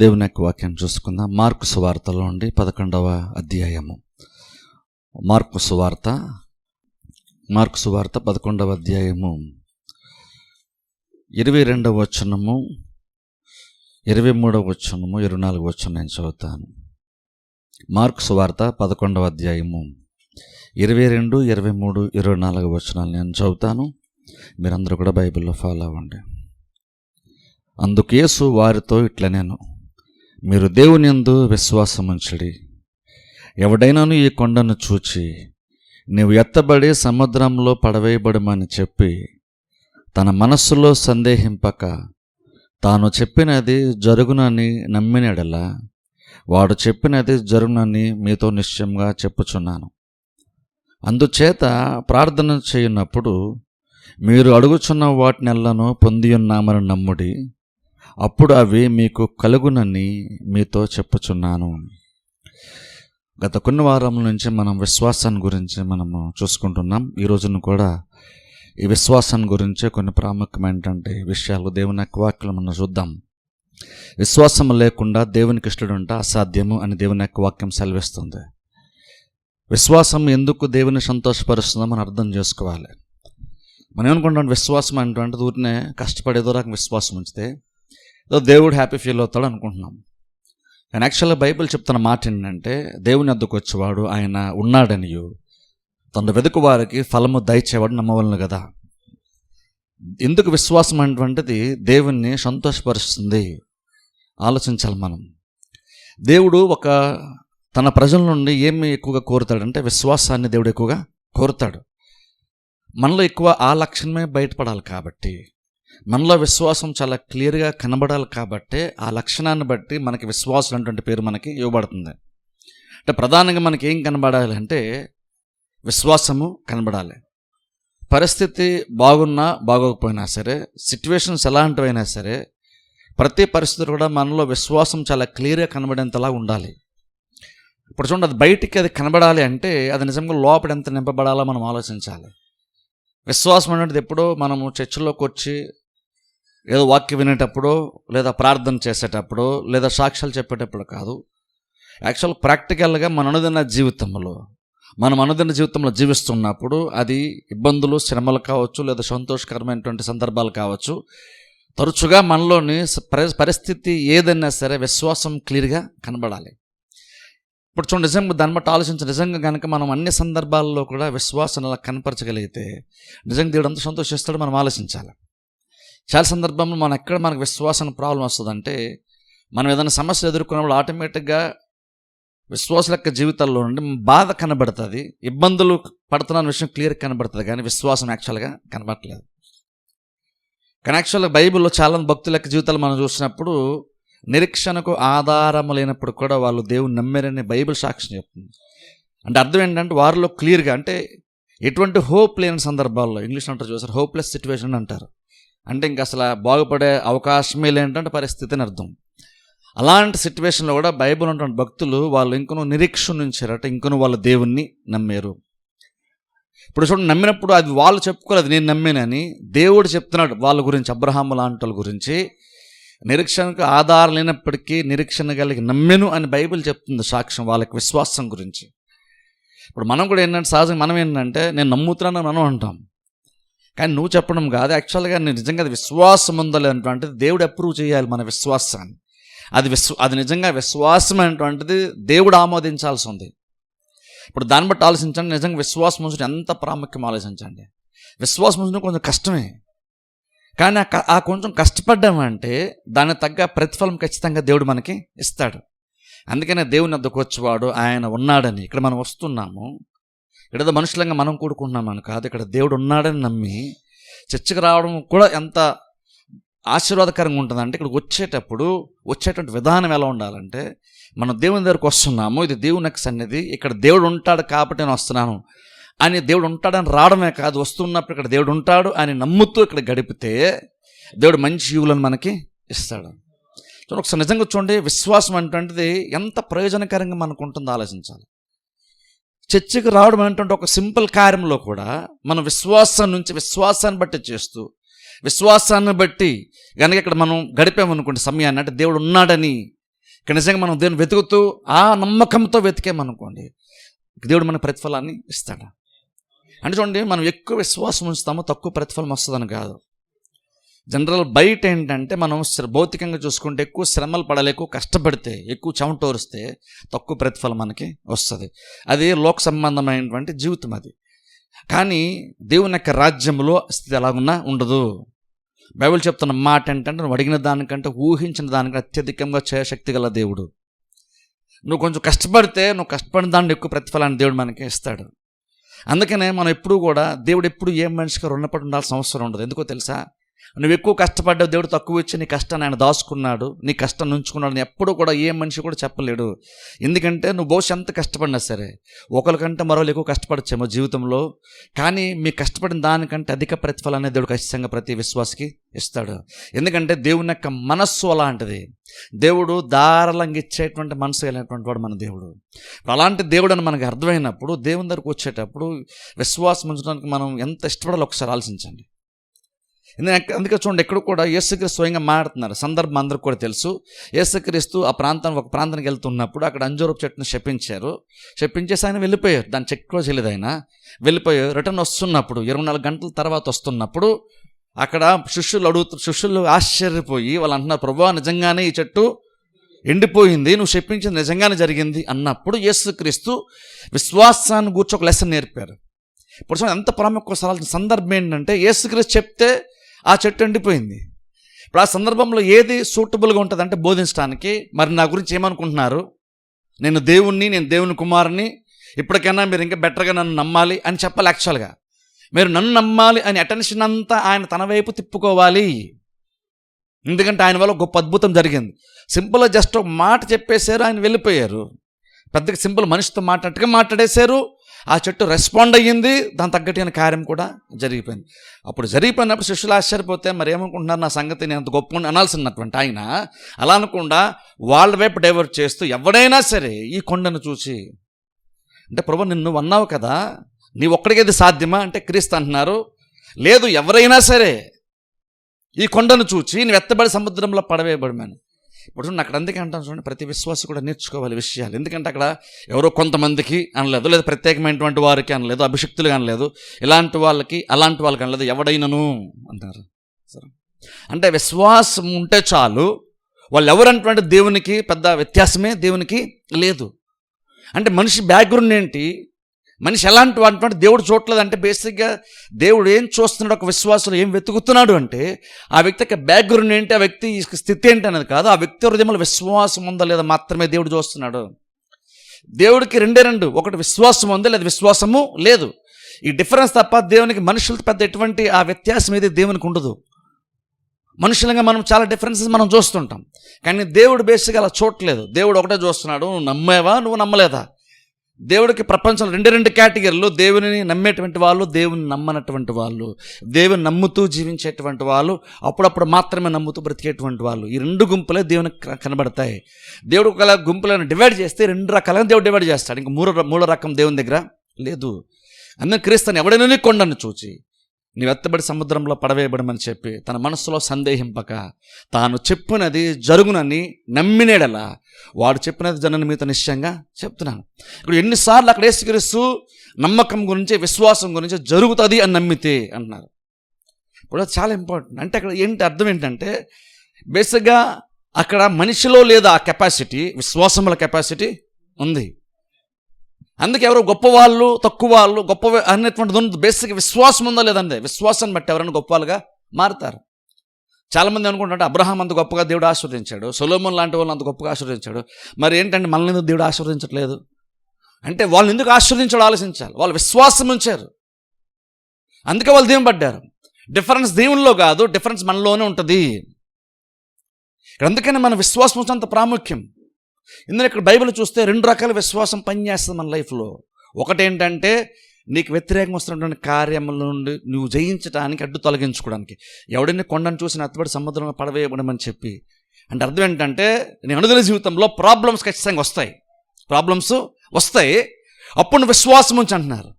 దేవుని యొక్క వాక్యం చూసుకుందాం. మార్కు సువార్తలో నుండి 11వ అధ్యాయము. మార్కు సువార్త 11వ అధ్యాయము 22వ వచనము, 23వ వచనము, 24వ వచనం నేను చదువుతాను. మార్కు సువార్త 11వ అధ్యాయము 22, 23, 24 వచనాలు నేను చదువుతాను. మీరందరూ కూడా బైబిల్లో ఫాలో అవ్వండి. అందుకు యేసు వారితో ఇట్లనెను, మీరు దేవుని యందు విశ్వాసముంచుడి. ఎవడైనాను ఈ కొండను చూచి నీవు ఎత్తబడి సముద్రంలో పడవేయబడమని చెప్పి తన మనస్సులో సందేహింపక తాను చెప్పినది జరుగునని నమ్మినడలా వాడు చెప్పినది జరుగునని మీతో నిశ్చయంగా చెప్పుచున్నాను. అందుచేత ప్రార్థన చేయనప్పుడు మీరు అడుగుచున్న వాటినెల్లను పొందియున్నామని నమ్ముడి, అప్పుడు అవి మీకు కలుగునని మీతో చెప్పుచున్నాను. గత కొన్ని వారముల నుంచి మనం విశ్వాసాన్ని గురించి మనము చూసుకుంటున్నాం. ఈ రోజున కూడా ఈ విశ్వాసాన్ని గురించి కొన్ని ప్రాముఖ్యమైనటువంటి విషయాలు దేవుని యొక్క వాక్యం మనం చూద్దాం. విశ్వాసం లేకుండా దేవునికి ఇష్టడుంట అసాధ్యము అని దేవుని యొక్క వాక్యం సెలవిస్తుంది. విశ్వాసం ఎందుకు దేవుని సంతోషపరుస్తుందో మనం అర్థం చేసుకోవాలి. మనం ఏమనుకుంటాం, విశ్వాసం అంటే ఊరినే కష్టపడేదో రకం విశ్వాసం ఉంచితే ఏదో దేవుడు హ్యాపీ ఫీల్ అవుతాడు అనుకుంటున్నాం. కానీ యాక్చువల్గా బైబిల్ చెప్తున్న మాట ఏంటంటే, దేవుని వద్దకు వచ్చేవాడు ఆయన ఉన్నాడనియు తన వెతుకు వారికి ఫలము దయచేవాడు నమ్మవలను కదా. ఎందుకు విశ్వాసం అటువంటిది దేవుణ్ణి సంతోషపరుస్తుంది ఆలోచించాలి మనం. దేవుడు తన ప్రజల నుండి ఏమి ఎక్కువగా కోరుతాడంటే విశ్వాసాన్ని దేవుడు ఎక్కువగా కోరుతాడు. మనలో ఎక్కువ ఆ లక్షణమే బయటపడాలి కాబట్టి, మనలో విశ్వాసం చాలా క్లియర్గా కనబడాలి కాబట్టి ఆ లక్షణాన్ని బట్టి మనకి విశ్వాసం అనేటువంటి పేరు మనకి ఇవ్వబడుతుంది. అంటే ప్రధానంగా మనకి ఏం కనబడాలి అంటే విశ్వాసము కనబడాలి. పరిస్థితి బాగున్నా బాగోకపోయినా సరే, సిచ్యువేషన్స్ ఎలాంటివైనా సరే, ప్రతి పరిస్థితులు కూడా మనలో విశ్వాసం చాలా క్లియర్గా కనబడేంతలా ఉండాలి. ఇప్పుడు చూడండి, అది బయటికి అది కనబడాలి అంటే అది నిజంగా లోపల ఎంత నింపబడాలో మనం ఆలోచించాలి. విశ్వాసం అనేది ఎప్పుడో మనము చర్చిలోకి వచ్చి ఏదో వాక్యం వినేటప్పుడు, లేదా ప్రార్థన చేసేటప్పుడు, లేదా సాక్ష్యాలు చెప్పేటప్పుడు కాదు. యాక్చువల్ ప్రాక్టికల్గా మన అనుదిన జీవితంలో జీవిస్తున్నప్పుడు అది ఇబ్బందులు, శ్రమలు కావచ్చు, లేదా సంతోషకరమైనటువంటి సందర్భాలు కావచ్చు, తరచుగా మనలోని పరిస్థితి ఏదైనా సరే విశ్వాసం క్లియర్గా కనబడాలి. ఇప్పుడు చూడండి, నిజంగా దాన్ని బట్టి ఆలోచించి నిజంగా కనుక మనం అన్ని సందర్భాల్లో కూడా విశ్వాసం అలా కనపరచగలిగితే నిజంగా దేవుడు అంత సంతోషిస్తాడో మనం ఆలోచించాలి. చాలా సందర్భంలో మనకు విశ్వాసం ప్రాబ్లం వస్తుందంటే, మనం ఏదైనా సమస్య ఎదుర్కొన్నప్పుడు ఆటోమేటిక్గా విశ్వాసుల యొక్క జీవితాల్లో నుండి బాధ కనబడుతుంది, ఇబ్బందులు పడుతున్న విషయం క్లియర్గా కనబడుతుంది, కానీ విశ్వాసం యాక్చువల్గా కనబడట్లేదు. కానీ యాక్చువల్గా బైబిల్లో చాలా భక్తుల యొక్క జీవితాలు మనం చూసినప్పుడు నిరీక్షణకు ఆధారం లేనప్పుడు కూడా వాళ్ళు దేవుని నమ్మారని బైబిల్ సాక్ష్యం చెప్తుంది. అంటే అర్థం ఏంటంటే వారిలో క్లియర్గా, అంటే ఎటువంటి హోప్ లేని సందర్భాల్లో, ఇంగ్లీష్ అంటారు చూసారు, హోప్లెస్ సిచ్యువేషన్ అంటారు. అంటే ఇంక అసలు బాగుపడే అవకాశమే లేనటువంటి పరిస్థితిని అర్థం. అలాంటి సిచ్యువేషన్లో కూడా బైబిల్ ఉన్నటువంటి భక్తులు వాళ్ళు ఇంకొను నిరీక్షణ ఉంచారట, ఇంకొను వాళ్ళు దేవుణ్ణి నమ్మారు. ఇప్పుడు చూడండి, నమ్మినప్పుడు అది వాళ్ళు చెప్పుకోలేదు నేను నమ్మానని, దేవుడు చెప్తున్నాడు వాళ్ళ గురించి, అబ్రహాము లాంటి వాళ్ళ గురించి. నిరీక్షణకు ఆధారం లేనప్పటికీ నిరీక్షణ కలిగి నమ్మెను అని బైబిల్ చెప్తుంది సాక్ష్యం వాళ్ళకి విశ్వాసం గురించి. ఇప్పుడు మనం కూడా ఏంటంటే సహజంగా మనం ఏంటంటే నేను నమ్ముతున్నాను మనం అంటాం, కానీ నువ్వు చెప్పడం కాదు. యాక్చువల్గా నేను నిజంగా అది విశ్వాసం ఉందో లేదంటే దేవుడు అప్రూవ్ చేయాలి మన విశ్వాసాన్ని. అది నిజంగా విశ్వాసం అనేటువంటిది దేవుడు ఆమోదించాల్సి ఉంది. ఇప్పుడు దాన్ని బట్టి ఆలోచించండి, నిజంగా విశ్వాసం ఉంచడం ఎంత ప్రాముఖ్యం ఆలోచించండి. విశ్వాసం ఉంచడం కొంచెం కష్టమే, కానీ ఆ కొంచెం కష్టపడ్డామంటే దాన్ని తగ్గ ప్రతిఫలం ఖచ్చితంగా దేవుడు మనకి ఇస్తాడు. అందుకనే దేవుని వద్దకు వచ్చేవాడు ఆయన ఉన్నాడని ఇక్కడ మనం వస్తున్నాము. ఇక్కడ మనుషులంగా మనం కూడుకుంటున్నామని కాదు, ఇక్కడ దేవుడు ఉన్నాడని నమ్మి చర్చకు రావడం కూడా ఎంత ఆశీర్వాదకరంగా ఉంటుందంటే, ఇక్కడ వచ్చేటువంటి విధానం ఎలా ఉండాలంటే, మనం దేవుని దగ్గరకు వస్తున్నాము, ఇది దేవుని యొక్క సన్నిధి, ఇక్కడ దేవుడు ఉంటాడు కాబట్టి నేను వస్తున్నాను అని, దేవుడు ఉంటాడని రావడమే కాదు, వస్తున్నప్పుడు ఇక్కడ దేవుడు ఉంటాడు అని నమ్ముతూ ఇక్కడ గడిపితే దేవుడు మంచి జీవులను మనకి ఇస్తాడు. చూడండి, ఒకసారి నిజంగా చూడండి, విశ్వాసం అంటే ఎంత ప్రయోజనకరంగా మనకు ఉంటుందో ఆలోచించాలి. చర్చికి రావడం ఏంటంటే ఒక సింపుల్ కార్యంలో కూడా మనం విశ్వాసాన్ని బట్టి చేస్తూ విశ్వాసాన్ని బట్టి కనుక ఇక్కడ మనం గడిపామనుకోండి సమయాన్ని, అంటే దేవుడు ఉన్నాడని ఇక్కడ నిజంగా మనం దేవుని వెతుకుతూ ఆ నమ్మకంతో వెతికేమనుకోండి, దేవుడు మన ప్రతిఫలాన్ని ఇస్తాడు. అంటే చూడండి, మనం ఎక్కువ విశ్వాసం ఉంచుతామో తక్కువ ప్రతిఫలం వస్తుందని కాదు. జనరల్ బయట ఏంటంటే మనం భౌతికంగా చూసుకుంటే ఎక్కువ శ్రమలు పడాలి, ఎక్కువ కష్టపడితే, ఎక్కువ చెమటోరిస్తే తక్కువ ప్రతిఫలం మనకి వస్తుంది. అది లోక సంబంధమైనటువంటి జీవితం అది. కానీ దేవుని యొక్క రాజ్యంలో స్థితి ఎలాగున్నా ఉండదు. బైబిల్ చెప్తున్న మాట ఏంటంటే, నువ్వు అడిగిన దానికంటే ఊహించిన దానికంటే అత్యధికంగా చేయశక్తి గల దేవుడు. నువ్వు కొంచెం కష్టపడితే నువ్వు కష్టపడిన దాన్ని ఎక్కువ ప్రతిఫలాన్ని దేవుడు మనకి ఇస్తాడు. అందుకనే మనం ఎప్పుడూ కూడా దేవుడు ఎప్పుడు ఏ మనిషిగా రుణపడి ఉండాల్సిన అవసరం ఉండదు. ఎందుకో తెలుసా? నువ్వు ఎక్కువ కష్టపడ్డావు, దేవుడు తక్కువ ఇచ్చి నీ కష్టాన్ని ఆయన దాచుకున్నాడు, నీ కష్టాన్ని ఉంచుకున్నాడు అని ఎప్పుడు కూడా ఏ మనిషి కూడా చెప్పలేడు. ఎందుకంటే నువ్వు బహుశా ఎంత కష్టపడినా సరే ఒకరికంటే మరోళ్ళు ఎక్కువ కష్టపడచ్చేమో జీవితంలో, కానీ మీ కష్టపడిన దానికంటే అధిక ప్రతిఫలాన్ని దేవుడు ఖచ్చితంగా ప్రతి విశ్వాసకి ఇస్తాడు. ఎందుకంటే దేవుని యొక్క మనస్సు అలాంటిది. దేవుడు ధారాళంగా ఇచ్చేటువంటి మనసు కలిగినటువంటి వాడు మన దేవుడు. అలాంటి దేవుడు అని మనకు అర్థమైనప్పుడు దేవుని దగ్గరకు వచ్చేటప్పుడు విశ్వాసం ఉంచడానికి మనం ఎంత ఇష్టపడాలో ఒకసారి ఆలోచించండి. అందుకే చూడండి, ఎక్కడ కూడా యేసుక్రీస్తు స్వయంగా మాట్లాడుతున్నారు. సందర్భం అందరికి కూడా తెలుసు. యేసుక్రీస్తు ఒక ప్రాంతానికి వెళ్తున్నప్పుడు అక్కడ అంజూరపు చెట్టును శపించేసి ఆయన వెళ్ళిపోయారు. దాన్ని చెక్ కూడా చేయలేదు, ఆయన వెళ్ళిపోయారు. రిటర్న్ వస్తున్నప్పుడు 24 గంటల తర్వాత వస్తున్నప్పుడు అక్కడ శిష్యులు ఆశ్చర్యపోయి వాళ్ళు అంటున్నారు, ప్రభువా నిజంగానే ఈ చెట్టు ఎండిపోయింది, నువ్వు చెప్పించింది నిజంగానే జరిగింది అన్నప్పుడు యేసుక్రీస్తు విశ్వాసాన్ని గూర్చి ఒక లెసన్ నేర్పారు. ఇప్పుడు ఎంత ప్రాముఖ్య సందర్భం ఏంటంటే, యేసుక్రీస్తు చెప్తే ఆ చెట్టు ఎండిపోయింది. ఇప్పుడు ఆ సందర్భంలో ఏది సూటబుల్గా ఉంటుంది అంటే బోధించడానికి, మరి నా గురించి ఏమనుకుంటున్నారు, నేను దేవుని కుమారుని, ఇప్పటికైనా మీరు ఇంకా బెటర్గా నన్ను నమ్మాలి అని చెప్పాలి. యాక్చువల్గా మీరు నన్ను నమ్మాలి అని అటెన్షన్ అంతా ఆయన తన వైపు తిప్పుకోవాలి. ఎందుకంటే ఆయన వల్ల గొప్ప అద్భుతం జరిగింది. సింపుల్గా జస్ట్ ఒక మాట చెప్పేశారు, ఆయన వెళ్ళిపోయారు. పెద్దగా సింపుల్ మనిషితో మాట్లాడేట్టుగా మాట్లాడేశారు. ఆ చెట్టు రెస్పాండ్ అయ్యింది, దాని తగ్గట్టు కార్యం కూడా జరిగిపోయింది. అప్పుడు జరిగిపోయినప్పుడు శిష్యులు ఆశ్చర్యపోతే మరి ఏమనుకుంటున్నారు, నా సంగతి నేను అంత గొప్ప అనాల్సినటువంటి ఆయన అలా అనకుండా వాళ్ళ వైపు డైవర్ట్ చేస్తూ, ఎవడైనా సరే ఈ కొండను చూసి, అంటే ప్రభు నువ్వు అన్నావు కదా, నీ ఒక్కడికి అది సాధ్యమా అంటే క్రీస్తు అంటున్నారు, లేదు ఎవరైనా సరే ఈ కొండను చూచి నువ్వు ఎత్తబడి సముద్రంలో పడవేయబడమని. ఇప్పుడు చూడండి, అక్కడ అందుకే అంటాను చూడండి, ప్రతి విశ్వాసి కూడా నేర్చుకోవాలి విషయాలు. ఎందుకంటే అక్కడ ఎవరో కొంతమందికి అనలేదు, లేదా ప్రత్యేకమైనటువంటి వారికి అనలేదు, అభిషక్తులు అనలేదు, ఇలాంటి వాళ్ళకి అలాంటి వాళ్ళకి అనలేదు, ఎవడైనను అంటారు. సరే, అంటే విశ్వాసం ఉంటే చాలు, వాళ్ళు ఎవరంటే దేవునికి పెద్ద వ్యత్యాసమే దేవునికి లేదు. అంటే మనిషి బ్యాక్గ్రౌండ్ ఏంటి, మనిషి ఎలాంటి వాటి దేవుడు చూడలేదు అంటే, బేసిక్గా దేవుడు ఏం చూస్తున్నాడు, ఒక విశ్వాసులు ఏం వెతుకుతున్నాడు అంటే ఆ వ్యక్తి యొక్క బ్యాక్గ్రౌండ్ ఏంటి, ఆ వ్యక్తి స్థితి ఏంటి అనేది కాదు, ఆ వ్యక్తి హృదయంలో విశ్వాసం ఉందా లేదా మాత్రమే దేవుడు చూస్తున్నాడు. దేవుడికి రెండు, ఒకటి విశ్వాసం ఉంది, లేదా విశ్వాసము లేదు. ఈ డిఫరెన్స్ తప్ప దేవునికి మనుషులతో పెద్ద ఎటువంటి ఆ వ్యత్యాసం ఏది దేవునికి ఉండదు. మనుషులంగా మనం చాలా డిఫరెన్సెస్ మనం చూస్తుంటాం, కానీ దేవుడు బేసిక్గా అలా చూడట్లేదు. దేవుడు ఒకటే చూస్తున్నాడు, నువ్వు నమ్మేవా నువ్వు నమ్మలేదా. దేవుడికి ప్రపంచంలో రెండు కేటగిరీలు, దేవుని నమ్మేటువంటి వాళ్ళు, దేవుని నమ్మనటువంటి వాళ్ళు. దేవుని నమ్ముతూ జీవించేటువంటి వాళ్ళు, అప్పుడప్పుడు మాత్రమే నమ్ముతూ బ్రతికేటువంటి వాళ్ళు. ఈ రెండు గుంపులే దేవునికి కనబడతాయి. దేవుడు ఒక గుంపులను డివైడ్ చేస్తే 2 రకాలుగా దేవుడు డివైడ్ చేస్తాడు. ఇంకా మూడో రకం దేవుని దగ్గర లేదు. అందుకని క్రీస్తుని ఎవడైనా కొండను చూచి నీవు ఎత్తబడి సముద్రంలో పడవేయబడమని చెప్పి తన మనస్సులో సందేహింపక తాను చెప్పినది జరుగునని నమ్మినేడలా వాడు చెప్పినది జనని మీతో నిశ్చయంగా చెప్తున్నాను. ఇప్పుడు ఎన్నిసార్లు అక్కడ యేసుక్రీస్తు నమ్మకం గురించి, విశ్వాసం గురించి జరుగుతుంది అని నమ్మితే అంటున్నారు. ఇప్పుడు అది చాలా ఇంపార్టెంట్. అంటే అక్కడ అర్థం ఏంటంటే, బేసిక్గా అక్కడ మనిషిలో లేదా ఆ కెపాసిటీ, విశ్వాసముల కెపాసిటీ ఉంది. అందుకే ఎవరు గొప్పవాళ్ళు తక్కువ వాళ్ళు గొప్ప అనేటువంటిది ఉంది. బేసిక్ విశ్వాసం ఉందో లేదంటే విశ్వాసాన్ని బట్టి ఎవరైనా గొప్ప వాళ్ళుగా మారుతారు. చాలామంది అనుకుంటుంటే అబ్రహాం అంత గొప్పగా దేవుడు ఆశీర్వదించాడు, సొలొమోన్ లాంటి వాళ్ళని అంత గొప్పగా ఆశీర్వదించాడు, మరి ఏంటంటే మనల్ని ఎందుకు దేవుడు ఆశీర్వదించట్లేదు అంటే వాళ్ళని ఎందుకు ఆశీర్వదించాడు ఆలోచించాలి. వాళ్ళు విశ్వాసం ఉంచారు, అందుకే వాళ్ళు దేవుని పడ్డారు. డిఫరెన్స్ దేవునిలో కాదు, డిఫరెన్స్ మనలోనే ఉంటుంది. అందుకని మన విశ్వాసం అంత ప్రాముఖ్యం. ఇందులో ఇక్కడ బైబిల్ చూస్తే 2 రకాల విశ్వాసం పనిచేస్తుంది మన లైఫ్లో. ఒకటేంటంటే నీకు వ్యతిరేకం వస్తున్నటువంటి కార్యముల నుండి నువ్వు జయించడానికి, అడ్డు తొలగించుకోవడానికి. ఎవడైనా కొండను చూసి ఎత్తబడి సముద్రంలో పడవేయబడమని చెప్పి అంటే అర్థం ఏంటంటే, నీ అనుదిన జీవితంలో ప్రాబ్లమ్స్ ఖచ్చితంగా వస్తాయి, అప్పుడు నువ్వు విశ్వాసం ఉంచి అంటున్నారు.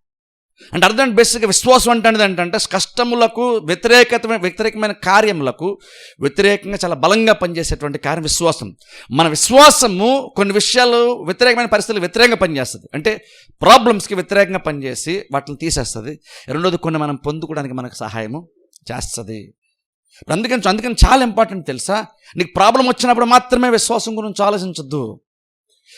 అంటే అర్థం బేసిక్గా విశ్వాసం అంటే ఏంటంటే కష్టములకు వ్యతిరేకమైన కార్యములకు వ్యతిరేకంగా చాలా బలంగా పనిచేసేటువంటి కార్యం విశ్వాసం. మన విశ్వాసము కొన్ని విషయాలు వ్యతిరేకమైన పరిస్థితులు వ్యతిరేకంగా పనిచేస్తుంది. అంటే ప్రాబ్లమ్స్కి వ్యతిరేకంగా పనిచేసి వాటిని తీసేస్తుంది. రెండోది కొన్ని మనం పొందుకోవడానికి మనకు సహాయము చేస్తుంది. అందుకని చాలా ఇంపార్టెంట్ తెలుసా, నీకు ప్రాబ్లం వచ్చినప్పుడు మాత్రమే విశ్వాసం గురించి ఆలోచించద్దు.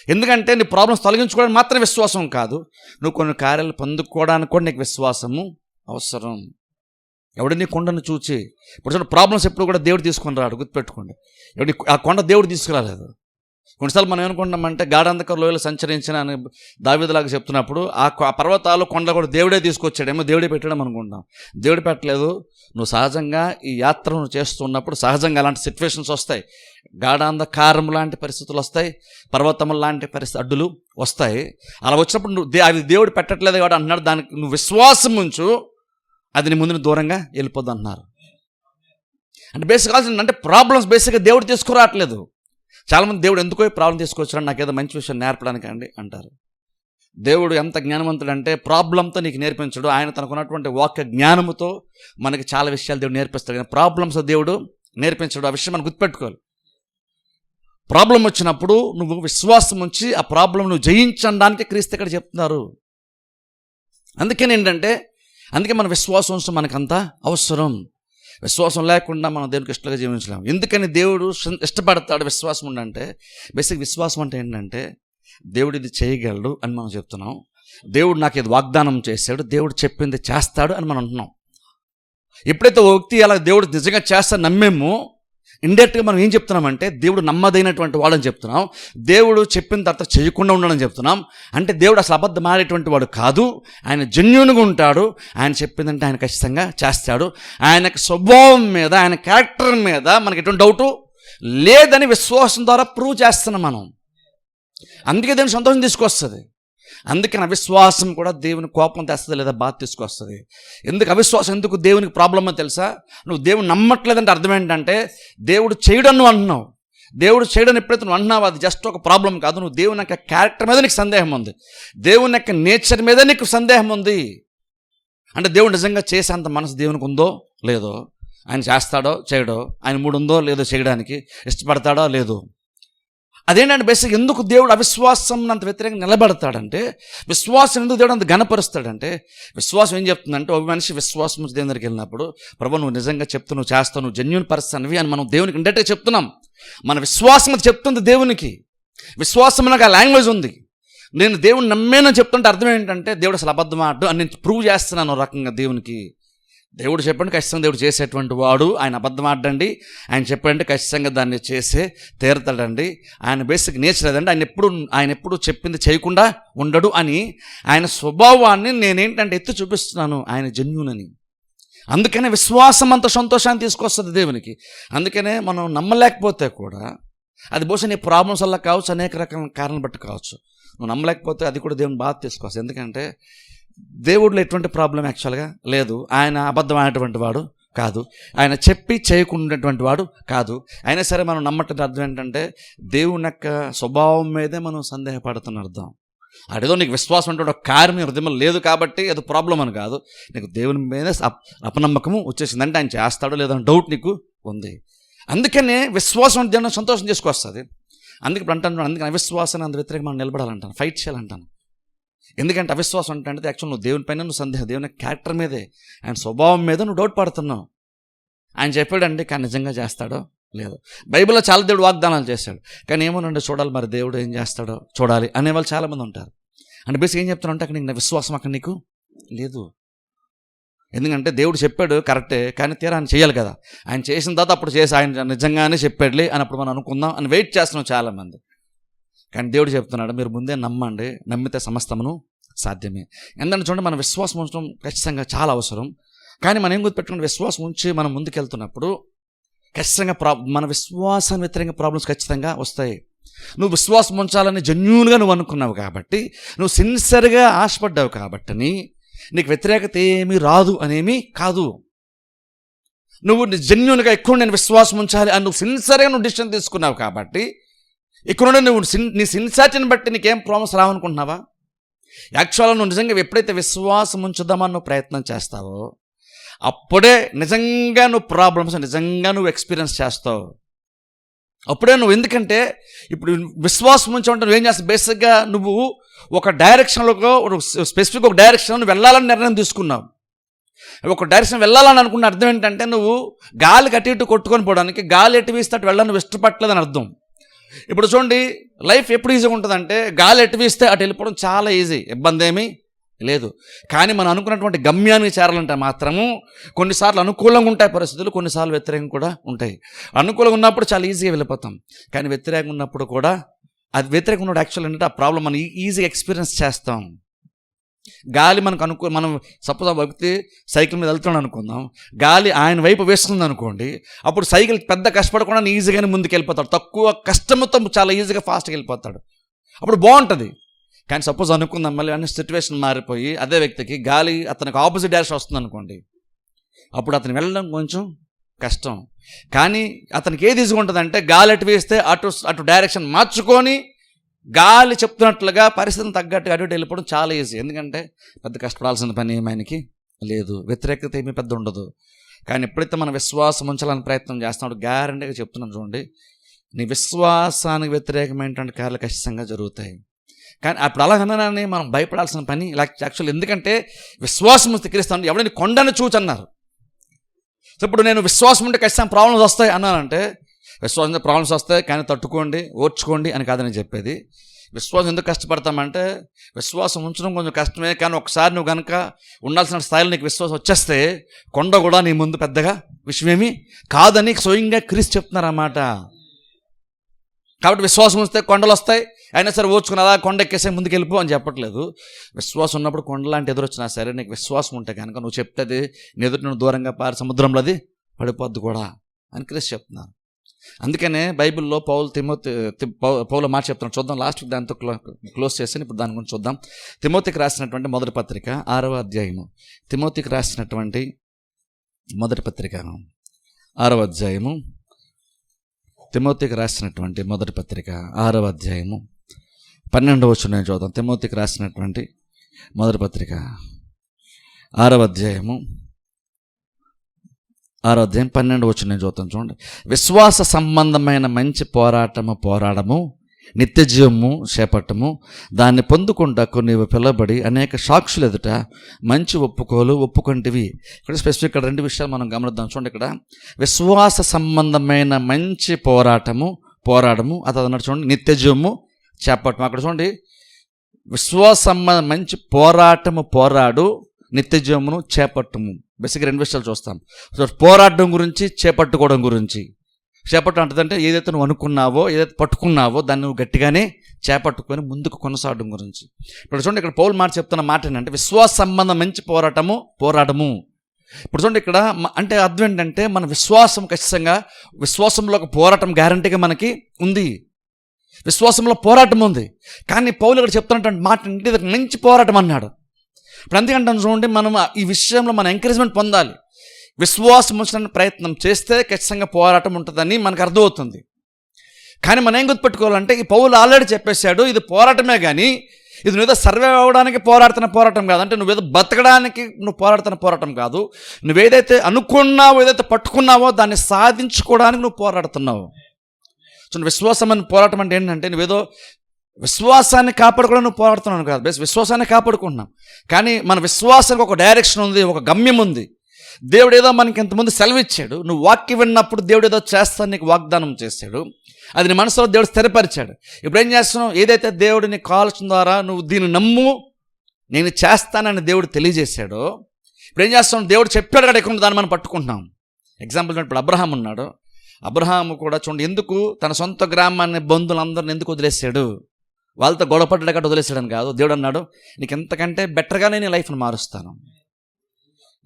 ఎందుకంటే నీ ప్రాబ్లమ్స్ తొలగించుకోవడానికి మాత్రమే విశ్వాసం కాదు, నువ్వు కొన్ని కార్యాలు పొందుకోవడానికి కూడా నీకు విశ్వాసము అవసరం. ఎవడు నీ కొండను చూచి, ఇప్పుడు చూడండి, ప్రాబ్లమ్స్ ఎప్పుడు కూడా దేవుడు తీసుకొని రాడు, గుర్తుపెట్టుకోండి. ఎవడి ఆ కొండ దేవుడు తీసుకురాలేదు. కొన్నిసార్లు మనం ఏమనుకుంటామంటే గాఢాంధకార లోయలో సంచరించిన అని దావీదులాగా చెప్తున్నప్పుడు ఆ పర్వతాలు కొండలు కూడా దేవుడే తీసుకొచ్చాడేమో, దేవుడే పెట్టాడేమో అనుకుంటాం. దేవుడు పెట్టలేదు. నువ్వు సహజంగా ఈ యాత్రను చేస్తున్నప్పుడు సహజంగా అలాంటి సిచ్యువేషన్స్ వస్తాయి. గాఢాంధకారం లాంటి పరిస్థితులు వస్తాయి, పర్వతములు లాంటి అడ్డులు వస్తాయి. అలా వచ్చినప్పుడు అది దేవుడు పెట్టట్లేదు కాబట్టి అంటున్నాడు, దానికి నువ్వు విశ్వాసం ఉంచు, అది నీ ముందు దూరంగా వెళ్ళిపోద్దు అంటున్నారు. అంటే బేసిక్ అంటే ప్రాబ్లమ్స్ బేసిక్గా దేవుడు తీసుకురావట్లేదు. చాలామంది దేవుడు ఎందుకో ప్రాబ్లం తీసుకొచ్చాడు, నాకేదో మంచి విషయం నేర్పడానికి అండి అంటారు. దేవుడు ఎంత జ్ఞానవంతుడు అంటే ప్రాబ్లంతో నీకు నేర్పించడు. ఆయన తనకున్నటువంటి వాక్య జ్ఞానముతో మనకి చాలా విషయాలు దేవుడు నేర్పిస్తాడు, కానీ ప్రాబ్లమ్స్ దేవుడు నేర్పించడు. ఆ విషయం మనం గుర్తుపెట్టుకోవాలి. ప్రాబ్లం వచ్చినప్పుడు నువ్వు విశ్వాసం ఉంచి ఆ ప్రాబ్లం నువ్వు జయించడానికి క్రీస్తు ఇక్కడ చెప్తున్నారు. అందుకే మన విశ్వాసం ఉంచడం మనకంత అవసరం. విశ్వాసం లేకుండా మనం దేవునికి ఇష్టంగా జీవించలేము. ఎందుకని దేవుడు ఇష్టపడతాడు విశ్వాసం ఉండంటే, బేసిక్ విశ్వాసం అంటే ఏంటంటే దేవుడు ఇది చేయగలడు అని మనం చెప్తున్నాం. దేవుడు నాకు ఇది వాగ్దానం చేశాడు, దేవుడు చెప్పింది చేస్తాడు అని మనం అంటున్నాం. ఎప్పుడైతే ఒక వ్యక్తి అలా దేవుడు నిజంగా చేస్తా నమ్మేమో, ఇండైరెక్ట్గా మనం ఏం చెప్తున్నామంటే దేవుడు నమ్మదైనటువంటి వాడని చెప్తున్నాం. దేవుడు చెప్పిన తర్వాత చేయకుండా ఉండడని చెప్తున్నాం. అంటే దేవుడు అసలు అబద్ధం ఆడేటువంటి వాడు కాదు, ఆయన జెన్యూన్గా ఉంటాడు. ఆయన చెప్పిందంటే ఆయన ఖచ్చితంగా చేస్తాడు. ఆయనకు స్వభావం మీద, ఆయన క్యారెక్టర్ మీద మనకి ఎటువంటి డౌటు లేదని విశ్వాసం ద్వారా ప్రూవ్ చేస్తున్నాం మనం. అందుకే దేవుని సంతోషం తీసుకొస్తుంది. అందుకని అవిశ్వాసం కూడా దేవుని కోపం తెస్తుంది, లేదా బాధ తీసుకొస్తుంది. అవిశ్వాసం ఎందుకు దేవునికి ప్రాబ్లమ్ అని తెలుసా? నువ్వు దేవుని నమ్మట్లేదంటే అర్థం ఏంటంటే దేవుడు చేయడం నువ్వు అంటున్నావు. దేవుడు చేయడం ఎప్పుడైతే నువ్వు అంటున్నావు, అది జస్ట్ ఒక ప్రాబ్లం కాదు. నువ్వు దేవుని యొక్క క్యారెక్టర్ మీద నీకు సందేహం ఉంది, దేవుని యొక్క నేచర్ మీద నీకు సందేహం ఉంది. అంటే దేవుడు నిజంగా చేసేంత మనసు దేవునికి ఉందో లేదో, ఆయన చేస్తాడో చేయడో, ఆయన మూడు ఉందో లేదో చేయడానికి, ఇష్టపడతాడో లేదో. అదేంటంటే బేసిక్ ఎందుకు దేవుడు అవిశ్వాసం అంత వ్యతిరేకంగా నిలబడతాడంటే, విశ్వాసం ఎందుకు దేవుడు అంత ఘనపరుస్తాడంటే, విశ్వాసం ఏం చెప్తుందంటే, ఒక మనిషి విశ్వాసం దేవుని దగ్గరికి వెళ్ళినప్పుడు, ప్రభు నువ్వు నిజంగా చెప్తూ నువ్వు చేస్తావు, నువ్వు జెన్యూన్ పర్సన్వి అని మనం దేవునికి ఇండైరెక్ట్గా చెప్తున్నాం. మన విశ్వాసం అది చెప్తుంది దేవునికి. విశ్వాసం నాకు ఆ లాంగ్వేజ్ ఉంది. నేను దేవుని నమ్మేనని చెప్తుంటే అర్థం ఏంటంటే దేవుడు అసలు అబద్ధం ఆడు అని నేను ప్రూవ్ చేస్తున్నాను రకంగా దేవునికి. దేవుడు చెప్పండి ఖచ్చితంగా దేవుడు చేసేటువంటి వాడు, ఆయన అబద్ధం ఆడండి. ఆయన చెప్పండి ఖచ్చితంగా దాన్ని చేసే తీరుతాడండి. ఆయన బేసిక్ నేచర్ అదండి. ఆయన ఎప్పుడు చెప్పింది చేయకుండా ఉండడు అని ఆయన స్వభావాన్ని నేనేంటంటే ఎత్తి చూపిస్తున్నాను, ఆయన జెన్యూన్ అని. అందుకనే విశ్వాసం అంత సంతోషాన్ని తీసుకొస్తుంది దేవునికి. అందుకనే మనం నమ్మలేకపోతే కూడా, అది బహుశా నీ ప్రాబ్లమ్స్ వల్ల కావచ్చు, అనేక రకాల కారణాలు బట్టి కావచ్చు, నువ్వు నమ్మలేకపోతే అది కూడా దేవుని బాధ తీసుకొస్తుంది. ఎందుకంటే దేవుడిలో ఎటువంటి ప్రాబ్లం యాక్చువల్గా లేదు. ఆయన అబద్ధం ఆడేటువంటి వాడు కాదు, ఆయన చెప్పి చేయకుండాటువంటి వాడు కాదు. అయినా సరే మనం నమ్మటం అర్థం ఏంటంటే దేవుని యొక్క స్వభావం మీదే మనం సందేహపడుతున్న అర్థం. అదేదో నీకు విశ్వాసం అంటే ఒక కార్యం నీ హృదయంలో లేదు కాబట్టి అది ప్రాబ్లం అని కాదు, నీకు దేవుని మీదే అపనమ్మకము వచ్చేసింది. అంటే ఆయన చేస్తాడో లేదో డౌట్ నీకు ఉంది. అందుకనే విశ్వాసం దేవుని సంతోషం చేసుకొస్తుంది. అందుకే ఇప్పుడు అంటాను, అందుకని అవిశ్వాసాన్ని అంత వ్యతిరేకంగా మనం నిలబడాలంటాను, ఫైట్ చేయాలంటాను. ఎందుకంటే అవిశ్వాసం అంటే యాక్చువల్ నువ్వు దేవుని పైన నువ్వు సందేహం, దేవుని క్యారెక్టర్ మీదే, ఆయన స్వభావం మీద నువ్వు డౌట్ పడుతున్నావు. ఆయన చెప్పాడండి, కానీ నిజంగా చేస్తాడో లేదో. బైబిల్లో చాలా దేవుడు వాగ్దానాలు చేశాడు, కానీ ఏమోనండి చూడాలి మరి దేవుడు ఏం చేస్తాడో చూడాలి అనేవాళ్ళు చాలామంది ఉంటారు. అంటే బేసిక్ ఏం చెప్తున్నావు అంటే అక్కడ విశ్వాసం అక్కడ నీకు లేదు. ఎందుకంటే దేవుడు చెప్పాడు కరెక్టే, కానీ తీరా ఆయన చేయాలి కదా. ఆయన చేసిన తర్వాత అప్పుడు చేసి ఆయన నిజంగానే చెప్పాడులే అని అప్పుడు మనం అనుకుందాం అని వెయిట్ చేస్తున్నాం చాలామంది. కానీ దేవుడు చెప్తున్నాడు, మీరు ముందే నమ్మండి, నమ్మితే సమస్తమును సాధ్యమే. ఎందుకంటే చూడండి, మన విశ్వాసం ఉంచడం ఖచ్చితంగా చాలా అవసరం. కానీ మనం ఏం గుర్తుపెట్టుకుంటే, విశ్వాసం ఉంచి మనం ముందుకెళ్తున్నప్పుడు ఖచ్చితంగా మన విశ్వాసాన్ని వ్యతిరేకంగా ప్రాబ్లమ్స్ ఖచ్చితంగా వస్తాయి. నువ్వు విశ్వాసం ఉంచాలని జెన్యూన్గా నువ్వు అనుకున్నావు కాబట్టి, నువ్వు సిన్సియర్గా ఆశపడ్డావు కాబట్టి నీకు వ్యతిరేకత ఏమీ రాదు అనేమీ కాదు. నువ్వు జెన్యూన్గా ఎక్కువ నేను విశ్వాసం ఉంచాలి అని నువ్వు సిన్సియర్గా నువ్వు డిసిషన్ తీసుకున్నావు కాబట్టి, ఇక్కడ నువ్వు నీ సిన్సియారిటీని బట్టి నీకేం ప్రాబ్లమ్స్ రావనుకుంటున్నావా? యాక్చువల్గా నువ్వు నిజంగా ఎప్పుడైతే విశ్వాసం ఉంచుదామని నువ్వు ప్రయత్నం చేస్తావో అప్పుడే నిజంగా నువ్వు ప్రాబ్లమ్స్ నిజంగా నువ్వు ఎక్స్పీరియన్స్ చేస్తావు. అప్పుడే నువ్వు, ఎందుకంటే ఇప్పుడు విశ్వాసం ఉంచామంటే నువ్వేం చేస్తావు, బేసిక్గా నువ్వు ఒక డైరెక్షన్లో స్పెసిఫిక్ ఒక డైరెక్షన్ నువ్వు వెళ్ళాలని నిర్ణయం తీసుకున్నావు. ఒక డైరెక్షన్ వెళ్ళాలని అనుకున్న అర్థం ఏంటంటే నువ్వు గాలికి అటు ఇటు కొట్టుకొని పోవడానికి, గాలి ఎటు వీస్తే అటు వెళ్ళాలని నువ్వు ఇష్టపడలేదని అర్థం. ఇప్పుడు చూడండి, లైఫ్ ఎప్పుడు ఈజీగా ఉంటుందంటే గాలి ఎటు వీస్తే అటు వెళ్ళిపోవడం చాలా ఈజీ, ఇబ్బంది ఏమీ లేదు. కానీ మనం అనుకున్నటువంటి గమ్యానికి చేరాలంటే మాత్రము కొన్నిసార్లు అనుకూలంగా ఉంటాయి పరిస్థితులు, కొన్నిసార్లు వ్యతిరేకంగా కూడా ఉంటాయి. అనుకూలంగా ఉన్నప్పుడు చాలా ఈజీగా వెళ్ళిపోతాం, కానీ వ్యతిరేకంగా ఉన్నప్పుడు కూడా అది వ్యతిరేకంగా ఉన్నప్పుడు యాక్చువల్ ఏంటంటే ఆ ప్రాబ్లం మనం ఈజీగా ఎక్స్పీరియన్స్ చేస్తాం. గాలి మనకు మనం సపోజ్ ఆ వ్యక్తి సైకిల్ మీద వెళ్తున్నాడు అనుకుందాం, గాలి ఆయన వైపు వేస్తుంది అనుకోండి, అప్పుడు సైకిల్ పెద్ద కష్టపడకుండా ఈజీగానే ముందుకు వెళ్ళిపోతాడు, తక్కువ కష్టంతో చాలా ఈజీగా ఫాస్ట్గా వెళ్ళిపోతాడు, అప్పుడు బాగుంటుంది. కానీ సపోజ్ అనుకుందాం మళ్ళీ అన్ని సిచ్యువేషన్ మారిపోయి అదే వ్యక్తికి గాలి అతనికి ఆపోజిట్ డైరెక్షన్ వస్తుంది అనుకోండి, అప్పుడు అతను వెళ్ళడం కొంచెం కష్టం. కానీ అతనికి ఏది ఈజీగా ఉంటుందంటే గాలి అటు వేస్తే అటు డైరెక్షన్ మార్చుకొని గాలి చెప్తున్నట్లుగా పరిస్థితిని తగ్గట్టుగా అటు వెళ్ళిపోవడం చాలా ఈజీ. ఎందుకంటే పెద్ద కష్టపడాల్సిన పని ఏమి ఆయనకి లేదు, వ్యతిరేకత ఏమీ పెద్ద ఉండదు. కానీ ఎప్పుడైతే మనం విశ్వాసం ఉంచాలని ప్రయత్నం చేస్తున్నాడు, గ్యారంటీగా చెప్తున్నాను చూడండి, నీ విశ్వాసానికి వ్యతిరేకమైనటువంటి కార్యాలు ఖచ్చితంగా జరుగుతాయి. కానీ అప్పుడు అలాగన్నానని మనం భయపడాల్సిన పని యాక్చువల్, ఎందుకంటే విశ్వాసం స్థిరిస్తాను. ఎవరైనా కొండను చూచన్నారు, ఇప్పుడు నేను విశ్వాసం ఉంటే ఖచ్చితంగా ప్రాబ్లమ్స్ వస్తాయి అన్నానంటే, విశ్వాసం ప్రాబ్లమ్స్ వస్తాయి కానీ తట్టుకోండి, ఓర్చుకోండి అని కాదని చెప్పేది. విశ్వాసం ఎందుకు కష్టపడతామంటే, విశ్వాసం ఉంచడం కొంచెం కష్టమే, కానీ ఒకసారి నువ్వు కనుక ఉండాల్సిన స్థాయిలో నీకు విశ్వాసం వచ్చేస్తే కొండ కూడా నీ ముందు పెద్దగా విషయమేమి కాదని స్వయంగా క్రీస్తు చెప్తున్నారన్నమాట. కాబట్టి విశ్వాసం వస్తే కొండలు వస్తాయి, అయినా సరే ఓర్చుకుని అలా కొండ ఎక్కేసే ముందుకు వెళ్ళిపో అని చెప్పట్లేదు. విశ్వాసం ఉన్నప్పుడు కొండలాంటి ఎదురొచ్చినా సరే నీకు విశ్వాసం ఉంటే కనుక నువ్వు చెప్తే నీ ఎదురు నువ్వు దూరంగా పారి సముద్రంలో అది పడిపోద్ది కూడా అని క్రీస్తు చెప్తున్నారు. అందుకనే బైబిల్లో పౌలు మాట చెప్తున్నాడు. చూద్దాం, లాస్ట్ దాంతో క్లోజ్ చేసి ఇప్పుడు దాని గురించి చూద్దాం. తిమోతికి రాసినటువంటి మొదటి పత్రిక 6వ అధ్యాయము. తిమోతికి రాసినటువంటి మొదటి పత్రిక 6వ అధ్యాయము. తిమోతికి రాసినటువంటి మొదటి పత్రిక 6వ అధ్యాయము 12వ వచనం చూద్దాం. తిమోతికి రాసినటువంటి మొదటి పత్రిక 6వ అధ్యాయము 12వ వచనం చూద్దాం చూడండి. విశ్వాస సంబంధమైన మంచి పోరాడము నిత్య జీవము చేపట్టము, దాన్ని పొందుకుంటకు నీవు పిలబడి అనేక సాక్షులు ఎదుట మంచి ఒప్పుకొంటివి. ఇక్కడ స్పెసిఫిక్ 2 విషయాలు మనం గమనిద్దాం చూడండి. ఇక్కడ విశ్వాస సంబంధమైన మంచి పోరాడము అది అన్నట్టు చూడండి, నిత్య జీవము చేపట్టము. అక్కడ చూడండి, విశ్వాస సంబంధం మంచి పోరాడు, నిత్య జీవమును చేపట్టము. బేసిక్గా 2 విషయాలు చూస్తాం. పోరాడడం గురించి, చేపట్టుకోవడం గురించి. చేపట్టడం అంటదంటే ఏదైతే నువ్వు అనుకున్నావో, ఏదైతే పట్టుకున్నావో దాన్ని నువ్వు గట్టిగానే చేపట్టుకొని ముందుకు కొనసాగడం గురించి. ఇప్పుడు చూడండి, ఇక్కడ పౌలు మాట చెప్తున్న మాట ఏంటంటే విశ్వాస సంబంధం మంచి పోరాడము. ఇప్పుడు చూడండి, ఇక్కడ అంటే అర్థం ఏంటంటే మన విశ్వాసం ఖచ్చితంగా, విశ్వాసంలో ఒక పోరాటం గ్యారంటీగా మనకి ఉంది, విశ్వాసంలో పోరాటం ఉంది. కానీ పౌలు ఇక్కడ చెప్తున్నటువంటి మాట అంటే ఇది మంచి పోరాటం అన్నాడు. ఇప్పుడు అందుకంటే చూడండి, మనం ఈ విషయంలో మన ఎంకరేజ్మెంట్ పొందాలి. విశ్వాసం ఉంచడానికి ప్రయత్నం చేస్తే ఖచ్చితంగా పోరాటం ఉంటుందని మనకు అర్థమవుతుంది. కానీ మనం ఏం గుర్తుపెట్టుకోవాలంటే, ఈ పౌలు ఆల్రెడీ చెప్పేశాడు ఇది పోరాటమే, కానీ ఇది నువ్వేదో సర్వే అవ్వడానికి పోరాడుతున్న పోరాటం కాదు, అంటే నువ్వేదో బతకడానికి నువ్వు పోరాడుతున్న పోరాటం కాదు. నువ్వేదైతే అనుకున్నావో, ఏదైతే పట్టుకున్నావో దాన్ని సాధించుకోవడానికి నువ్వు పోరాడుతున్నావు. సో విశ్వాసం అని పోరాటం అంటే ఏంటంటే, నువ్వేదో విశ్వాసాన్ని కాపాడుకోవడం నువ్వు పోరాడుతున్నావు కాదు, బేస్ విశ్వాసాన్ని కాపాడుకుంటున్నాం. కానీ మన విశ్వాసానికి ఒక డైరెక్షన్ ఉంది, ఒక గమ్యం ఉంది. దేవుడు ఏదో మనకి ఇంతకుముందు సెలవు ఇచ్చాడు, నువ్వు వాక్యం విన్నప్పుడు దేవుడు ఏదో చేస్తాను నీకు వాగ్దానం చేశాడు, అది నీ మనసులో దేవుడు స్థిరపరిచాడు. ఇప్పుడు ఏం చేస్తున్నావు, ఏదైతే దేవుడు నీకు కావాల్సిన ద్వారా నువ్వు దీన్ని నమ్ము నేను చేస్తానని దేవుడు తెలియజేశాడో, ఇప్పుడు ఏం చేస్తున్నావు, దేవుడు చెప్పాడు కదా ఎక్కువ దాన్ని మనం పట్టుకుంటున్నాం. ఎగ్జాంపుల్ ఇప్పుడు అబ్రహాం ఉన్నాడు. అబ్రహాము కూడా చూడండి, ఎందుకు తన సొంత గ్రామాన్ని బంధువులందరిని ఎందుకు వదిలేశాడు, వాళ్ళతో గొడవపడ్డా కట్ట వదిలేసాడని కాదు. దేవుడు అన్నాడు, నీకు ఎంతకంటే బెటర్గానే నీ లైఫ్ని మారుస్తాను,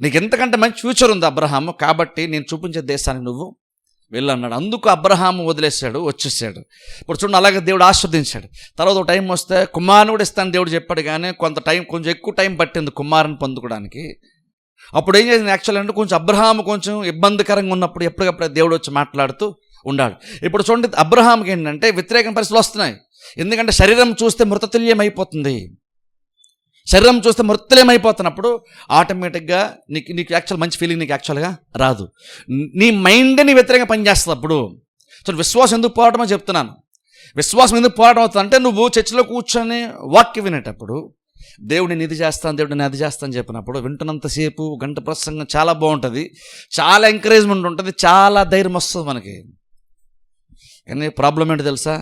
నీకు ఎంతకంటే మంచి ఫ్యూచర్ ఉంది అబ్రహాము, కాబట్టి నేను చూపించే దేశానికి నువ్వు వెళ్ళన్నాడు. అందుకు అబ్రహాము వదిలేశాడు, వచ్చేసాడు. ఇప్పుడు చూడండి, అలాగే దేవుడు ఆస్వాదించాడు. తర్వాత టైం వస్తే కుమారుని కూడా ఇస్తాను దేవుడు చెప్పాడు, కానీ కొంచెం ఎక్కువ టైం పట్టింది కుమారుని పొందుకోవడానికి. అప్పుడు ఏం చేసింది యాక్చువల్ అంటే, కొంచెం అబ్రహాము కొంచెం ఇబ్బందికరంగా ఉన్నప్పుడు ఎప్పటికప్పుడు దేవుడు వచ్చి మాట్లాడుతూ ఉన్నాడు. ఇప్పుడు చూడండి, అబ్రహాంకి ఏంటంటే వ్యతిరేక పరిస్థితులు వస్తున్నాయి. ఎందుకంటే శరీరం చూస్తే మృతతుల్యం అయిపోతుంది. శరీరం చూస్తే మృత్యులేమైపోతున్నప్పుడు ఆటోమేటిక్గా నీకు యాక్చువల్ మంచి ఫీలింగ్ నీకు యాక్చువల్గా రాదు. నీ మైండ్ నీ వ్యతిరేకంగా పనిచేస్తుంది. అప్పుడు సో విశ్వాసం ఎందుకు పోవటమో చెప్తున్నాను. విశ్వాసం ఎందుకు పోవడం అవుతుంది అంటే, నువ్వు చర్చిలో కూర్చొని వాక్యం వినేటప్పుడు దేవుడిని ఇది చేస్తాను, దేవుడిని అది చేస్తాను చెప్పినప్పుడు వింటున్నంతసేపు గంట ప్రసంగం చాలా బాగుంటుంది, చాలా ఎంకరేజ్మెంట్ ఉంటుంది, చాలా ధైర్యం వస్తుంది మనకి. కానీ ప్రాబ్లం ఏంటో తెలుసా?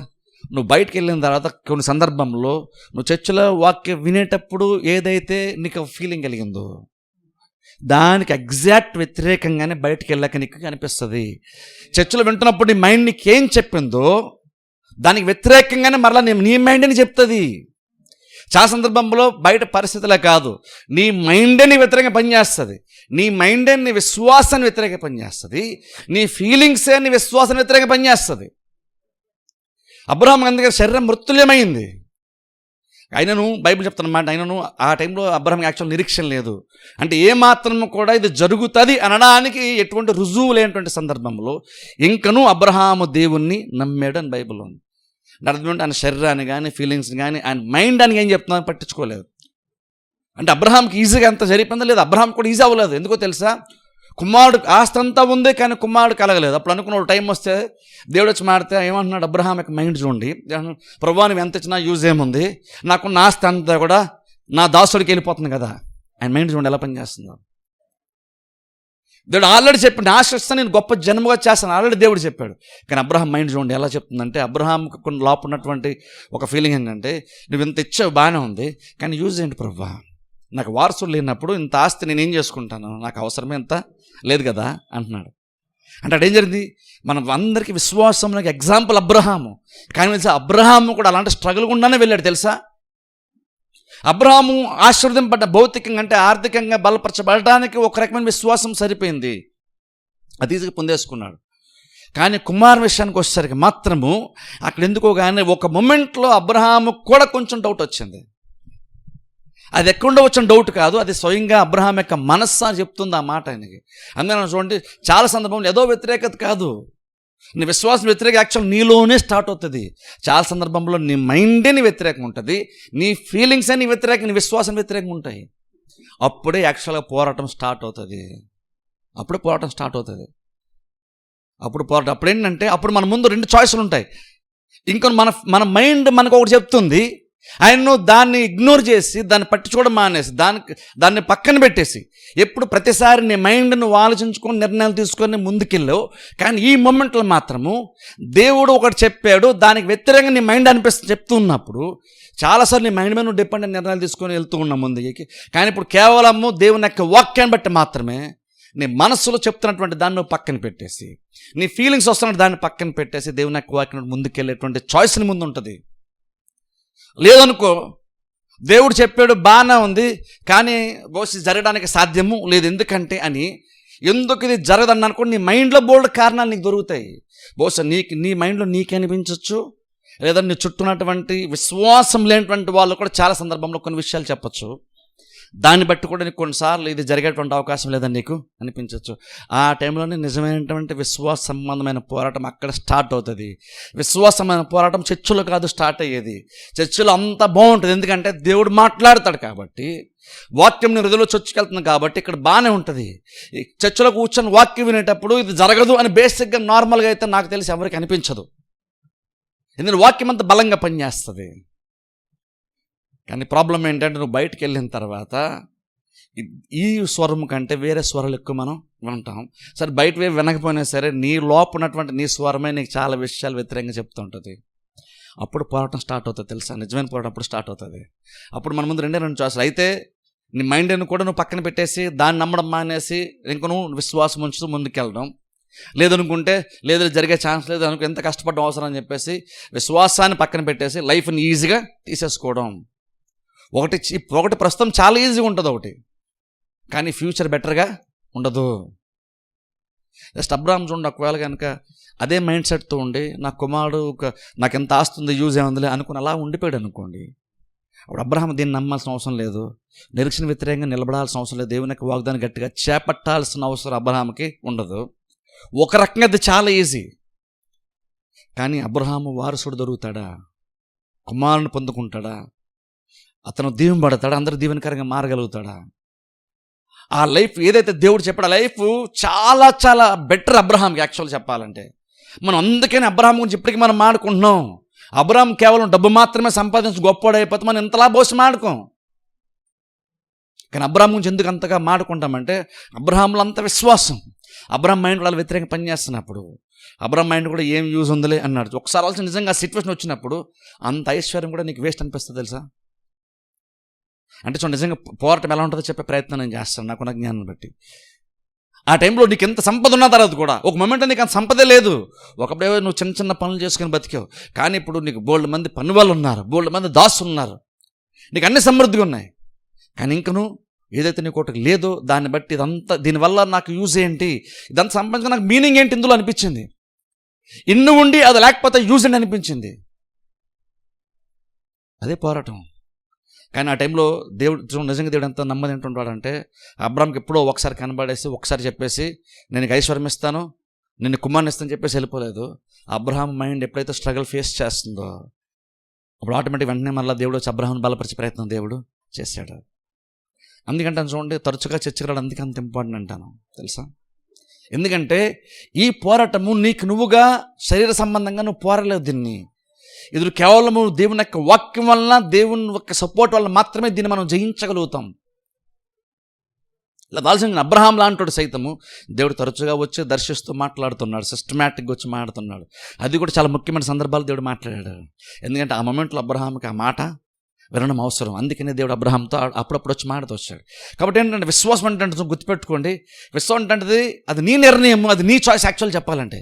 నువ్వు బయటికి వెళ్ళిన తర్వాత కొన్ని సందర్భంలో నువ్వు చర్చిలో వాక్యం వినేటప్పుడు ఏదైతే నీకు ఫీలింగ్ కలిగిందో దానికి ఎగ్జాక్ట్ వ్యతిరేకంగానే బయటికి వెళ్ళాక నీకు అనిపిస్తుంది. చర్చిలో వింటున్నప్పుడు నీ మైండ్ నీకు ఏం చెప్పిందో దానికి వ్యతిరేకంగానే మరలా నీ మైండ్ని చెప్తుంది. చాలా సందర్భంలో బయట పరిస్థితులే కాదు, నీ మైండే నీ వ్యతిరేకంగా పనిచేస్తుంది. నీ మైండే నీ విశ్వాసాన్ని వ్యతిరేకంగా పనిచేస్తుంది. నీ ఫీలింగ్సే నీ విశ్వాసాన్ని వ్యతిరేకంగా పనిచేస్తుంది. అబ్రహాము అందుకే శరీరం మృత్యుల్యమైంది. అయినను బైబిల్ చెప్తున్నమాట, అయినను ఆ టైంలో అబ్రహాంకి యాక్చువల్ నిరీక్షణ లేదు. అంటే ఏమాత్రం కూడా ఇది జరుగుతుంది అనడానికి ఎటువంటి రుజువు లేనటువంటి సందర్భంలో ఇంకనూ అబ్రహాము దేవుణ్ణి నమ్మాడు అని బైబిల్లో ఉంది. అర్థం ఏంటి? ఆయన శరీరాన్ని కానీ ఫీలింగ్స్ని కానీ ఆయన మైండ్ అని ఏం చెప్తున్నాను పట్టించుకోలేదు. అంటే అబ్రహాంకి ఈజీగా అంత జరిపిందా లేదు, అబ్రహాం కూడా ఈజీ అవ్వలేదు. ఎందుకో తెలుసా? కుమారుడు ఆస్తి అంతా ఉంది కానీ కుమారుడు కలగలేదు. అప్పుడు అనుకున్న టైం వస్తే దేవుడు వచ్చి మాడితే ఏమంటున్నాడు? అబ్రహాం యొక్క మైండ్ చూడండి, ప్రభువా నువ్వు ఎంత ఇచ్చినా యూజ్ ఏముంది, నాకున్న ఆస్తి అంతా కూడా నా దాసుడికి వెళ్ళిపోతుంది కదా. ఆయన మైండ్ చూడండి ఎలా పనిచేస్తుందో. దేవుడు ఆల్రెడీ చెప్పాడు, ఆశిస్తాను నేను గొప్ప జన్మగా చేస్తాను ఆల్రెడీ దేవుడు చెప్పాడు. కానీ అబ్రహాం మైండ్ చూడండి ఎలా చెప్తుందంటే, అబ్రహాంకి కొన్ని లోపు ఉన్నటువంటి ఒక ఫీలింగ్ ఏంటంటే, నువ్వు ఇంత ఇచ్చావు బాగానే ఉంది కానీ యూజ్ ఏంటి ప్రభువా, నాకు వారసులు లేనప్పుడు ఇంత ఆస్తి నేనేం చేసుకుంటాను, నాకు అవసరమే ఇంత లేదు కదా అంటున్నాడు. అంటే అదేం జరిగింది? మనం అందరికీ విశ్వాసంలోకి ఎగ్జాంపుల్ అబ్రహాము. కానీ తెలుసా, అబ్రహాము కూడా అలాంటి స్ట్రగుల్ గుండానే వెళ్ళాడు తెలుసా. అబ్రహాము ఆశీర్వదింపడ్డ భౌతికంగా అంటే ఆర్థికంగా బలపరచబడటానికి ఒక రకమైన విశ్వాసం సరిపోయింది, అది ఈజీగా పొందేసుకున్నాడు. కానీ కుమార్ విషయానికి వచ్చేసరికి మాత్రము అక్కడ ఎందుకో కానీ ఒక మొమెంట్లో అబ్రహాము కూడా కొంచెం డౌట్ వచ్చింది. అది ఎక్కడో వచ్చిన డౌట్ కాదు, అది స్వయంగా అబ్రహాం యొక్క మనస్సు చెప్తుంది ఆ మాట ఆయనకి. అందుకని చూడండి, చాలా సందర్భంలో ఏదో వ్యతిరేకత కాదు, నీ విశ్వాసం వ్యతిరేక యాక్చువల్ నీలోనే స్టార్ట్ అవుతుంది. చాలా సందర్భంలో నీ మైండే నీ వ్యతిరేకంగా ఉంటుంది, నీ ఫీలింగ్సే నీ వ్యతిరేకంగా, నీ విశ్వాసం వ్యతిరేకంగా ఉంటాయి. అప్పుడే యాక్చువల్గా పోరాటం స్టార్ట్ అవుతుంది. అప్పుడు ఏంటంటే అప్పుడు మన ముందు రెండు చాయిస్లు ఉంటాయి. ఇంకొన్ని మన మైండ్ మనకు ఒకటి చెప్తుంది, ఆయన్ను దాన్ని ఇగ్నోర్ చేసి దాన్ని పట్టించుకోవడం మానేసి దాన్ని పక్కన పెట్టేసి ఎప్పుడు ప్రతిసారి నీ మైండ్ నువ్వు ఆలోచించుకొని నిర్ణయాలు తీసుకొని ముందుకెళ్ళావు. కానీ ఈ మూమెంట్లో మాత్రము దేవుడు ఒకటి చెప్పాడు, దానికి వ్యతిరేకంగా నీ మైండ్ చెప్తూ ఉన్నప్పుడు చాలాసార్లు నీ మైండ్ మీద నువ్వు డిపెండ్ నిర్ణయాలు తీసుకొని వెళ్తూ ఉన్నావు ముందుకి. కానీ ఇప్పుడు కేవలము దేవుని యొక్క వాక్యాన్ని బట్టి మాత్రమే నీ మనస్సులో చెప్తున్నటువంటి దాన్ని నువ్వు పక్కన పెట్టేసి, నీ ఫీలింగ్స్ వస్తున్న దాన్ని పక్కన పెట్టేసి దేవుని యొక్క వాక్యం ముందుకెళ్ళేటువంటి చాయిస్ నీ ముందు ఉంటుంది. లేదనుకో, దేవుడు చెప్పాడు బాగానే ఉంది కానీ బహుశా జరగడానికి సాధ్యము లేదు, ఎందుకంటే అని ఎందుకు ఇది జరగదని అనుకో నీ మైండ్లో బోల్డ్ కారణాలు నీకు దొరుకుతాయి. బహుశా నీ మైండ్లో నీకే అనిపించవచ్చు, లేదా నీ చుట్టూన్నటువంటి విశ్వాసం లేనటువంటి వాళ్ళు కూడా చాలా సందర్భంలో కొన్ని విషయాలు చెప్పచ్చు. దాన్ని బట్టి కూడా నీకు కొన్నిసార్లు ఇది జరిగేటువంటి అవకాశం లేదని నీకు అనిపించవచ్చు. ఆ టైంలోనే నిజమైనటువంటి విశ్వాస సంబంధమైన పోరాటం అక్కడ స్టార్ట్ అవుతుంది. విశ్వాసమైన పోరాటం చర్చిలో కాదు స్టార్ట్ అయ్యేది, చర్చిలో అంతా బాగుంటుంది, ఎందుకంటే దేవుడు మాట్లాడతాడు కాబట్టి, వాక్యం నీ హృదయంలో చొచ్చుకెళ్తుంది కాబట్టి ఇక్కడ బాగానే ఉంటుంది. చర్చిలో కూర్చొని వాక్యం వినేటప్పుడు ఇది జరగదు అని బేసిక్గా నార్మల్గా అయితే నాకు తెలిసి ఎవరికి అనిపించదు, ఎందుకంటే వాక్యం అంత బలంగా పనిచేస్తుంది. కానీ ప్రాబ్లం ఏంటంటే నువ్వు బయటికి వెళ్ళిన తర్వాత ఈ స్వరం కంటే వేరే స్వరాలు ఎక్కువ మనం వింటాం. సరే బయట వినకపోయినా సరే నీ లోపు ఉన్నటువంటి నీ స్వరమే నీకు చాలా విషయాలు వ్యతిరేకంగా చెప్తూ ఉంటుంది. అప్పుడు పోరాటం స్టార్ట్ అవుతుంది తెలుసా, నిజమైన పోరాటం అప్పుడు స్టార్ట్ అవుతుంది. అప్పుడు మన ముందు రెండు చాయిస్లు, అయితే నీ మైండ్ని కూడా నువ్వు పక్కన పెట్టేసి దాన్ని నమ్మడం మానేసి ఇంక నువ్వు విశ్వాసం ఉంచుతూ ముందుకెళ్ళడం, లేదనుకుంటే లేదు జరిగే ఛాన్స్ లేదు అనుకో, ఎంత కష్టపడడం అవసరం అని చెప్పేసి విశ్వాసాన్ని పక్కన పెట్టేసి లైఫ్ని ఈజీగా తీసేసుకోవడం. ఒకటి ప్రస్తుతం చాలా ఈజీగా ఉంటుంది ఒకటి, కానీ ఫ్యూచర్ బెటర్గా ఉండదు. జస్ట్ అబ్రహాం చూడండి, ఒకవేళ కనుక అదే మైండ్ సెట్తో ఉండి నా కుమారుడు నాకు ఎంత ఆస్తుంది యూజ్ ఏముందిలే అనుకుని అలా ఉండిపోయాడు అనుకోండి, అప్పుడు అబ్రహాం దీన్ని నమ్మాల్సిన అవసరం లేదు, నిరీక్షణ వ్యతిరేకంగా నిలబడాల్సిన అవసరం లేదు, దేవుని యొక్క వాగ్దానం గట్టిగా చేపట్టాల్సిన అవసరం అబ్రహాంకి ఉండదు. ఒక రకంగా అది చాలా ఈజీ. కానీ అబ్రహాము వారసుడు దొరుకుతాడా, కుమారుని పొందుకుంటాడా? అతను దీవెనబడతాడా? అందరూ దీవెనకరంగా మారగలుగుతాడా? ఆ లైఫ్ ఏదైతే దేవుడు చెప్పాడు ఆ లైఫ్ చాలా చాలా బెటర్ అబ్రహాంకి. యాక్చువల్ చెప్పాలంటే మనం అందుకని అబ్రహాం గురించి ఇప్పటికీ మనం మాడుకుంటున్నాం. అబ్రహాం కేవలం డబ్బు మాత్రమే సంపాదించి గొప్పవాడైపోతే మనం ఇంతలా పోసి మాడుకోం. కానీ అబ్రహాం గురించి ఎందుకు అంతగా మాడుకుంటామంటే అబ్రహాంలో అంత విశ్వాసం. అబ్రహాం మైండ్ వాళ్ళు వ్యతిరేకంగా పనిచేస్తున్నప్పుడు అబ్రహాం మైండ్ కూడా ఏం యూజ్ ఉందిలే అన్నాడు. ఒకసారి ఆలోచన నిజంగా ఆ సిచ్యువేషన్ వచ్చినప్పుడు అంత ఐశ్వర్యం కూడా నీకు వేస్ట్ అనిపిస్తుంది తెలుసా? అంటే చూడండి, నిజంగా పోరాటం ఎలా ఉంటుందో చెప్పే ప్రయత్నం నేను చేస్తాను నాకున్న జ్ఞానం బట్టి. ఆ టైంలో నీకు ఎంత సంపద ఉన్న తర్వాత కూడా ఒక మొమెంట్ నీకు అంత సంపదే లేదు. ఒకప్పుడే నువ్వు చిన్న చిన్న పనులు చేసుకుని బతికావు. కానీ ఇప్పుడు నీకు బోల్డ్ మంది పని వాళ్ళు ఉన్నారు, బోల్డ్ మంది దాసులు ఉన్నారు, నీకు అన్ని సమృద్ధిగా ఉన్నాయి. కానీ ఇంక నువ్వు ఏదైతే నీకు ఒకటి లేదో దాన్ని బట్టి ఇదంతా దీనివల్ల నాకు యూజ్ ఏంటి, ఇదంతా సంపాదించిన నాకు మీనింగ్ ఏంటి ఇందులో అనిపించింది. ఇన్ని ఉండి అది లేకపోతే యూజ్ ఏంటి అనిపించింది. అదే పోరాటం. కానీ ఆ టైంలో దేవుడు నిజంగా దేవుడు ఎంత నమ్మది ఏంటుంటాడంటే అబ్రామ్కి ఎప్పుడో ఒకసారి కనబడేసి ఒకసారి చెప్పేసి నేను ఐశ్వర్యం ఇస్తాను, నేను కుమార్ని ఇస్తాను చెప్పేసి వెళ్ళిపోలేదు. అబ్రహాం మైండ్ ఎప్పుడైతే స్ట్రగుల్ ఫేస్ చేస్తుందో అప్పుడు ఆటోమేటిక్ వెంటనే మళ్ళీ దేవుడు వచ్చి అబ్రహాంని బలపరిచే ప్రయత్నం దేవుడు చేశాడు. అందుకంటే చూడండి, తరచుగా చర్చకు రావడం అందుకే అంత ఇంపార్టెంట్ అంటాను తెలుసా? ఎందుకంటే ఈ పోరాటము నీకు నువ్వుగా శరీర సంబంధంగా నువ్వు పోరాడలేవు. దీన్ని ఇది కేవలము దేవుని యొక్క వాక్యం వలన, దేవుని యొక్క సపోర్ట్ వల్ల మాత్రమే దీన్ని మనం జయించగలుగుతాం. ఇలా దాల్సిన అబ్రహాం లాంటి సైతము దేవుడు తరచుగా వచ్చి దర్శిస్తూ మాట్లాడుతున్నాడు, సిస్టమేటిక్గా వచ్చి మాట్లాడుతున్నాడు. అది కూడా చాలా ముఖ్యమైన సందర్భాలు దేవుడు మాట్లాడాడు. ఎందుకంటే ఆ మొమెంట్లో అబ్రహాంకి ఆ మాట వినడం అవసరం. అందుకనే దేవుడు అబ్రహాంతో అప్పుడప్పుడు వచ్చి మాట్లాడుతూ వచ్చాడు. కాబట్టి ఏంటంటే విశ్వాసం అంటే గుర్తుపెట్టుకోండి, విశ్వాసం అంటే అది నీ నిర్ణయం, అది నీ చాయిస్. యాక్చువల్ చెప్పాలంటే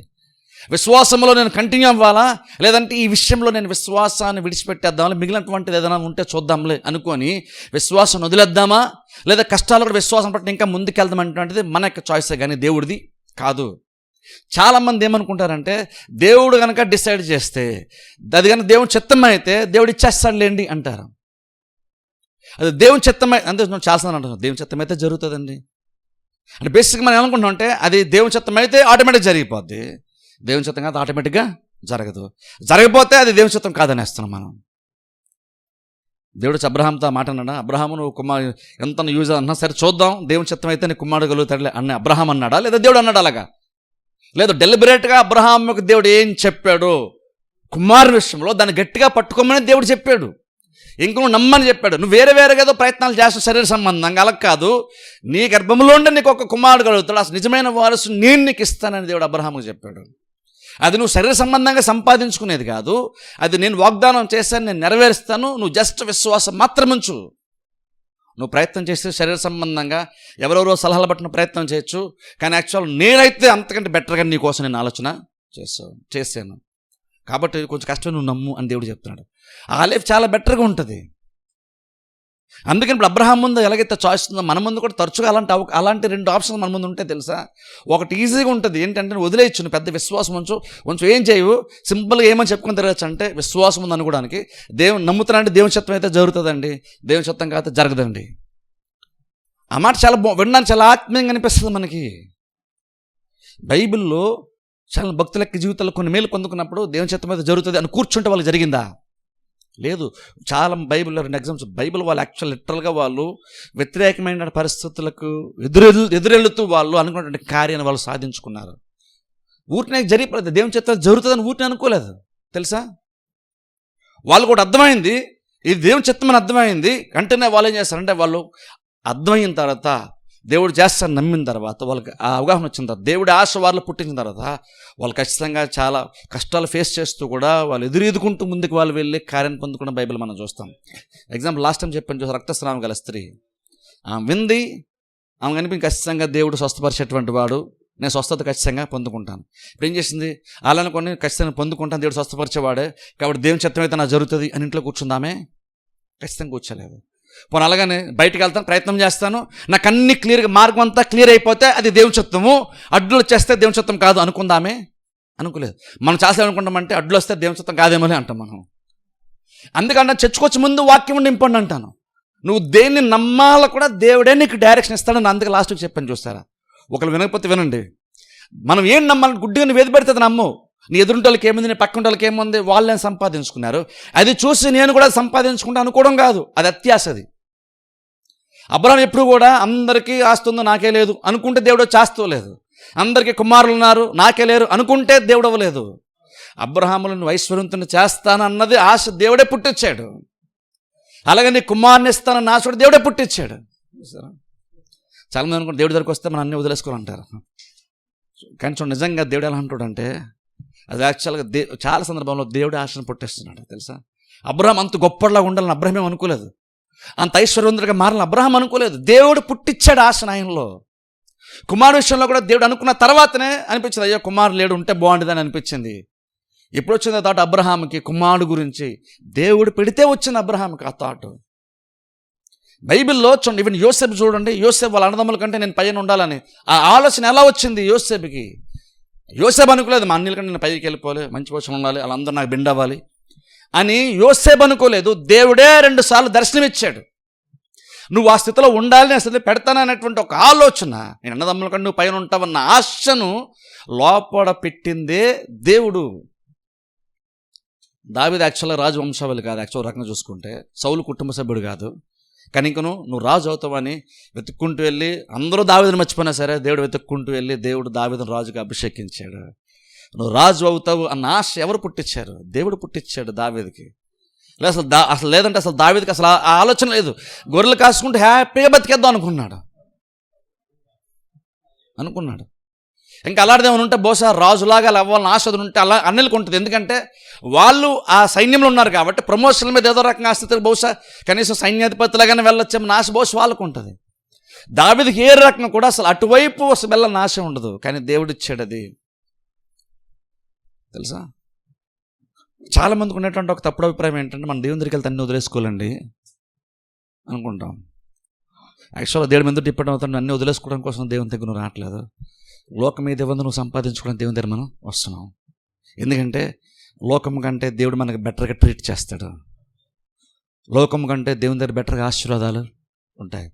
విశ్వాసంలో నేను కంటిన్యూ అవ్వాలా, లేదంటే ఈ విషయంలో నేను విశ్వాసాన్ని విడిచిపెట్టేద్దామా, మిగిలినటువంటిది ఏదైనా ఉంటే చూద్దాంలే అనుకొని విశ్వాసం వదిలేద్దామా, లేదా కష్టాలు కూడా విశ్వాసం పట్టి ఇంకా ముందుకెళ్దామంటువంటిది మన యొక్క చాయిసే కానీ దేవుడిది కాదు. చాలామంది ఏమనుకుంటారంటే దేవుడు కనుక డిసైడ్ చేస్తే అది కనుక దేవుని చిత్తం అయితే దేవుడు ఇచ్చేస్తాడులేండి అంటారు. అది దేవుని చిత్తమై అంటే చాలాసార్లు అంటున్నాను దేవుని చిత్తం అయితే జరుగుతుందండి అంటే బేసిక్గా మనం ఏమనుకుంటాం అంటే అది దేవుని చిత్తం అయితే ఆటోమేటిక్ జరిగిపోద్ది, దేవుని చిత్తం కాదు ఆటోమేటిక్గా జరగదు. జరగకపోతే అది దేవుని చిత్తం కాదనేస్తున్నాం మనం. దేవుడు అబ్రహాంతో మాట అన్నాడా, అబ్రహాము నువ్వు కుమారు ఎంత యూజ్ అన్నా సరే చూద్దాం, దేవుని చిత్తం అయితే నీ కుమారుడు కలుగుతాడులే అన్న అబ్రహాం అన్నాడా, లేదా దేవుడు అన్నాడు అలాగా? లేదు, డెలిబరేట్గా అబ్రహాముకు దేవుడు ఏం చెప్పాడు కుమారు విషయంలో దాన్ని గట్టిగా పట్టుకోమని దేవుడు చెప్పాడు. ఇంక నువ్వు నమ్మని చెప్పాడు. నువ్వు వేరే వేరేగా ఏదో ప్రయత్నాలు చేస్తావు శరీర సంబంధంగా, అలా కాదు, నీ గర్భంలో ఉండే నీకు ఒక కుమారుడు కలుగుతాడు, అసలు నిజమైన వారసు నేను నీకు ఇస్తానని దేవుడు అబ్రహాముకు చెప్పాడు. అది నువ్వు శరీర సంబంధంగా సంపాదించుకునేది కాదు, అది నేను వాగ్దానం చేశాను, నేను నెరవేరుస్తాను, నువ్వు జస్ట్ విశ్వాసం మాత్రం ఉంచు. నువ్వు ప్రయత్నం చేస్తే శరీర సంబంధంగా ఎవరెవరో సలహాలు పట్టిన ప్రయత్నం చేయొచ్చు, కానీ యాక్చువల్ నేనైతే అంతకంటే బెటర్గా నీ కోసం నేను ఆలోచన చేశాను కాబట్టి కొంచెం కష్టం నువ్వు నమ్ము అని దేవుడు చెప్తున్నాడు. ఆ లైఫ్ చాలా బెటర్గా ఉంటుంది. అందుకని ఇప్పుడు అబ్రహాం ముందు ఎలాగైతే చాయిస్ ఉందో మన ముందు కూడా తరచుగా అలాంటి రెండు ఆప్షన్స్ మన ముందు ఉంటే తెలుసా. ఒకటి ఈజీగా ఉంటుంది, ఏంటంటే వదిలేయచ్చు, నువ్వు పెద్ద విశ్వాసం కొంచెం ఏం చేయవు, సింపుల్గా ఏమని చెప్పుకొని తిరగచ్చు అంటే విశ్వాసం ఉంది అనుకోవడానికి. దేవుని నమ్ముతానంటే దేవుని చిత్తం అయితే జరుగుతుందండి, దేవుని చిత్తం కాకపోతే జరగదండి. ఆ మాట చాలా వినడానికి చాలా ఆత్మీయంగా అనిపిస్తుంది మనకి. బైబిల్లో చాలా భక్తుల యొక్క జీవితాల్లో కొన్ని మేలు పొందుకున్నప్పుడు దేవుని చిత్తం అయితే జరుగుతుంది అని కూర్చుంటే వాళ్ళకి జరిగిందా? లేదు. చాలా బైబిల్లో 2 ఎగ్జామ్స్. బైబిల్ వాళ్ళు యాక్చువల్ లిటరల్గా వాళ్ళు వ్యతిరేకమైన పరిస్థితులకు ఎదురెళ్తూ వాళ్ళు అనుకున్నటువంటి కార్యాన్ని వాళ్ళు సాధించుకున్నారు. ఊరినే జరిగిపోలేదు, దేవుని చిత్తం జరుగుతుందని ఊరిని అనుకోలేదు తెలుసా. వాళ్ళు కూడా అర్థమైంది ఇది దేవుని చిత్తమని అర్థమైంది. వెంటనే వాళ్ళు ఏం చేస్తారంటే వాళ్ళు అర్థమైన తర్వాత దేవుడు చేస్తారని నమ్మిన తర్వాత వాళ్ళకి ఆ అవగాహన వచ్చిన తర్వాత దేవుడి ఆశ వాళ్ళు పుట్టిన తర్వాత వాళ్ళు ఖచ్చితంగా చాలా కష్టాలు ఫేస్ చేస్తూ కూడా వాళ్ళు ఎదురుకుంటూ ముందుకు వాళ్ళు వెళ్ళి కార్యం పొందుకున్న బైబిల్ మనం చూస్తాం. ఎగ్జాంపుల్ లాస్ట్ టైం చెప్పాను చూసి, రక్తస్రావం గల స్త్రీ ఆమె వింది, ఆమె కనిపించి ఖచ్చితంగా దేవుడు స్వస్థపరిచేటువంటి వాడు, నేను స్వస్థత ఖచ్చితంగా పొందుకుంటాను. ఇప్పుడు ఏం చేసింది, అలా అనుకోని ఖచ్చితంగా పొందుకుంటాను, దేవుడు స్వస్థపరిచేవాడే కాబట్టి దేవుని చిత్తం అయితే నాకు జరుగుతుంది అని ఇంట్లో కూర్చుందామే? ఖచ్చితంగా కూర్చోలేదు. పోనీ అలాగనే బయటకు వెళ్తాను, ప్రయత్నం చేస్తాను, నాకు అన్ని క్లియర్గా మార్గం అంతా క్లియర్ అయిపోతే అది దేవుని చిత్తము, అడ్డులు వచ్చేస్తే దేవుని చిత్తం కాదు అనుకుందామే? అనుకోలేదు. మనం చేస్తాం అనుకుంటామంటే అడ్డులు వస్తే దేవుని చిత్తం కాదేమోలే అంటాం మనం. అందుకంటే చర్చకొచ్చి ముందు వాక్యం ఉండి ఇంపార్టెంట్ అంటాను. నువ్వు దేన్ని నమ్మాలో కూడా దేవుడే నీకు డైరెక్షన్ ఇస్తాడని అందుకే లాస్ట్కి చెప్పాను చూస్తారా. ఒకరు వినకపోతే వినండి. మనం ఏం నమ్మాలని గుడ్డిగా నువ్వు ఏది పెడితే నమ్మవు. నీ ఎదురుంటోళ్ళకి ఏముంది, నీ పక్కన వాళ్ళకి ఏముంది, వాళ్ళని సంపాదించుకున్నారు. అది చూసి నేను కూడా సంపాదించుకుంటా అనుకోవడం కాదు, అది అత్యాశది. అబ్రహాం ఎప్పుడు కూడా అందరికీ ఆస్తుందో నాకే లేదు అనుకుంటే దేవుడు చేస్తలేదు. అందరికీ కుమారులు ఉన్నారు నాకే లేరు అనుకుంటే దేవుడు అవ్వలేదు. అబ్రహాములను ఐశ్వర్యవంతుని చేస్తానన్నది ఆశ దేవుడే పుట్టించాడు. అలాగే నీ కుమారుని ఇస్తానన్న ఆశ దేవుడే పుట్టించాడు. చాలామంది అనుకుంటే దేవుడి దగ్గరికి వస్తే మనం అన్నీ వదిలేసుకోవాలంటారు. కానీ చూడండి, నిజంగా దేవుడు ఎలా అంటాడంటే అది యాక్చువల్గా చాలా సందర్భంలో దేవుడి ఆశను పుట్టిస్తున్నాడు తెలుసా. అబ్రహాం అంత గొప్పలాగా ఉండాలని అబ్రహాం అనుకోలేదు, అంత ఐశ్వర్యవంతుడిగా మారాలని అబ్రహాం అనుకోలేదు. దేవుడు పుట్టించాడు ఆశను ఆయనలో. కుమారు విషయంలో కూడా దేవుడు అనుకున్న తర్వాతనే అనిపించింది, అయ్యో కుమారు లేడు ఉంటే బాగుండేదని అనిపించింది. ఎప్పుడు వచ్చింది ఆ థాట్ అబ్రహాంకి? కుమారుడు గురించి దేవుడు పెడితే వచ్చింది అబ్రహాంకి ఆ థాట్. బైబిల్లో చూడండి, ఈవెన్ యోసేపు చూడండి, యోసేపు వాళ్ళ అన్నదమ్ముల కంటే నేను పైన ఉండాలని ఆ ఆలోచన ఎలా వచ్చింది యోసేపుకి? యోసేపు అనుకోలేదు మా అన్నిల కంటే నేను పైకి వెళ్ళిపోవాలి, మంచి పొజిషన్ ఉండాలి, వాళ్ళందరూ నాకు బిండ్ అవ్వాలి అని యోసేపు అనుకోలేదు. దేవుడే 2 సార్లు దర్శనమిచ్చాడు. నువ్వు ఆ స్థితిలో ఉండాలని అసలు పెడతాననేటువంటి ఒక ఆలోచన, నేను అన్నదమ్ముల కంటే నువ్వు పైన ఉంటావన్న ఆశను లోపల పెట్టిందే దేవుడు. దావీదు యాక్చువల్గా రాజు వంశావళి కాదు, యాక్చువల్ రకంగా చూసుకుంటే సౌలు కుటుంబ సభ్యుడు కాదు. కానీ ఇంక నువ్వు రాజు అవుతావని వెతుక్కుంటూ వెళ్ళి, అందరూ దావీదుని మర్చిపోయినా సరే దేవుడు వెతుక్కుంటూ వెళ్ళి దేవుడు దావీదుని రాజుగా అభిషేకించాడు. నువ్వు రాజు అవుతావు అన్న ఆశ ఎవరు పుట్టించారు? దేవుడు పుట్టించాడు దావీదుకి. అసలు లేదంటే అసలు దావీదుకి అసలు ఆ ఆలోచన లేదు. గొర్రెలు కాసుకుంటూ హ్యాపీగా బతికేద్దాం అనుకున్నాడు. ఇంకా అలాంటిదేమైనా ఉంటే బహుశా రాజులాగా అవ్వాలని ఆశ ఉంటే అలా అన్నెలకు ఉంటుంది. ఎందుకంటే వాళ్ళు ఆ సైన్యంలో ఉన్నారు కాబట్టి ప్రమోషన్ల మీద ఏదో రకంగా ఆస్థితులు బహుశా కనీసం సైన్యాధిపతులుగానే వెళ్ళొచ్చేమో ఆశ బహుశా వాళ్ళకు ఉంటుంది. దావీదుకి ఏ రకంగా కూడా అసలు అటువైపు అసలు వెళ్ళని ఆశ ఉండదు. కానీ దేవుడు ఇచ్చాడు అది తెలుసా. చాలామందికి ఉన్నటువంటి ఒక తప్పుడు అభిప్రాయం ఏంటంటే మనం దేవుని దగ్గరికి వెళ్తే అన్నీ వదిలేసుకోవాలండి అనుకుంటాం. యాక్చువల్గా దేవుడి మీద తిప్పడం అవుతాను, అన్నీ వదిలేసుకోవడం కోసం దేవుని దగ్గర నువ్వు రావట్లేదు. లోకం మీద ఇవ్వందు నువ్వు సంపాదించుకోవడం దేవుని దగ్గర మనం వస్తున్నాం. ఎందుకంటే లోకం కంటే దేవుడు మనకు బెటర్గా ట్రీట్ చేస్తాడు. లోకం కంటే దేవుని దగ్గర బెటర్గా ఆశీర్వాదాలు ఉంటాయి.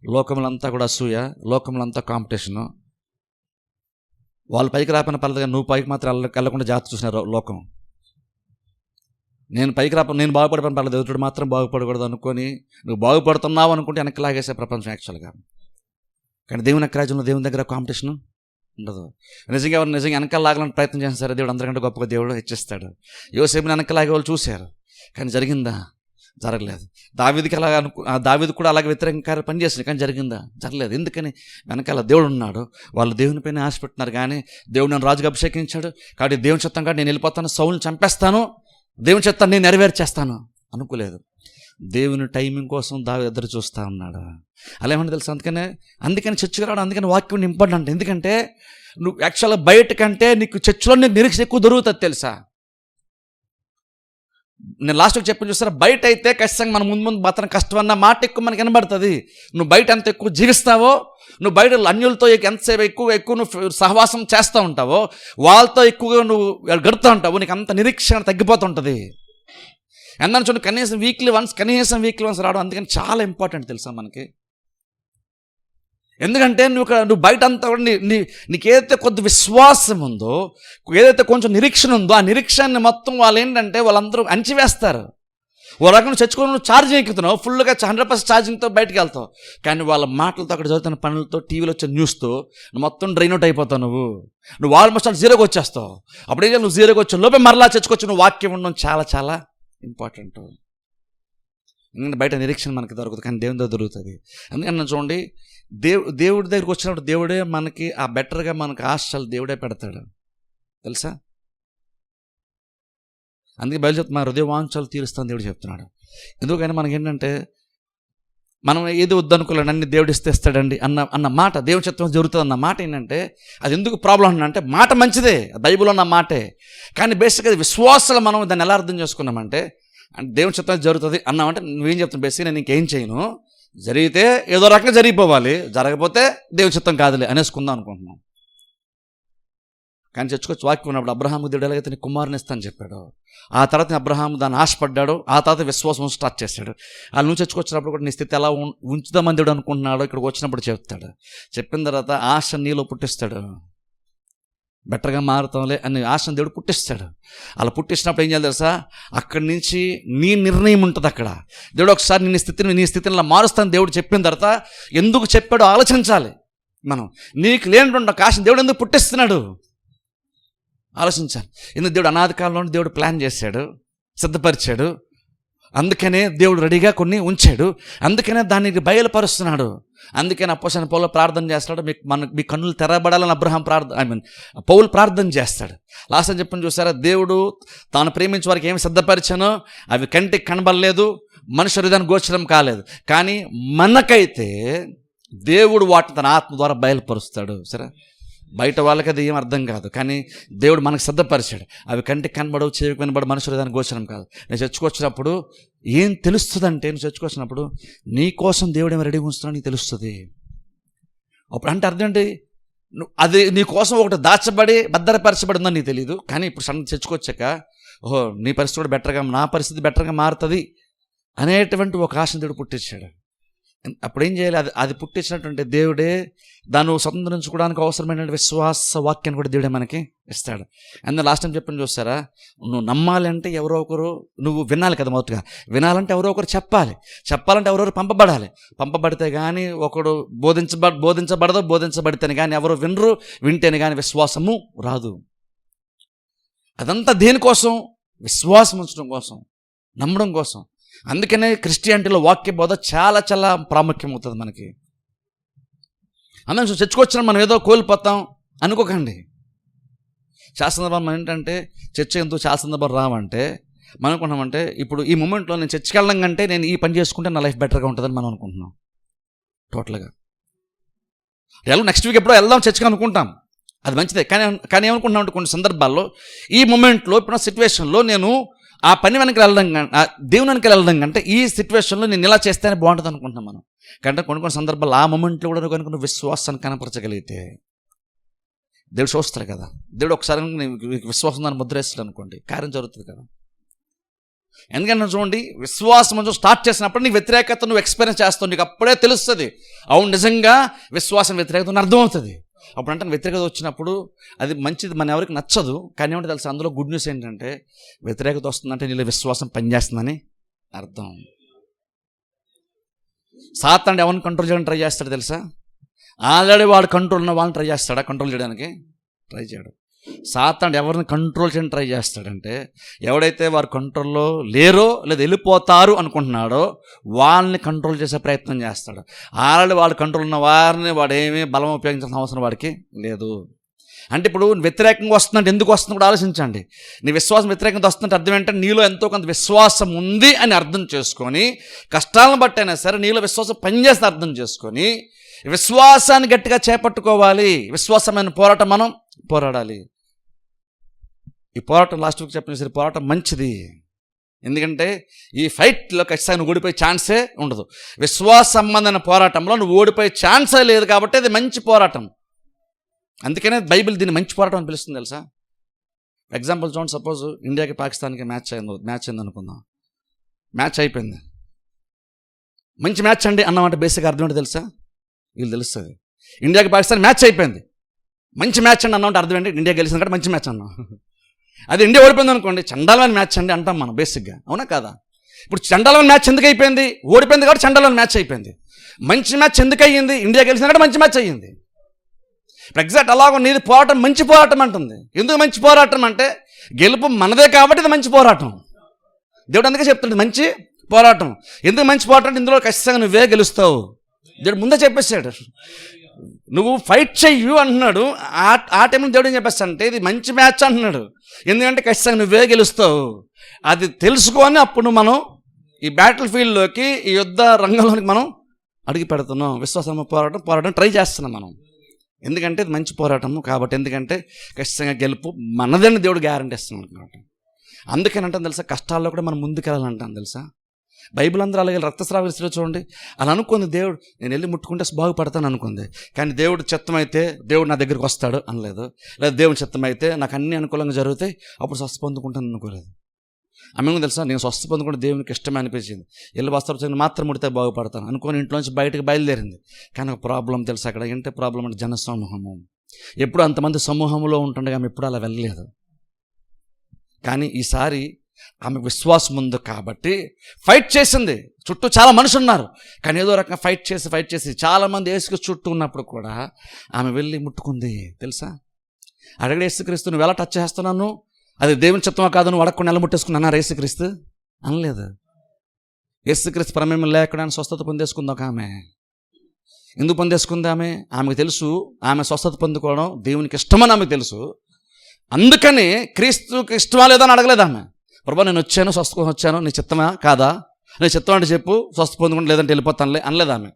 లోకములంతా కూడా అసూయ, లోకములంతా కాంపిటీషను. వాళ్ళు పైకి రాకపోయినా పర్లేదుగా నువ్వు పైకి మాత్రం వెళ్ళకుండా జాగ్రత్త చూసినారు లోకం. నేను పైకి నేను బాగుపడిపోయిన పర్లేదు, ఎదుటి మాత్రం బాగుపడకూడదు అనుకొని నువ్వు బాగుపడుతున్నావు అనుకుంటే వెనక్కి లాగేసే ప్రపంచం యాక్చువల్గా. కానీ దేవుని రాజ్యంలో దేవుని దగ్గర కాంపిటీషన్ ఉండదు. నిజంగా వెనకాల లాగాలని ప్రయత్నం చేసిన సరే దేవుడు అందరికంటే గొప్పగా దేవుడు హెచ్చిస్తాడు. యోసేపుని వెనక్కి లాగే వాళ్ళు చూశారు, కానీ జరిగిందా? జరగలేదు. దావీదు కూడా అలాగే వ్యతిరేకంగా పనిచేసింది, కానీ జరిగిందా? జరగలేదు. ఎందుకని? వెనకాల దేవుడు ఉన్నాడు. వాళ్ళు దేవుని పైన ఆశ పెట్టినారు, కానీ దేవుడు నన్ను రాజుగా అభిషేకించాడు కాబట్టి దేవుని చిత్తం కాబట్టి నేను వెళ్ళిపోతాను, సౌలుని చంపేస్తాను, దేవుని చిత్తాన్ని నేను నెరవేర్చేస్తాను అనుకోలేదు. దేవుని టైమింగ్ కోసం దావీదు ఎదురు చూస్తూ ఉన్నాడు. అలా ఏమన్నా తెలుసు. అందుకని చర్చికి రావడం, అందుకని వాక్యం ఇంపార్టెంట్. ఎందుకంటే నువ్వు యాక్చువల్గా బయట కంటే నీకు చర్చిలో నిరీక్షణ ఎక్కువ దొరుకుతుంది తెలుసా. నేను లాస్ట్కి చెప్పి చూస్తారా, బయట అయితే ఖచ్చితంగా మన ముందు బతన కష్టం అన్న మాట ఎక్కువ మనకి వినబడుతుంది. నువ్వు బయట ఎంత ఎక్కువ జీవిస్తావో, నువ్వు బయట అన్యులతో ఎంతసేపు ఎక్కువ నువ్వు సహవాసం చేస్తూ ఉంటావో, వాళ్ళతో ఎక్కువగా నువ్వు గడుతూ ఉంటావు, నీకు అంత నిరీక్షణ తగ్గిపోతుంటుంది. ఎందుకంటే చూడండి, కనీసం వీక్లీ వన్స్ రావడం అందుకని చాలా ఇంపార్టెంట్ తెలుసా మనకి. ఎందుకంటే నువ్వు బయట అంతా కూడా నీకేదైతే కొద్ది విశ్వాసం ఉందో, ఏదైతే కొంచెం నిరీక్షణ ఉందో, ఆ నిరీక్షణని మొత్తం వాళ్ళు ఏంటంటే వాళ్ళందరూ అణచివేస్తారు. ఓ రకంగా చర్చకొని నువ్వు ఛార్జింగ్ ఎక్కుతున్నావు, ఫుల్గా 100% ఛార్జింగ్తో బయటకు వెళ్తావు. కానీ వాళ్ళ మాటలతో, అక్కడ జరుగుతున్న పనులతో, టీవీలో వచ్చే న్యూస్తో మొత్తం డ్రైన్ అవుట్ అయిపోతావు. నువ్వు ఆల్మోస్ట్ జీరోకి వచ్చేస్తావు. అప్పుడే నువ్వు జీరోకి వచ్చే లోపే మరలా చర్చకొచ్చి నువ్వు వాక్యం ఉండడం చాలా చాలా ఇంపార్టెంట్. ఎందుకంటే బయట నిరీక్షణ మనకి దొరకదు, కానీ దేవుని దగ్గర దొరుకుతుంది. అందుకని చూడండి, దేవుడి దగ్గరికి వచ్చినప్పుడు దేవుడే మనకి ఆ బెటర్గా మనకు ఆశలు దేవుడే పెడతాడు తెలుసా. అందుకే బయలు చెప్తున్నా, హృదయ వాంఛలు తీరుస్తాను దేవుడు చెప్తున్నాడు. ఎందుకని మనకేంటంటే మనం ఏది వద్దనుకోలేండి అన్ని దేవుడు ఇస్తాడండి అన్న మాట, దేవుని చిత్తం జరుగుతుంది అన్న మాట ఏంటంటే అది ఎందుకు ప్రాబ్లం అంటే మాట మంచిదే, బైబిల్లో ఉన్న మాటే. కానీ బేసిక్గా విశ్వాసాలు మనం దాన్ని ఎలా అర్థం చేసుకున్నామంటే, దేవుని చిత్తం జరుగుతుంది అన్నామంటే నువ్వేం చెప్తాను, బేసిక్గా నేను ఇంకేం చేయను, జరిగితే ఏదో రకంగా జరిగిపోవాలి, జరగకపోతే దేవుని చిత్తం కాదులే అనేసుకుందాం అనుకుంటున్నాం. కానీ చర్చకొచ్చి వాక్యం ఉన్నప్పుడు అబ్రహాము దేవుడు ఎలాగైతే నీ కుమారుని ఇస్తాను చెప్పాడు, ఆ తర్వాత అబ్రహాము దాన్ని ఆశపడ్డాడు, ఆ తర్వాత విశ్వాసం స్టార్ట్ చేశాడు. వాళ్ళు నువ్వు చర్చకొచ్చినప్పుడు కూడా నీ స్థితి ఎలా ఉంచుదామని దేవుడు అనుకుంటున్నాడు, ఇక్కడికి వచ్చినప్పుడు చెప్తాడు. చెప్పిన తర్వాత ఆశ నీలో పుట్టిస్తాడు. బెటర్గా మారుతాంలే అని ఆశను దేవుడు పుట్టిస్తాడు. అలా పుట్టించినప్పుడు ఏం చేయాలి తెలుసా, అక్కడి నుంచి నీ నిర్ణయం ఉంటుంది. అక్కడ దేవుడు ఒకసారి నీ స్థితిని ఇలా మారుస్తాను దేవుడు చెప్పిన తర్వాత ఎందుకు చెప్పాడో ఆలోచించాలి మనం. నీకు లేనటువంటి ఒక ఆశను దేవుడు ఎందుకు పుట్టిస్తున్నాడు ఆలోచించాలి. ఎందుకు దేవుడు అనాది కాలంలో దేవుడు ప్లాన్ చేశాడు, సిద్ధపరిచాడు. అందుకనే దేవుడు రెడీగా కొన్ని ఉంచాడు. అందుకనే దాన్ని బయలుపరుస్తున్నాడు. అందుకని అపోస్తలుడైన పౌలు ప్రార్థన చేస్తాడు, మీ కన్నులు తెరబడాలని పౌలు ప్రార్థన చేస్తాడు. లాస్ట్ అని చెప్పని చూసారా, దేవుడు తాను ప్రేమించే వారికి ఏమి సిద్ధపరిచానో అవి కంటికి కనబడలేదు, మనుష్య హృదయానికి గోచరం కాలేదు. కానీ మనకైతే దేవుడు వాటిని తన ఆత్మ ద్వారా బయలుపరుస్తాడు. సరే, బయట వాళ్ళకి అది ఏం అర్థం కాదు, కానీ దేవుడు మనకు సిద్ధపరిచాడు. అవి కంటికి కనబడవు, చెవికి వినబడవు, మనుషులు దానికి గోచరం కాదు. నేను చర్చకొచ్చినప్పుడు ఏం తెలుస్తుంది అంటే, నేను చర్చకొచ్చినప్పుడు నీ కోసం దేవుడు ఏమో రెడీగా ఉంచుతున్నా నీకు తెలుస్తుంది. అప్పుడు అంటే అర్థం ఏంటి, అది నీ కోసం ఒకటి దాచబడి భద్రపరచబడి ఉందని నీకు తెలియదు. కానీ ఇప్పుడు సడన్ చర్చకొచ్చాక ఓహో నీ పరిస్థితి కూడా బెటర్గా, నా పరిస్థితి బెటర్గా మారుతుంది అనేటువంటి ఒక ఆశను దేవుడు పుట్టించాడు. అప్పుడు ఏం చేయాలి, అది పుట్టించినటువంటి దేవుడే దాన్ని స్వతంత్రించుకోవడానికి అవసరమైన విశ్వాస వాక్యాన్ని కూడా దేవుడే మనకి ఇస్తాడు. అందులో లాస్ట్ టైం చెప్పని చూస్తారా, నువ్వు నమ్మాలంటే ఎవరో ఒకరు నువ్వు వినాలి కదా. మొదటిగా వినాలంటే ఎవరో ఒకరు చెప్పాలంటే ఎవరో పంపబడాలి. పంపబడితే కానీ ఒకడు బోధించబడితేనే కానీ ఎవరు వినరు, వింటేనే కానీ విశ్వాసము రాదు. అదంతా దేనికోసం, విశ్వాసం ఉంచడం కోసం, నమ్మడం కోసం. అందుకనే క్రిస్టియానిటీలో వాక్య బోధ చాలా చాలా ప్రాముఖ్యమవుతుంది మనకి. అందుకని చర్చకొచ్చిన మనం ఏదో కోల్పోతాం అనుకోకండి. చాలా సందర్భం ఏంటంటే చర్చ ఎందుకు చాలా సందర్భం రావంటే మనం అనుకుంటున్నామంటే, ఇప్పుడు ఈ మూమెంట్లో నేను చర్చకి వెళ్ళడం కంటే నేను ఈ పని చేసుకుంటే నా లైఫ్ బెటర్గా ఉంటుందని మనం అనుకుంటున్నాం. టోటల్గా నెక్స్ట్ వీక్ ఎప్పుడో వెళ్దాం చర్చకి అనుకుంటాం, అది మంచిదే. కానీ ఏమనుకుంటున్నాం అంటే కొన్ని సందర్భాల్లో ఈ మూమెంట్లో ఇప్పుడు సిచ్యువేషన్లో నేను ఆ పని వెనక్కి వెళ్ళడం దేవుని వెనక్కి వెళ్ళడం కంటే ఈ సిచ్యువేషన్లో నేను ఇలా చేస్తేనే బాగుంటుంది అనుకుంటున్నాం మనం. కంటే కొన్ని సందర్భాలు ఆ మూమెంట్లో కూడా కనుక విశ్వాసాన్ని కనపరచగలిగితే దేవుడు చూస్తారు కదా. దేవుడు ఒకసారి విశ్వాసం దాన్ని ముద్రేస్తాడు అనుకోండి, కార్యం జరుగుతుంది కదా. ఎందుకంటే చూడండి, విశ్వాసం స్టార్ట్ చేసినప్పుడు నీకు వ్యతిరేకత నువ్వు ఎక్స్పీరియన్స్ చేస్తావు, నీకు అప్పుడే తెలుస్తుంది అవును నిజంగా విశ్వాసం వ్యతిరేకత అర్థమవుతుంది. అప్పుడు అంటే వ్యతిరేకత వచ్చినప్పుడు అది మంచిది, మన ఎవరికి నచ్చదు. కానీ ఏమంటే తెలుసు, అందులో గుడ్ న్యూస్ ఏంటంటే వ్యతిరేకత వస్తుందంటే నీలో విశ్వాసం పనిచేస్తుందని అర్థం. సాతానుడు ఎవరిని కంట్రోల్ చేయడానికి ట్రై చేస్తాడు తెలుసా? ఆల్రెడీ వాడు కంట్రోల్ ఉన్న వాళ్ళని ట్రై చేస్తాడా? కంట్రోల్ చేయడానికి ట్రై చేయడు. సాతానుడు ఎవరిని కంట్రోల్ చేయడానికి ట్రై చేస్తాడంటే ఎవడైతే వారు కంట్రోల్లో లేరో లేదా వెళ్ళిపోతారు అనుకుంటున్నాడో వాళ్ళని కంట్రోల్ చేసే ప్రయత్నం చేస్తాడు. ఆల్రెడీ వాడు కంట్రోల్ ఉన్న వారిని వాడు ఏమీ బలం ఉపయోగించాల్సిన అవసరం వాడికి లేదు. అంటే ఇప్పుడు వ్యతిరేకంగా వస్తుందంటే ఎందుకు వస్తుంది కూడా ఆలోచించండి. నీ విశ్వాసం వ్యతిరేకంగా వస్తుందంటే అర్థం ఏంటంటే నీలో ఎంతో కొంత విశ్వాసం ఉంది అని అర్థం చేసుకొని, కష్టాలను బట్టి అయినా సరే నీలో విశ్వాసం పనిచేస్తే అర్థం చేసుకొని విశ్వాసాన్ని గట్టిగా చేపట్టుకోవాలి. విశ్వాసమైన పోరాటం మనం పోరాడాలి. ఈ పోరాటం లాస్ట్ వీక్ చెప్పిన సరే పోరాటం మంచిది. ఎందుకంటే ఈ ఫైట్లో ఖచ్చితంగా నువ్వు ఓడిపోయే ఛాన్సే ఉండదు. విశ్వాస సంబంధమైన పోరాటంలో నువ్వు ఓడిపోయే ఛాన్సే లేదు కాబట్టి అది మంచి పోరాటం. అందుకనే బైబిల్ దీన్ని మంచి పోరాటం అని పిలుస్తుంది తెలుసా. ఎగ్జాంపుల్ చూడండి, సపోజ్ ఇండియాకి పాకిస్తాన్కి మ్యాచ్ అయింది అనుకుందాం. మ్యాచ్ అయిపోయింది, మంచి మ్యాచ్ అండి అన్నమాట. బేసిక్గా అర్థం ఏంటో తెలుసా? వీళ్ళు తెలుస్తుంది. ఇండియాకి పాకిస్తాన్ మ్యాచ్ అయిపోయింది, మంచి మ్యాచ్ అండి అన్నమాట. అర్థం ఏంటి? ఇండియా గెలిచింది కాబట్టి మంచి మ్యాచ్ అన్నాం. అది ఇండియా ఓడిపోయింది అనుకోండి, చండాలమైన మ్యాచ్ అండి అంటాం మనం బేసిక్గా, అవునా కాదా? ఇప్పుడు చండాలమైన మ్యాచ్ ఎందుకు అయిపోయింది? ఓడిపోయింది కాబట్టి చండాలమైన మ్యాచ్ అయిపోయింది. మంచి మ్యాచ్ ఎందుకు అయ్యింది? ఇండియా గెలిచింది కాబట్టి మంచి మ్యాచ్ అయ్యింది. ఇప్పుడు ఎగ్జాక్ట్ అలాగో నీది పోరాటం మంచి పోరాటం అంటుంది. ఎందుకు మంచి పోరాటం అంటే గెలుపు మనదే కాబట్టి ఇది మంచి పోరాటం. దేవుడు అందుకే చెప్తుంది మంచి పోరాటం. ఎందుకు మంచి పోరాటం అంటే ఇందులో ఖచ్చితంగా నువ్వే గెలుస్తావు. దేవుడు ముందే చెప్పేశాడు, నువ్వు ఫైట్ చెయ్యు అంటున్నాడు. ఆ టైంలో దేవుడు ఏం చెప్పేస్తాడంటే ఇది మంచి మ్యాచ్ అంటున్నాడు. ఎందుకంటే ఖచ్చితంగా నువ్వే గెలుస్తావు. అది తెలుసుకొని అప్పుడు మనం ఈ బ్యాటిల్ ఫీల్డ్లోకి, ఈ యుద్ధ రంగంలోకి మనం అడిగి పెడుతున్నాం. విశ్వాసం పోరాటం ట్రై చేస్తున్నాం మనం. ఎందుకంటే ఇది మంచి పోరాటము కాబట్టి. ఎందుకంటే ఖచ్చితంగా గెలుపు మనదని దేవుడు గ్యారంటీ ఇస్తున్నాడు అనమాట. అందుకని అంటాను తెలుసా, కష్టాల్లో కూడా మనం ముందుకెళ్ళాలంటాను తెలుసా. బైబిల్ అందరూ అలాగే రక్తస్రావ స్థితిలో చూడండి. అలా అనుకుంది దేవుడు, నేను వెళ్ళి ముట్టుకుంటే బాగుపడతాను అనుకుంది. కానీ దేవుడు చిత్తమైతే దేవుడు నా దగ్గరికి వస్తాడు అనలేదు. లేదా దేవుని చిత్తమైతే నాకు అన్ని అనుకూలంగా జరుగుతాయి అప్పుడు స్వస్థ పొందుకుంటాను అనుకోలేదు. ఆమె తెలుసా, నేను స్వస్థ పొందుకుంటే దేవునికి ఇష్టమే అనిపించింది. వెళ్ళి వస్త్రం మాత్రం ముడితే బాగుపడతాను అనుకొని ఇంట్లోంచి బయటకు బయలుదేరింది. కానీ ఒక ప్రాబ్లం తెలుసా, అక్కడ ఏంటంటే ప్రాబ్లం అంటే జనసమూహము. ఎప్పుడు అంతమంది సమూహంలో ఉంటుండగా ఆమె ఎప్పుడు అలా వెళ్ళలేదు. కానీ ఈసారి ఆమె విశ్వాసం ఉంది కాబట్టి ఫైట్ చేసింది. చుట్టూ చాలా మనుషులు ఉన్నారు, కానీ ఏదో రకంగా ఫైట్ చేసి చాలామంది యేసుకు చుట్టూ ఉన్నప్పుడు కూడా ఆమె వెళ్ళి ముట్టుకుంది. తెలుసా, అడగడు యేసుక్రీస్తు, నువ్వు ఎలా టచ్ చేస్తున్నాను, అది దేవుని చిత్తమా కాదు, నువ్వు అడగకుండా ఎలా ముట్టేసుకున్నాను యేసుక్రీస్తు అనలేదు. యేసుక్రీస్తు ప్రమేయం లేకుండా స్వస్థత పొందేసుకుంది ఒక ఆమె. ఎందుకు పొందేసుకుంది ఆమెకు తెలుసు ఆమె స్వస్థత పొందుకోవడం దేవునికి ఇష్టమని ఆమెకు తెలుసు. అందుకని క్రీస్తుకి ఇష్టమా లేదా అని అడగలేదు ఆమె. ప్రభా నేను వచ్చాను, స్వస్థ వచ్చాను, నీ చిత్తమా కాదా, నీ చిత్తం అంటే చెప్పు, స్వస్థ పొందుకుంటే లేదంటే వెళ్ళిపోతానులే అనలేదు ఆమె.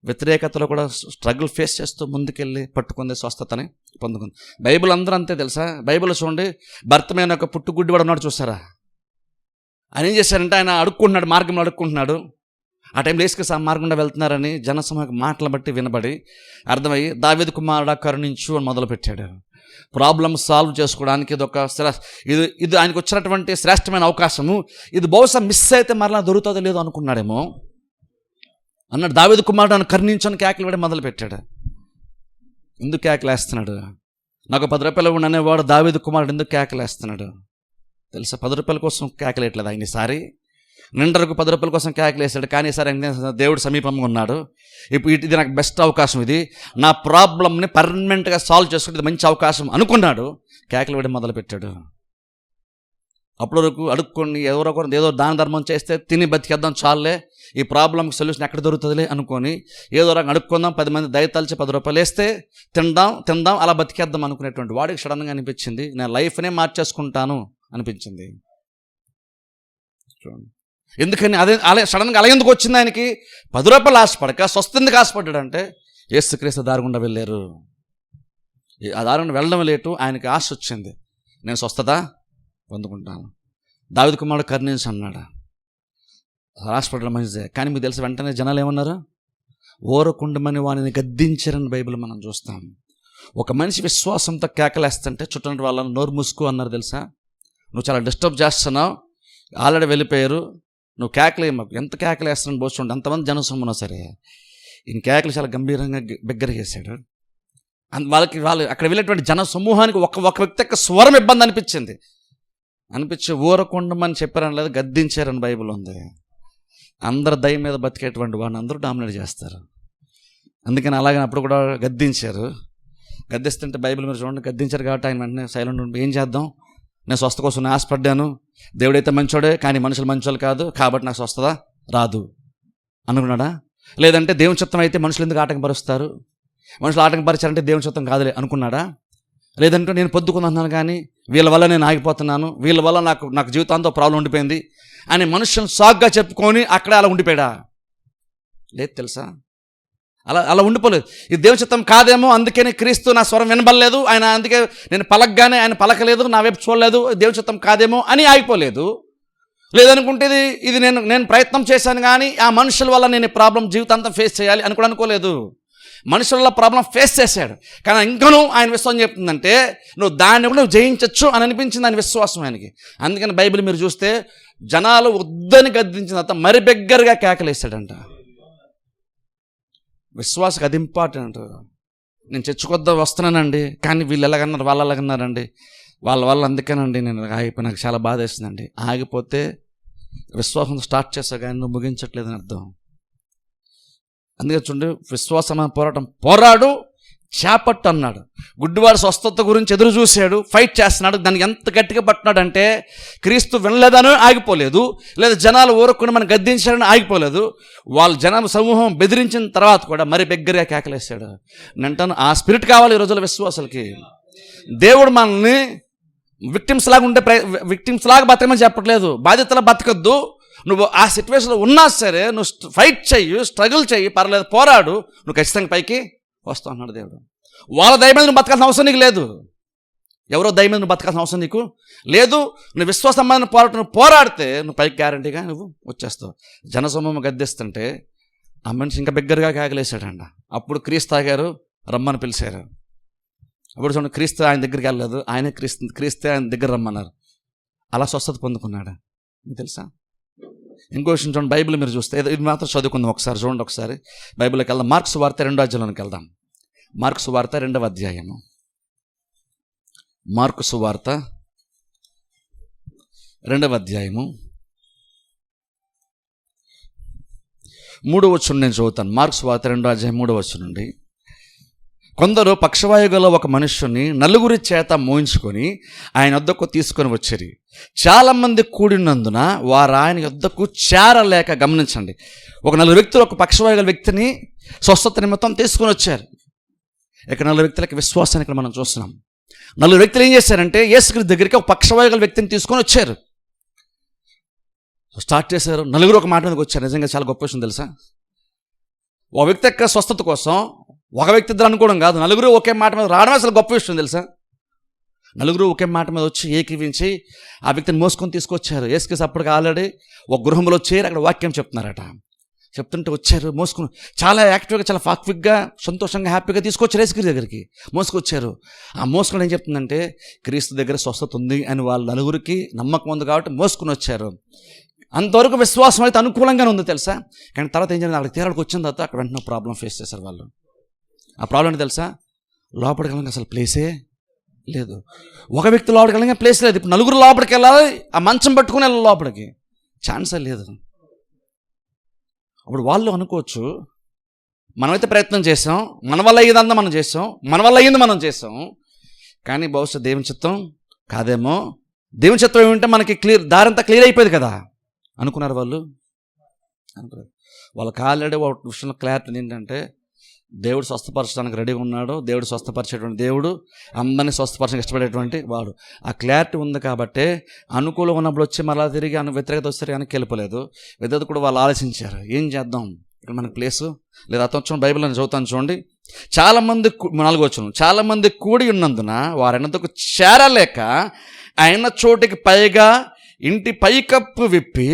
వ్యతిరేకతలో కూడా స్ట్రగుల్ ఫేస్ చేస్తూ ముందుకెళ్ళి పట్టుకుంది, స్వస్థతని పొందుకుంది. బైబిల్ అందరూ అంతే తెలుసా. బైబిల్ చూడండి, భర్తమైన ఒక పుట్టుగుడ్డివాడు ఉన్నాడు చూసారా, ఆయన ఏం చేశారంటే ఆయన అడుక్కుంటున్నాడు, మార్గంలో అడుక్కుంటున్నాడు. ఆ టైంలో యేసుక్రీస్తు ఆ మార్గంలో వెళ్తున్నారని జనసమూహ మాటలు బట్టి వినబడి అర్థమయ్యి దావీదు కుమారుడా కరుణించు అని మొదలుపెట్టాడు. ప్రాబ్లమ్ సాల్వ్ చేసుకోవడానికి ఇది ఆయనకు వచ్చినటువంటి శ్రేష్టమైన అవకాశము. ఇది బహుశా మిస్ అయితే మరలా దొరుకుతుందో లేదో అనుకున్నాడేమో అన్నాడు. దావీదు కుమారుడు అని కరుణించని కేకలు వేయడం మొదలుపెట్టాడు. ఎందుకు కేకలేస్తున్నాడు? నాకు 10 రూపాయలు ఉండనేవాడు దావీదు కుమారుడు ఎందుకు కేకలేస్తున్నాడు తెలుసా? 10 రూపాయల కోసం కేకలేయట్లేదు ఆయన. ఈసారి నిండరకు 10 రూపాయల కోసం కేకలేసాడు, కానీ ఈసారి దేవుడు సమీపంగా ఉన్నాడు. ఇప్పుడు ఇది నాకు బెస్ట్ అవకాశం, ఇది నా ప్రాబ్లమ్ని పర్మనెంట్గా సాల్వ్ చేసుకుంటే ఇది మంచి అవకాశం అనుకున్నాడు. కేకలు వేయడం మొదలుపెట్టాడు. అప్పటి వరకు అడుక్కొని ఎవరొకరు ఏదో దాన ధర్మం చేస్తే తిని బతికేద్దాం చాలే, ఈ ప్రాబ్లంకి సొల్యూషన్ ఎక్కడ దొరుకుతుందిలే అనుకొని ఏదో రకంగా అడుక్కుందాం, 10 మంది దయతలిచి 10 రూపాయలు వేస్తే తిందాం అలా బతికేద్దాం అనుకునేటువంటి వాడికి సడన్గా అనిపించింది నేను లైఫ్నే మార్చేసుకుంటాను అనిపించింది. చూడండి ఎందుకని అలా సడన్గా అలా ఎందుకు వచ్చింది ఆయనకి? 10 రూపాయలు ఆశపడక స్వస్థ ఎందుకు ఆశపడ్డాడు అంటే యేసుక్రీస్తు దారుగుండా వెళ్ళారు. ఆ దారుగుండా వెళ్ళడం లేటు, ఆయనకి ఆశ వచ్చింది, నేను స్వస్థత పొందుకుంటాను. దావీదు కుమారుడు కరుణించు అన్నాడు. ఆశపడడం మంచిదే, కానీ మీకు తెలిసి వెంటనే జనాలు ఏమన్నారు? ఓరకుండమని వాడిని గద్దించారని బైబిల్ మనం చూస్తాం. ఒక మనిషి విశ్వాసంతో కేకలేస్తుంటే చుట్టూ వాళ్ళని నోరు మూసుకో అన్నారు. తెలుసా, నువ్వు చాలా డిస్టర్బ్ చేస్తున్నావు, ఆల్రెడీ వెళ్ళిపోయారు, నువ్వు కేకలే, మాకు ఎంత కేకలు వేస్తున్నాను పోస్తుండే అంతమంది జనసొమ్మున్నా సరే ఈయన కేకలు చాలా గంభీరంగా బిగ్గరగా వేసాడు. వాళ్ళు అక్కడ వెళ్ళేటువంటి జన సమూహానికి ఒక వ్యక్తి యొక్క స్వరం ఇబ్బంది అనిపించి ఊరకుండమని చెప్పారని లేదు, గద్దించారని బైబిల్ ఉంది. అందరు దయ మీద బతికేటువంటి వాడిని అందరూ డామినేట్ చేస్తారు. అందుకని అలాగే అప్పుడు కూడా గద్దిస్తుంటే బైబిల్ మీరు చూడండి, గద్దించారు కాబట్టి ఆయన వెంటనే సైలెంట్ ఉండి ఏం చేద్దాం, నేను స్వస్థ కోసం నేను ఆశపడ్డాను, దేవుడైతే మంచోడే కానీ మనుషులు మంచోళ్ళు కాదు కాబట్టి నాకు స్వస్థత రాదు అనుకున్నాడా? లేదంటే దేవుని చిత్తం అయితే మనుషులు ఎందుకు ఆటంకపరుస్తారు, మనుషులు ఆటంకపరిచారంటే దేవుని చిత్తం కాదులే అనుకున్నాడా? లేదంటే నేను పొద్దుకుంటున్నాను కానీ వీళ్ళ వల్ల నేను ఆగిపోతున్నాను, వీళ్ళ వల్ల నాకు జీవితాంతో ప్రాబ్లం ఉండిపోయింది అని మనుషులను సాగ్గా చెప్పుకొని అక్కడే అలా ఉండిపోయాడా? లేదు తెలుసా, అలా ఉండిపోలేదు. ఇది దేవుని చిత్తం కాదేమో, అందుకని క్రీస్తు నా స్వరం వినబడలేదు, ఆయన అందుకే నేను పలకగానే ఆయన పలకలేదు, నా వైపు చూడలేదు, దేవుని చిత్తం కాదేమో అని ఆగిపోలేదు. లేదనుకుంటే ఇది నేను ప్రయత్నం చేశాను కానీ ఆ మనుషుల వల్ల నేను ఈ ప్రాబ్లం జీవితాంతం ఫేస్ చేయాలి అని కూడా అనుకోలేదు. మనుషుల వల్ల ప్రాబ్లం ఫేస్ చేశాడు, కానీ ఇంకనూ ఆయన విశ్వాసం చెప్తుందంటే నువ్వు దాన్ని కూడా నువ్వు జయించవచ్చు అని అనిపించింది ఆయన విశ్వాసం ఆయనకి. అందుకని బైబిల్ మీరు చూస్తే జనాలు వద్దని గద్దించిన తర్వాత మరి బిగ్గరగా కేకలేసాడంట. విశ్వాసకు అది ఇంపార్టెంట్. నేను చర్చకొద్దా వస్తున్నానండి, కానీ వీళ్ళు ఎలాగన్నారు వాళ్ళు ఎలాగన్నారండి, వాళ్ళ అందుకేనండి నేను ఆగిపోయి నాకు చాలా బాధ వేసిందండి. ఆగిపోతే విశ్వాసం స్టార్ట్ చేస్తా కానీ నువ్వు ముగించట్లేదని అర్థం. అందుకే చూడండి, విశ్వాసమైన పోరాడు చేపట్టు అన్నాడు. గుడ్డివాడు స్వస్థత గురించి ఎదురు చూశాడు, ఫైట్ చేస్తున్నాడు, దానికి ఎంత గట్టిగా పట్టినాడంటే క్రీస్తు వినలేదని ఆగిపోలేదు, లేదా జనాలు ఊరకుండా మనం గద్దించాడని ఆగిపోలేదు. వాళ్ళ జనాల సమూహం బెదిరించిన తర్వాత కూడా మరి బిగ్గరగా కేకలేసాడు. నేను ఆ స్పిరిట్ కావాలి ఈ రోజుల విశ్వాసాలకి. దేవుడు మనల్ని విక్టిమ్స్ లాగా బతకమని చెప్పట్లేదు, బాధ్యతలా బతకద్దు. నువ్వు ఆ సిచ్యువేషన్లో ఉన్నా సరే నువ్వు ఫైట్ చెయ్యి, స్ట్రగుల్ చెయ్యి, పర్లేదు, పోరాడు, నువ్వు ఖచ్చితంగా పైకి వస్తావు అన్నాడు దేవుడు. వాళ్ళ దయ మీద నువ్వు బతకాల్సిన అవసరం నీకు లేదు, ఎవరో దయ మీద నువ్వు బతకాల్సిన అవసరం నీకు లేదు. నువ్వు విశ్వాసమైన పోరాడితే నువ్వు పైకి గ్యారంటీగా నువ్వు వచ్చేస్తావు. జనసమూహం గద్దిస్తుంటే ఆ మనిషి ఇంకా బిగ్గరగా కేకలేసాడంట. అప్పుడు క్రీస్తు ఆగారు, రమ్మని పిలిచారు. అప్పుడు చూడండి, క్రీస్తు ఆయన దగ్గరికి వెళ్ళలేదు, ఆయనే క్రీస్తే ఆయన దగ్గర రమ్మన్నారు. అలా స్వస్థత పొందుకున్నాడు. మీకు తెలుసా? ఇంకో విషయం చూడండి, బైబిల్ మీరు చూస్తే ఇది మాత్రం చదువుకుందాం ఒకసారి. చూడండి ఒకసారి బైబిల్లోకి వెళ్దాం. మార్క్స్ వార్త 2వ అధ్యాయంలోకి వెళ్దాం. మార్కు సువార్త 2వ అధ్యాయము. మార్కు సువార్త 2వ అధ్యాయము 3వ వచనం నేను చదువుతాను. మార్కు సువార్త 2వ అధ్యాయం 3వ వచనం నుండి. కొందరు పక్షవాయు గల ఒక మనుష్యుని నలుగురి చేత మోయించుకొని ఆయన వద్దకు తీసుకొని వచ్చిరి. చాలామంది కూడినందున వారు ఆయన వద్దకు చేరలేక, గమనించండి, ఒక 4 వ్యక్తులు ఒక పక్షవాయు గల వ్యక్తిని స్వస్థత నిమిత్తం తీసుకొని వచ్చారు. ఇక్కడ 4 వ్యక్తులకి విశ్వాసాన్ని ఇక్కడ మనం చూస్తున్నాం. 4 వ్యక్తులు ఏం చేశారంటే యేసుక్రీస్తు దగ్గరికి ఒక పక్షవాయు గల వ్యక్తిని తీసుకొని వచ్చారు. స్టార్ట్ చేశారు. 4 ఒక మాట మీదకి వచ్చారు. నిజంగా చాలా గొప్ప విషయం తెలుసా? ఒక వ్యక్తి యొక్క స్వస్థత కోసం ఒక వ్యక్తి ఇద్దరు అనుకోవడం కాదు, 4 ఒకే మాట మీద రావడం అసలు గొప్ప విషయం తెలుసా? 4 ఒకే మాట మీద వచ్చి ఏకీవించి ఆ వ్యక్తిని మోసుకొని తీసుకొచ్చారు. యేసుక్రీస్తు అప్పటికి ఆల్రెడీ ఒక గృహంలో చేరి అక్కడ వాక్యం చెప్తున్నారట. చెప్తుంటే వచ్చారు, మోసుకుని చాలా యాక్టివ్గా, చాలా క్విక్గా, సంతోషంగా, హ్యాపీగా తీసుకొచ్చారు యేసుక్రీస్తు దగ్గరికి. మోసుకొచ్చారు. ఆ మోసుకుని ఏం చెప్తుందంటే క్రీస్తు దగ్గర స్వస్థత ఉంది అని వాళ్ళ 4కి నమ్మకం ఉంది కాబట్టి మోసుకుని వచ్చారు. అంతవరకు విశ్వాసం అయితే అనుకూలంగానే ఉంది తెలుసా? కానీ తర్వాత ఏం జరిగింది, అక్కడికి తీరాడికి వచ్చిన తర్వాత అక్కడ వెంటనే ప్రాబ్లం ఫేస్ చేశారు వాళ్ళు. ఆ ప్రాబ్లం ఏంటి తెలుసా? లోపలికి వెళ్ళడానికి అసలు ప్లేసే లేదు. ఒక వ్యక్తి లోపలికి వెళ్ళడానికి ప్లేస్ లేదు. ఇప్పుడు 4 లోపలికి వెళ్ళాలి, ఆ మంచం పట్టుకుని వెళ్ళాలి లోపలికి, ఛాన్సే లేదు. అప్పుడు వాళ్ళు అనుకోవచ్చు, మనమైతే ప్రయత్నం చేసాం, మన వల్ల అయ్యేదంతా మనం చేసాం, మన వల్ల అయ్యింది మనం చేసాం, కానీ బహుశా దేవుని చిత్తం కాదేమో, దేవుని చిత్తం ఏమంటే మనకి దారంతా క్లియర్ అయిపోయింది కదా అనుకున్నారు వాళ్ళు. అనుకున్నారు వాళ్ళకి ఆల్రెడీ ఒక విషయంలో క్లారిటీ ఏంటంటే దేవుడు స్వస్థపరచడానికి రెడీగా ఉన్నాడు. దేవుడు స్వస్థపరిచేటువంటి దేవుడు, అందరినీ స్వస్థపరచడానికి ఇష్టపడేటువంటి వాడు. ఆ క్లారిటీ ఉంది కాబట్టి అనుకూలం ఉన్నప్పుడు వచ్చి మళ్ళీ తిరిగి వ్యతిరేకత వస్తే కానీ వెళ్ళిపోలేదు. వ్యతిరేకత కూడా వాళ్ళు ఆలోచించారు, ఏం చేద్దాం ఇక్కడ మనకి ప్లేసు లేదా అతను బైబిల్ అని చదువుతాను చూడండి. చాలామంది 4వ వచనం, చాలామంది కూడి ఉన్నందున వారెన్నతకు చేరలేక ఆయన చోటికి పైగా ఇంటి పైకప్పు విప్పి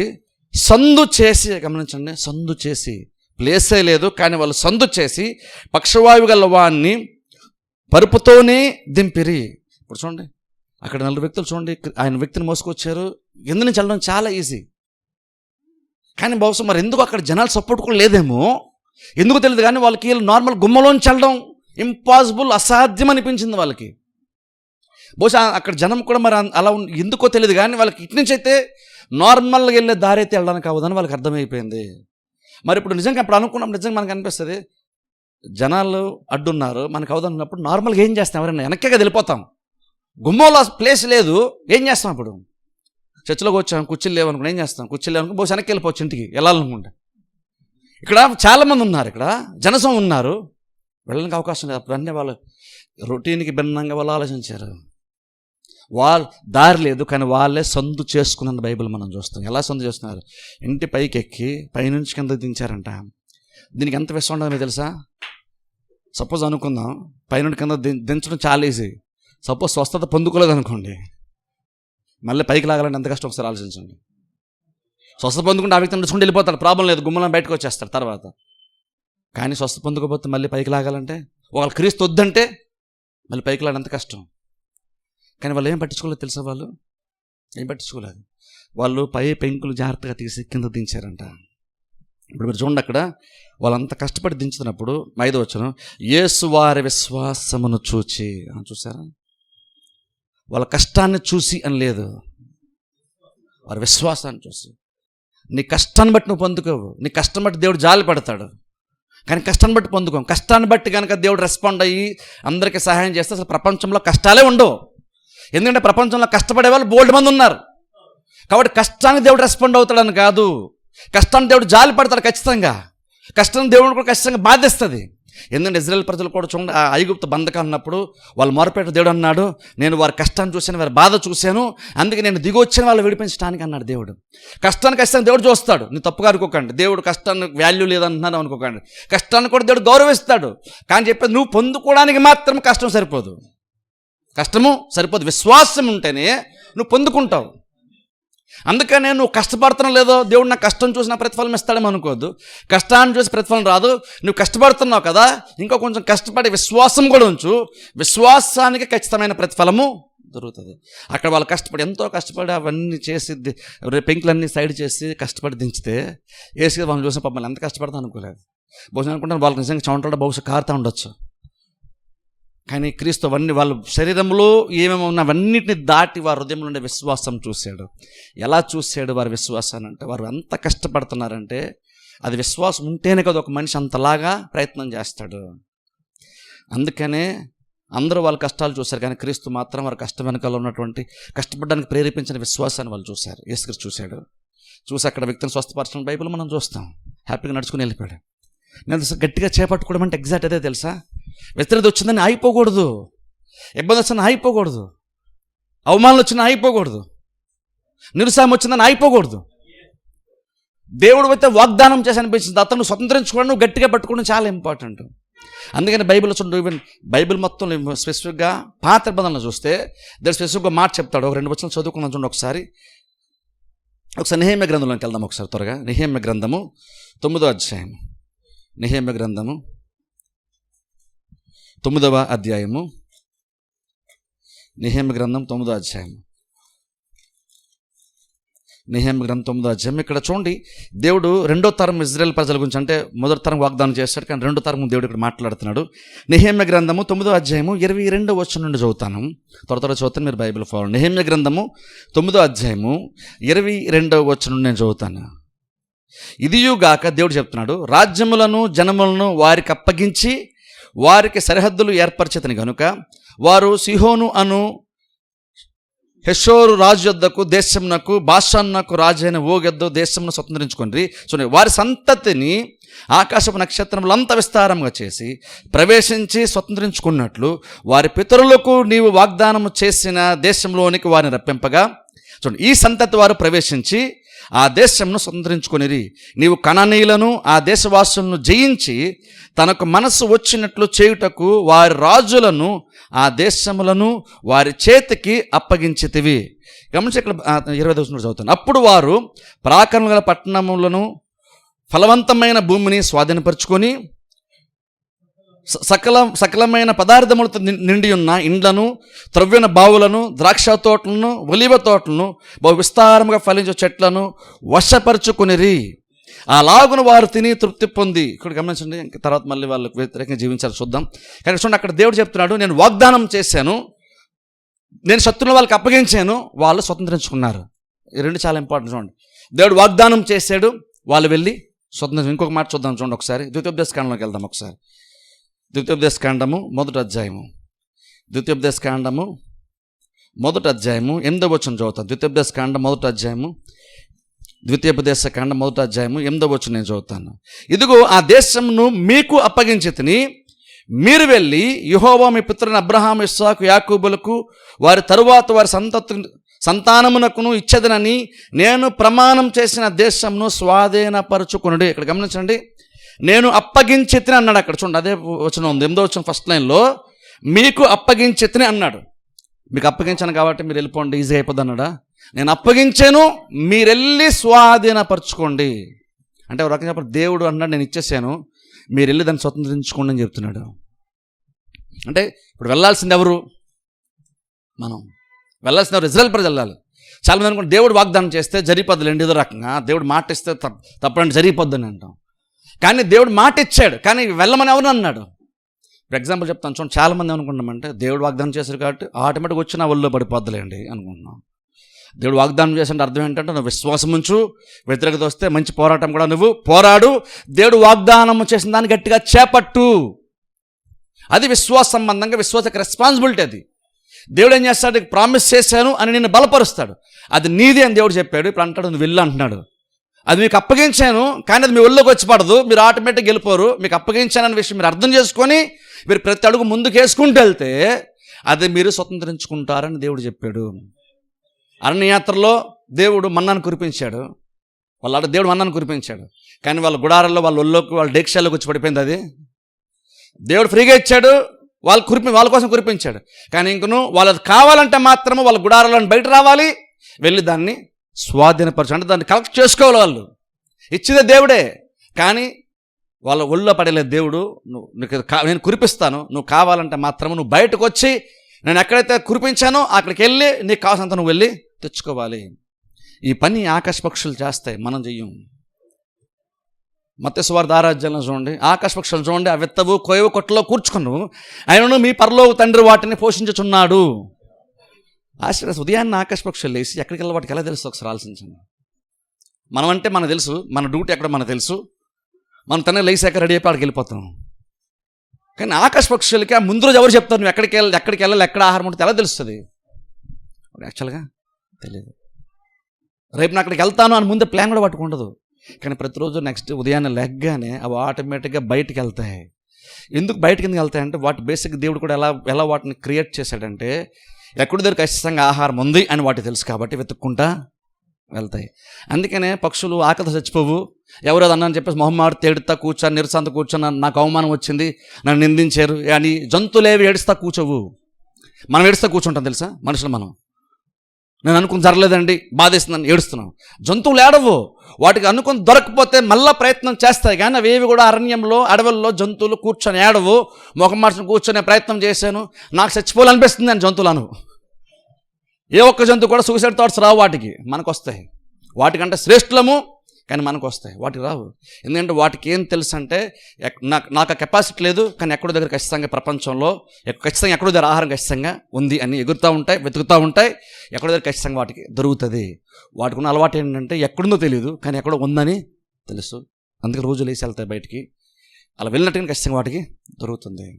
సందు చేసి, గమనించండి, సందు చేసి, ప్లేసే లేదు కానీ వాళ్ళు సందు చేసి పక్షవాయువు గల వాడిని పరుపుతోనే దింపిరి. ఇప్పుడు చూడండి, అక్కడ 4 వ్యక్తులు చూడండి, ఆయన వ్యక్తిని మోసుకొచ్చారు. ఎందు నుంచి వెళ్ళడం చాలా ఈజీ, కానీ బహుశా మరి ఎందుకు అక్కడ జనాలు సపోర్ట్ కూడా లేదేమో, ఎందుకు తెలియదు. కానీ వాళ్ళకి నార్మల్ గుమ్మలోంచి వెళ్ళడం ఇంపాసిబుల్, అసాధ్యం అనిపించింది వాళ్ళకి. బహుశా అక్కడ జనం కూడా మరి అలా ఎందుకో తెలియదు, కానీ వాళ్ళకి ఇటు నుంచి అయితే నార్మల్గా వెళ్ళే దారి అయితే వెళ్ళడానికి అవ్వదని వాళ్ళకి అర్థమైపోయింది. మరి ఇప్పుడు నిజంగా అప్పుడు అనుకున్నప్పుడు నిజంగా మనకు అనిపిస్తుంది, జనాలు అడ్డున్నారు, మనకు అవదన్నప్పుడు నార్మల్గా ఏం చేస్తాం? ఎవరైనా వెనక్కేగా వెళ్ళిపోతాం. గుమ్మలో ప్లేస్ లేదు, ఏం చేస్తాం? అప్పుడు చర్చిలోకి వచ్చాం, కుర్చీలు లేవనుకుని ఏం చేస్తాం? కుర్చీలు లేవనుకుని బహుశా వెనక్కి వెళ్ళిపోవచ్చు, ఇంటికి వెళ్ళాలనుకుంటే. ఇక్కడ చాలామంది ఉన్నారు, ఇక్కడ జనసం ఉన్నారు, వెళ్ళడానికి అవకాశం లేదు. అప్పుడు అన్నీ వాళ్ళు రొటీన్కి భిన్నంగా వాళ్ళు ఆలోచించారు. వాళ్ళు దారి లేదు కానీ వాళ్ళే సందు చేసుకున్న బైబిల్ మనం చూస్తాం. ఎలా సందు చేస్తున్నారు? ఇంటి పైకి ఎక్కి పైనుంచి కింద దించారంట. దీనికి ఎంత విషయం ఉండదు మీకు తెలుసా? సపోజ్ అనుకుందాం, పైనుండి కింద దించడం చాలా ఈజీ. సపోజ్ స్వస్థత పొందుకోలేదు అనుకోండి, మళ్ళీ పైకి లాగాలంటే ఎంత కష్టం ఒకసారి ఆలోచించండి. స్వస్థత పొందుకుంటే ఆ వ్యక్తి నడుచుకుంటూ వెళ్ళిపోతాడు, ప్రాబ్లం లేదు, గుమ్మలను బయటకు వచ్చేస్తాడు తర్వాత. కానీ స్వస్థత పొందుకోకపోతే మళ్ళీ పైకి లాగాలంటే, ఒకవేళ క్రీస్తు వద్దంటే మళ్ళీ పైకి లాగడం ఎంత కష్టం. కానీ వాళ్ళు ఏం పట్టించుకోలేదు తెలుసా? వాళ్ళు ఏం పట్టించుకోలేదు. వాళ్ళు పై పెంకులు జాగ్రత్తగా తీసి కింద దించారంట. ఇప్పుడు మీరు చూడండి, అక్కడ వాళ్ళంతా కష్టపడి దించుతున్నప్పుడు 5వ వచనం, యేసు వారి విశ్వాసమును చూచి, చూసారా? వాళ్ళ కష్టాన్ని చూసి అని లేదు, వారి విశ్వాసాన్ని చూసి. నీ కష్టాన్ని బట్టి నువ్వు పొందుకోవు, నీ కష్టం బట్టి దేవుడు జాలి పడతాడు, కానీ కష్టాన్ని బట్టి పొందుకోం. కష్టాన్ని బట్టి కనుక దేవుడు రెస్పాండ్ అయ్యి అందరికీ సహాయం చేస్తే అసలు ప్రపంచంలో కష్టాలే ఉండవు. ఎందుకంటే ప్రపంచంలో కష్టపడే వాళ్ళు బోల్డ్ మంది ఉన్నారు. కాబట్టి కష్టానికి దేవుడు రెస్పాండ్ అవుతాడని కాదు, కష్టాన్ని దేవుడు జాలి పడతాడు ఖచ్చితంగా. కష్టం దేవుడు కూడా ఖచ్చితంగా బాధిస్తుంది. ఎందుకంటే ఇజ్రాయేల్ ప్రజలు కూడా చూడండి, ఆ ఐగుప్తు బంధకాలు ఉన్నప్పుడు వాళ్ళు మొరపెట్ట దేవుడు అన్నాడు, నేను వారి కష్టాన్ని చూశాను, వారి బాధ చూశాను, అందుకే నేను దిగి వచ్చాను వాళ్ళు విడిపించడానికి అన్నాడు దేవుడు. కష్టాన్ని ఖచ్చితంగా దేవుడు చూస్తాడు, నీ తప్పుగా అనుకోకండి. దేవుడు కష్టానికి వాల్యూ లేదంటున్నాను అనుకోకండి. కష్టాన్ని కూడా దేవుడు గౌరవిస్తాడు. కానీ చెప్పేది నువ్వు పొందుకోవడానికి మాత్రం కష్టం సరిపోదు, కష్టము సరిపోదు. విశ్వాసం ఉంటేనే నువ్వు పొందుకుంటావు. అందుకనే నువ్వు కష్టపడుతున్నావు లేదో దేవుడు నా కష్టం చూసి నా ప్రతిఫలం ఇస్తాడేమో అనుకోవద్దు. కష్టాన్ని చూసి ప్రతిఫలం రాదు. నువ్వు కష్టపడుతున్నావు కదా, ఇంకా కొంచెం కష్టపడి విశ్వాసం కూడా ఉంచు, విశ్వాసానికి ఖచ్చితమైన ప్రతిఫలము దొరుకుతుంది. అక్కడ వాళ్ళు కష్టపడి ఎంతో కష్టపడి అవన్నీ చేసి పెంకులన్నీ సైడ్ చేసి కష్టపడి దించితే వేసి వాళ్ళు చూసిన పాపం ఎంత కష్టపడతా అనుకోలేదు. బహుశా అనుకుంటాను వాళ్ళకి నిజంగా చౌంటలో బహుశా కారుతూ ఉండొచ్చు. కానీ క్రీస్తు అవన్నీ వాళ్ళ శరీరంలో ఏమేమి ఉన్నవన్నిటిని దాటి వారి హృదయంలో ఉండే విశ్వాసం చూశాడు. ఎలా చూశాడు వారి విశ్వాసాన్ని అంటే, వారు ఎంత కష్టపడుతున్నారంటే అది విశ్వాసం ఉంటేనే కదా ఒక మనిషి అంతలాగా ప్రయత్నం చేస్తాడు. అందుకనే అందరూ వాళ్ళ కష్టాలు చూశారు, కానీ క్రీస్తు మాత్రం వారి కష్టం వెనకాల ఉన్నటువంటి కష్టపడడానికి ప్రేరేపించిన విశ్వాసాన్ని వాళ్ళు చూశారు. యేసుక్రీస్తు చూశాడు. చూసి అక్కడ వ్యక్తిని స్వస్థపరచిన బైబిల్ మనం చూస్తాం. హ్యాపీగా నడుచుకుని వెళ్ళిపోయాడు. నేను గట్టిగా చేపట్టుకోవడం అంటే ఎగ్జాక్ట్ అదే తెలుసా. వ్యతిరేకత వచ్చిందని ఆగిపోకూడదు, ఇబ్బంది వచ్చిందని ఆగిపోకూడదు, అవమానాలు వచ్చిందని ఆగిపోకూడదు, నిరుత్సాహం వచ్చిందని ఆగిపోకూడదు. దేవుడు అయితే వాగ్దానం చేసి అనిపించింది, అతను స్వతంత్రించుకోవడం గట్టిగా పట్టుకోవడం చాలా ఇంపార్టెంట్. అందుకని బైబిల్ చూడండి, ఈవెన్ బైబిల్ మొత్తం స్పెసిఫిక్గా పాత నిబంధనలు చూస్తే దేవుడు స్పెసిఫిక్గా మాట చెప్తాడు. ఒక 2 వచనాలు చదువుకున్నాం చూడండి. ఒకసారి నెహెమ్యా గ్రంథంలోకి వెళ్దాం ఒకసారి త్వరగా. నెహెమ్యా గ్రంథము 9వ అధ్యాయం. నెహెమ్యా గ్రంథము 9వ అధ్యాయము. నెహెమ్యా గ్రంథం 9వ అధ్యాయం. నెహెమ్యా గ్రంథం 9వ అధ్యాయం. ఇక్కడ చూడండి, దేవుడు రెండో తరం ఇజ్రాయెల్ ప్రజల గురించి, అంటే మొదటి తరం వాగ్దానం చేస్తాడు, కానీ రెండో తరం దేవుడు ఇక్కడ మాట్లాడుతున్నాడు. నెహెమ్యా గ్రంథము 9వ అధ్యాయము 22వ వచనం నుండి చదువుతాను. త్వర చదువుతాను, మీరు బైబిల్ ఫాలో. నెహెమ్యా గ్రంథము 9వ అధ్యాయము 22వ వచనం నుండి నేను చదువుతాను. ఇదియుగాక దేవుడు చెప్తున్నాడు, రాజ్యములను జనములను వారికి అప్పగించి వారికి సరిహద్దులు ఏర్పరచేతని గనుక వారు సిహోను అను హెషోరు రాజు యొద్దకు దేశమునకు బాషానునకు రాజు అయిన ఓగు యొద్ద దేశమును స్వతంత్రించుకొని చూడండి, వారి సంతతిని ఆకాశపు నక్షత్రములంత విస్తారంగా చేసి ప్రవేశించి స్వతంత్రించుకున్నట్లు వారి పితరులకు నీవు వాగ్దానము చేసిన దేశంలోనికి వారిని రప్పింపగా చూడండి, ఈ సంతతి వారు ప్రవేశించి ఆ దేశంను స్వతంత్రించుకొనిరి. నీవు కనానీయులను ఆ దేశవాసులను జయించి తనకు మనసు వచ్చినట్లు చేయుటకు వారి రాజులను ఆ దేశములను వారి చేతికి అప్పగించితివి. గమనించి ఇక్కడ 20వ వచనం చదువుతాను. అప్పుడు వారు ప్రాకారములు గల పట్టణములను ఫలవంతమైన భూమిని స్వాధీనపరుచుకొని సకలమైన పదార్థములతో నిండి ఉన్న ఇండ్లను, త్రవ్విన బావులను, ద్రాక్ష తోటలను, ఒలివ తోటలను, బహు విస్తారముగా ఫలించే చెట్లను వశపరుచుకునిరి. అలాగున వారు తిని తృప్తి పొంది. ఇక్కడ గమనించండి, తర్వాత మళ్ళీ వాళ్ళకు వ్యతిరేకంగా జీవించాలి చూద్దాం. కానీ చూడండి, అక్కడ దేవుడు చెప్తున్నాడు, నేను వాగ్దానం చేశాను, నేను శత్రువులను వాళ్ళకి అప్పగించాను, వాళ్ళు స్వతంత్రించుకున్నారు. ఈ రెండు చాలా ఇంపార్టెంట్. చూడండి, దేవుడు వాగ్దానం చేశాడు, వాళ్ళు వెళ్ళి స్వతంత్రం. ఇంకొక మాట చూద్దాం చూడండి ఒకసారి. ద్వితీయోపదేశకాండంలోకి వెళ్దాం ఒకసారి. ద్వితీయోపదేశకాండము 1వ అధ్యాయము. ద్వితీయోపదేశకాండము 1వ అధ్యాయము 8వ వచనం చదువుతాను. ద్వితీయోపదేశకాండం 1వ అధ్యాయము. ద్వితీయోపదేశకాండం 1వ అధ్యాయము 8వ వచనం నేను చదువుతాను. ఇదిగో ఆ దేశమును మీకు అప్పగించితిని, మీరు వెళ్ళి యెహోవా మీ పితరుని అబ్రహాము, ఇస్సాకు, యాకోబులకు వారి తరువాత వారి సంతానమునకును ఇచ్చేదనని నేను ప్రమాణం చేసిన దేశంను స్వాధీనపరచుకునుడి. ఇక్కడ గమనించండి, నేను అప్పగించితిని అన్నాడు. అక్కడ చూడండి, అదే వచనం ఉంది, 8వ వచనం ఫస్ట్ లైన్లో మీకు అప్పగించితిని అన్నాడు. మీకు అప్పగించాను కాబట్టి మీరు వెళ్ళిపోండి, ఈజీ అయిపోద్ది అన్నాడా? నేను అప్పగించాను, మీరు వెళ్ళి స్వాధీనపరచుకోండి అంటే ఒక రకంగా చెప్పాలి, దేవుడు అన్నాడు నేను ఇచ్చేసాను, మీరు వెళ్ళి దాన్ని స్వతంత్రించుకోండి అని చెప్తున్నాడు. అంటే ఇప్పుడు వెళ్ళాల్సింది ఎవరు? మనం వెళ్ళాల్సింది ఎవరు? ఇజ్రాయెల్ ప్రజలు వెళ్ళాలి. చాలామంది అనుకుంటే దేవుడు వాగ్దానం చేస్తే జరిగిపోద్దులేండి, ఏదో రకంగా దేవుడు మాట ఇస్తే తప్పండి జరిగిపోద్దని అంటాం. కానీ దేవుడు మాట ఇచ్చాడు, కానీ వెళ్ళమని ఎవరు అన్నాడు? ఫర్ ఎగ్జాంపుల్ చెప్తాను చూడండి, చాలామంది అనుకుంటామంటే దేవుడు వాగ్దానం చేశారు కాబట్టి ఆటోమేటిక్గా వచ్చి నా ఒళ్ళో పడిపోద్దులేండి అనుకుంటున్నాం. దేవుడు వాగ్దానం చేసిన అర్థం ఏంటంటే నువ్వు విశ్వాసం ఉంచు, వ్యతిరేకత వస్తే మంచి పోరాటం కూడా నువ్వు పోరాడు, దేవుడు వాగ్దానం చేసిన దాన్ని గట్టిగా చేపట్టు. అది విశ్వాస సంబంధంగా విశ్వాసక రెస్పాన్సిబిలిటీ. అది దేవుడు ఏం చేస్తాడు? ప్రామిస్ చేశాను అని నిన్ను బలపరుస్తాడు. అది నీది అని దేవుడు చెప్పాడు. ఇప్పుడు అంటాడు నువ్వు వెళ్ళు అంటున్నాడు. అది మీకు అప్పగించాను, కానీ అది మీ ఒళ్ళోకి వచ్చి పడదు, మీరు ఆటోమేటిక్గా వెళ్ళిపోరు. మీకు అప్పగించానన్న విషయం మీరు అర్థం చేసుకొని మీరు ప్రతి అడుగు ముందుకు వేసుకుంటూ వెళ్తే అది మీరు స్వతంత్రించుకుంటారని దేవుడు చెప్పాడు. అరణ్యయాత్రలో దేవుడు మన్నాను కురిపించాడు, దేవుడు మన్నాను కురిపించాడు, కానీ వాళ్ళ గుడారాల్లో వాళ్ళ ఒళ్ళోకి వాళ్ళ డేక్షాల్లోకి వచ్చి పడిపోయింది. అది దేవుడు ఫ్రీగా ఇచ్చాడు, వాళ్ళ కోసం కురిపించాడు. కానీ ఇంకను వాళ్ళది కావాలంటే మాత్రము వాళ్ళ గుడారాలను బయట రావాలి, వెళ్ళి దాన్ని స్వాధీనపరచు అంటే దాన్ని కలెక్ట్ చేసుకోవాలి. వాళ్ళు ఇచ్చేదే దేవుడే, కానీ వాళ్ళ ఒళ్ళో పడలేదు దేవుడు. నేను కురిపిస్తాను, నువ్వు కావాలంటే మాత్రము నువ్వు బయటకు వచ్చి నేను ఎక్కడైతే కురిపించానో అక్కడికి వెళ్ళి నీకు కావాల్సినంత నువ్వు వెళ్ళి తెచ్చుకోవాలి. ఈ పని ఆకాశ పక్షులు చేస్తాయి, మనం చెయ్యం. మత్తయి సువార్త 6వ అధ్యాయంలో చూడండి, ఆకాశ పక్షులను చూడండి, ఆ విత్తవు కోయవు కొట్టలో కూర్చుకును, ఆయనను మీ పరలోక తండ్రి వాటిని పోషించుచున్నాడు. ఆశ్చర్య. ఉదయాన్నే ఆకాశ పక్షులు లేచి ఎక్కడికి వెళ్ళి వాటికి ఎలా తెలుసు ఒకసారి ఆలోచించండి. మనం అంటే మనకు తెలుసు, మన డ్యూటీ ఎక్కడ మనకు తెలుసు, మనం తనే లేచాక రెడీ అయిపోయి అక్కడికి వెళ్ళిపోతాం. కానీ ఆకాశ పక్షులకి ఆ ముందు రోజు ఎవరు చెప్తారు నువ్వు ఎక్కడికి వెళ్ళాలి, ఎక్కడ ఆహారం ఉంటుంది ఎలా తెలుస్తుంది? యాక్చువల్గా తెలియదు. రేపు నేను అక్కడికి వెళ్తాను అని ముందే ప్లాన్ కూడా పట్టుకుండదు. కానీ ప్రతిరోజు నెక్స్ట్ ఉదయాన్నే లెగ్గానే అవి ఆటోమేటిక్గా బయటికి వెళ్తాయి. ఎందుకు బయటకి ఎందుకు వెళ్తాయంటే వాటి బేసిక్ దేవుడు కూడా ఎలా వాటిని క్రియేట్ చేశాడంటే ఎక్కడి దగ్గర ఖచ్చితంగా ఆహారం ఉంది అని వాటికి తెలుసు కాబట్టి వెతుక్కుంటా వెళ్తాయి. అందుకనే పక్షులు ఆకలితో చచ్చిపోవు. ఎవరు అది అన్నారని చెప్పేసి మొహమ్మాడు తేడుతా కూర్చొని నిరసంత కూర్చొని నాకు అవమానం వచ్చింది, నన్ను నిందించారు అని జంతువులేవి ఏడుస్తా కూర్చోవు. మనం ఏడుస్తా కూర్చుంటాం తెలుసా మనుషులు. మనం నేను అనుకుని జరగలేదండి, బాధేస్తుందని ఏడుస్తున్నాం. జంతువులు ఏడవు. వాటికి అనుకుని దొరకపోతే మళ్ళీ ప్రయత్నం చేస్తాయి. కానీ అవేవి కూడా అరణ్యంలో అడవుల్లో జంతువులు కూర్చొని ఏడవు. ముఖం మార్చుని కూర్చొని ప్రయత్నం చేశాను, నాకు చచ్చిపోవాలనిపిస్తుంది అని జంతువులు అను. ఏ ఒక్క జంతువు కూడా సూసైడ్ థాట్స్ రావు వాటికి. మనకు వస్తాయి. వాటికంటే శ్రేష్ఠులము, కానీ మనకు వస్తాయి, వాటికి రావు. ఎందుకంటే వాటికి ఏం తెలుసు అంటే నాకు ఆ కెపాసిటీ లేదు, కానీ ఎక్కడో దగ్గర ఖచ్చితంగా ప్రపంచంలో ఖచ్చితంగా ఎక్కడో దగ్గర ఆహారం ఖచ్చితంగా ఉంది అని ఎగురుతూ ఉంటాయి, వెతుకుతూ ఉంటాయి. ఎక్కడో దగ్గర ఖచ్చితంగా వాటికి దొరుకుతుంది. వాటికి ఉన్న అలవాటు ఏంటంటే ఎక్కడుందో తెలియదు, కానీ ఎక్కడో ఉందని తెలుసు. అందుకే రోజు లేచి వెళ్తాయి బయటికి. అలా వెళ్ళినట్టుగా ఖచ్చితంగా వాటికి దొరుకుతుంది.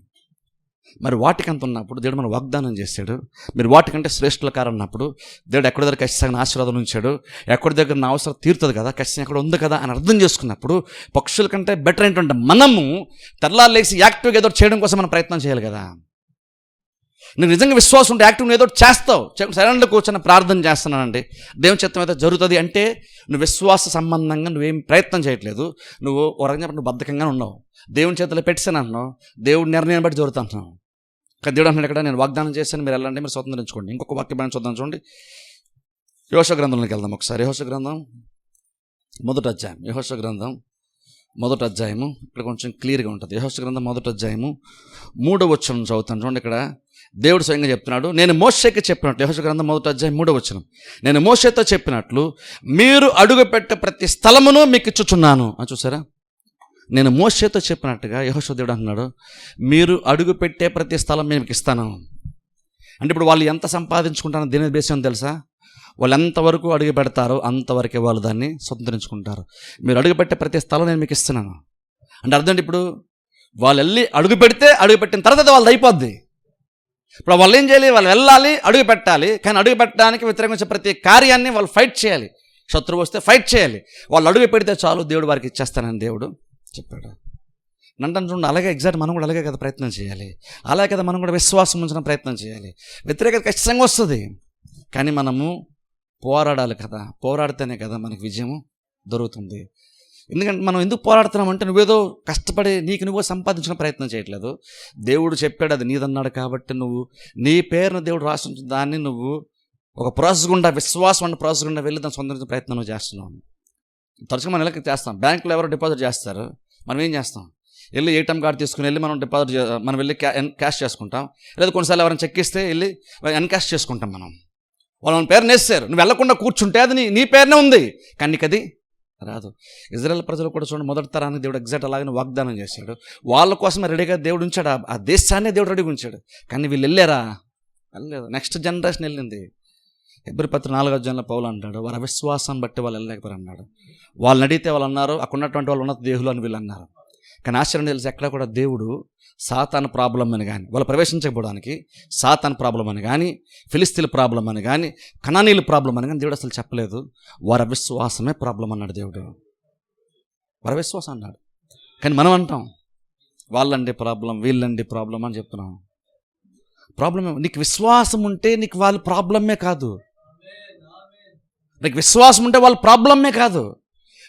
మరి వాటికి అంత ఉన్నప్పుడు దేవుడు మనం వాగ్దానం చేశాడు, మీరు వాటికంటే శ్రేష్ఠుల కారణం అన్నప్పుడు దేవుడు ఎక్కడి దగ్గర ఖచ్చితంగా ఆశీర్వాదం ఉంచాడు. ఎక్కడి దగ్గర నా అవసరం తీరుతుంది కదా, ఖచ్చితంగా ఎక్కడ ఉంది కదా అని అర్థం చేసుకున్నప్పుడు పక్షుల కంటే బెటర్ ఏంటంటే మనము తెల్లారు లేచి యాక్టివ్గా ఏదో చేయడం కోసం మనం ప్రయత్నం చేయాలి కదా. నువ్వు నిజంగా విశ్వాసం ఉంటే యాక్టివ్గా ఏదో చేస్తావు. సైలెంట్గా కూర్చొని ప్రార్థన చేస్తున్నానండి, దేవుని చిత్తం అయితే జరుగుతుంది అంటే నువ్వు విశ్వాస సంబంధంగా నువ్వేం ప్రయత్నం చేయట్లేదు. నువ్వు ఒక రకంగా నువ్వు బద్ధకంగా ఉన్నావు. దేవుని చేతిలో పెట్టాను అంటున్నావు, దేవుడి నిర్ణయాన్ని బట్టి జరుగుతా అంటున్నావు. కానీ దేవుడు అంటున్నాడు ఇక్కడ, నేను వాగ్దానం చేశాను, మీరు వెళ్ళండి, మీరు స్వతంత్రించుకోండి. ఇంకొక వాక్య భాగం చూద్దాం చూడండి. యెహోషువ గ్రంథంలోకి వెళ్దాం ఒకసారి. యెహోషువ గ్రంథం 1వ అధ్యాయం. యెహోషువ గ్రంథం 1వ అధ్యాయము ఇక్కడ కొంచెం క్లియర్గా ఉంటుంది. యెహోషువ గ్రంథం 1వ అధ్యాయము 3వ వచనం చదువుతాను చూడండి. ఇక్కడ దేవుడు స్వయంగా చెప్తున్నాడు, నేను మోషేకి చెప్పినట్లు. యెహోషువ గ్రంథం 1వ అధ్యాయం 3వ వచనం, నేను మోషేతో చెప్పినట్లు మీరు అడుగుపెట్టే ప్రతి స్థలమును మీకు ఇచ్చుచున్నాను. చూసారా, నేను మోషేతో చెప్పినట్టుగా యెహోషువ దేవుడు అంటున్నాడు, మీరు అడుగు పెట్టే ప్రతి స్థలం మేము ఇస్తాను. అంటే ఇప్పుడు వాళ్ళు ఎంత సంపాదించుకుంటారో దేని బేసం తెలుసా? వాళ్ళు ఎంతవరకు అడుగు పెడతారో అంతవరకే వాళ్ళు దాన్ని స్వతంత్రించుకుంటారు. మీరు అడుగు పెట్టే ప్రతి స్థలం నేను మీకు ఇస్తున్నాను అంటే అర్థం ఇప్పుడు వాళ్ళు వెళ్ళి అడుగు పెడితే అడుగు పెట్టిన తర్వాత వాళ్ళది అయిపోద్ది. ఇప్పుడు వాళ్ళు ఏం చేయాలి? వాళ్ళు వెళ్ళాలి, అడుగు పెట్టాలి. కానీ అడుగు పెట్టడానికి వ్యతిరేకించే ప్రతి కార్యాన్ని వాళ్ళు ఫైట్ చేయాలి. శత్రువు వస్తే ఫైట్ చేయాలి. వాళ్ళు అడుగు పెడితే చాలు, దేవుడు వారికి ఇచ్చేస్తానని దేవుడు చెప్పాడు. నంటను చూడండి, అలాగే ఎగ్జాక్ట్ మనం కూడా అలాగే కదా ప్రయత్నం చేయాలి. అలాగే కదా మనం కూడా విశ్వాసం ఉంచిన ప్రయత్నం చేయాలి. వ్యతిరేకత ఖచ్చితంగా వస్తుంది, కానీ మనము పోరాడాలి కదా. పోరాడితేనే కదా మనకి విజయము దొరుకుతుంది. ఎందుకంటే మనం ఎందుకు పోరాడుతున్నామంటే నువ్వేదో కష్టపడి నువ్వు సంపాదించిన ప్రయత్నం చేయట్లేదు. దేవుడు చెప్పాడు అది నీదన్నాడు కాబట్టి నువ్వు నీ పేరును దేవుడు రాసి దాన్ని నువ్వు ఒక ప్రాసెస్ గుండా, విశ్వాసం అన్న ప్రాసెస్ గుండా వెళ్ళి దాన్ని సొంత ప్రయత్నం నువ్వు చేస్తున్నావు. తరచుగా మనం ఇలా చేస్తాం. బ్యాంకులో ఎవరో డిపాజిట్ చేస్తారు, మనం ఏం చేస్తాం? వెళ్ళి ఏటీఎం కార్డు తీసుకుని వెళ్ళి మనం వెళ్ళి క్యాష్ చేసుకుంటాం. లేదా కొన్నిసార్లు ఎవరైనా చెక్ ఇస్తే వెళ్ళి ఎన్కాష్ చేసుకుంటాం. వాళ్ళు మన పేరుని వేస్తారు. నువ్వు వెళ్లకుండా కూర్చుంటే అది నీ పేరునే ఉంది, కానీ నీకు అది రాదు. ఇజ్రాయెల్ ప్రజలు కూడా చూడండి, మొదటి తరానికి దేవుడు ఎగ్జాక్ట్ అలాగే వాగ్దానం చేశాడు. వాళ్ళ కోసమే రెడీగా దేవుడు ఉంచాడు, ఆ దేశాన్ని దేవుడు రెడీగా ఉంచాడు. కానీ వీళ్ళు వెళ్ళారా? వెళ్ళలేదు. నెక్స్ట్ జనరేషన్ వెళ్ళింది. హెబ్రీ పత్రిక 4వ అధ్యాయంలో పౌలు అంటాడు, వారి అవిశ్వాసం బట్టి వాళ్ళు వెళ్ళలేకపోయారు అన్నాడు. వాళ్ళని అడిగితే వాళ్ళు అన్నారు అక్కడ ఉన్నటువంటి వాళ్ళు ఉన్నత దేహులు అని వీళ్ళు అన్నారు. కానీ ఆశ్చర్యం తెలిసి ఎక్కడ కూడా దేవుడు సాతాను ప్రాబ్లం అని కానీ, వాళ్ళు ప్రవేశించకపోవడానికి సాతాను ప్రాబ్లం అని కానీ, ఫిలిస్తీన్ల ప్రాబ్లం అని కానీ, కనానీల ప్రాబ్లం అని కానీ దేవుడు అసలు చెప్పలేదు. వారి అవిశ్వాసమే ప్రాబ్లం అన్నాడు దేవుడు. వారి అవిశ్వాసం అన్నాడు. కానీ మనం అంటాం వాళ్ళండి ప్రాబ్లం, వీళ్ళండి ప్రాబ్లం అని చెప్తున్నాం. ప్రాబ్లం నీకు విశ్వాసం ఉంటే నీకు వాళ్ళ ప్రాబ్లమే కాదు. నీకు విశ్వాసం ఉంటే వాళ్ళ ప్రాబ్లమే కాదు.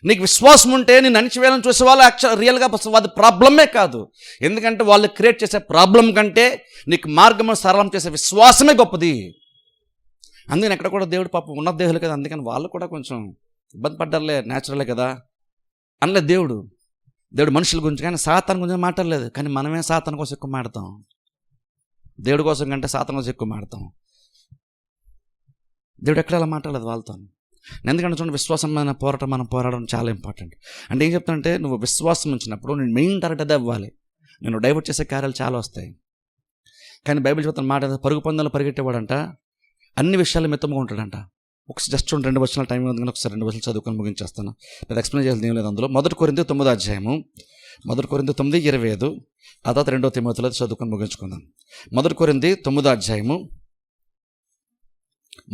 నీకు విశ్వాసం ఉంటే నేను అణిచివేయాలని చూసే వాళ్ళు రియల్గా అది ప్రాబ్లమే కాదు. ఎందుకంటే వాళ్ళు క్రియేట్ చేసే ప్రాబ్లం కంటే నీకు మార్గము సరళం చేసే విశ్వాసమే గొప్పది. అందుకని ఎక్కడ కూడా దేవుడు పాపం ఉన్నత దేహులు కదా, అందుకని వాళ్ళు కూడా కొంచెం ఇబ్బంది పడ్డారులే, న్యాచురలే కదా అనలేదు దేవుడు మనుషుల గురించి. కానీ సాతాను గురించి మాట్లాడలేదు. కానీ మనమే సాతాను కోసం ఎక్కువ మాడతాం, దేవుడి కోసం కంటే సాతాను కోసం ఎక్కువ మాడతాం. దేవుడు ఎక్కడ అలా మాట్లాడలేదు వాళ్ళతో. ఎందుకంటే చూడండి, విశ్వాసమైన పోరాటం మనం పోరాడడం చాలా ఇంపార్టెంట్. అంటే ఏం చెప్తానంటే, నువ్వు విశ్వాసం ఉంచినప్పుడు నేను మెయిన్ టార్గెట్ అదే అవ్వాలి. నేను డైవర్ట్ చేసే కార్యాలు చాలా వస్తాయి. కానీ బైబిల్ చెప్తున్న మాట, పరుగు పందాలు పరిగెట్టేవాడంట అన్ని విషయాలు మితంగా ఉంటాడంట. ఒకసారి జస్ట్ 2 వచనాల టైం ఉంది కానీ ఒకసారి 2 వచనాలు చదువుకొని ముగించేస్తాను. పెద్ద ఎక్స్ప్లెయిన్ చేయాల్సింది ఏం లేదు అందులో. 1 కొరింథీ 9వ అధ్యాయము, 1 కొరింథీ 9:25, ఆ తర్వాత 2 తిమోతిలో చదువుకొని ముగించుకుందాం. 1 కొరింథీ 9వ అధ్యాయము,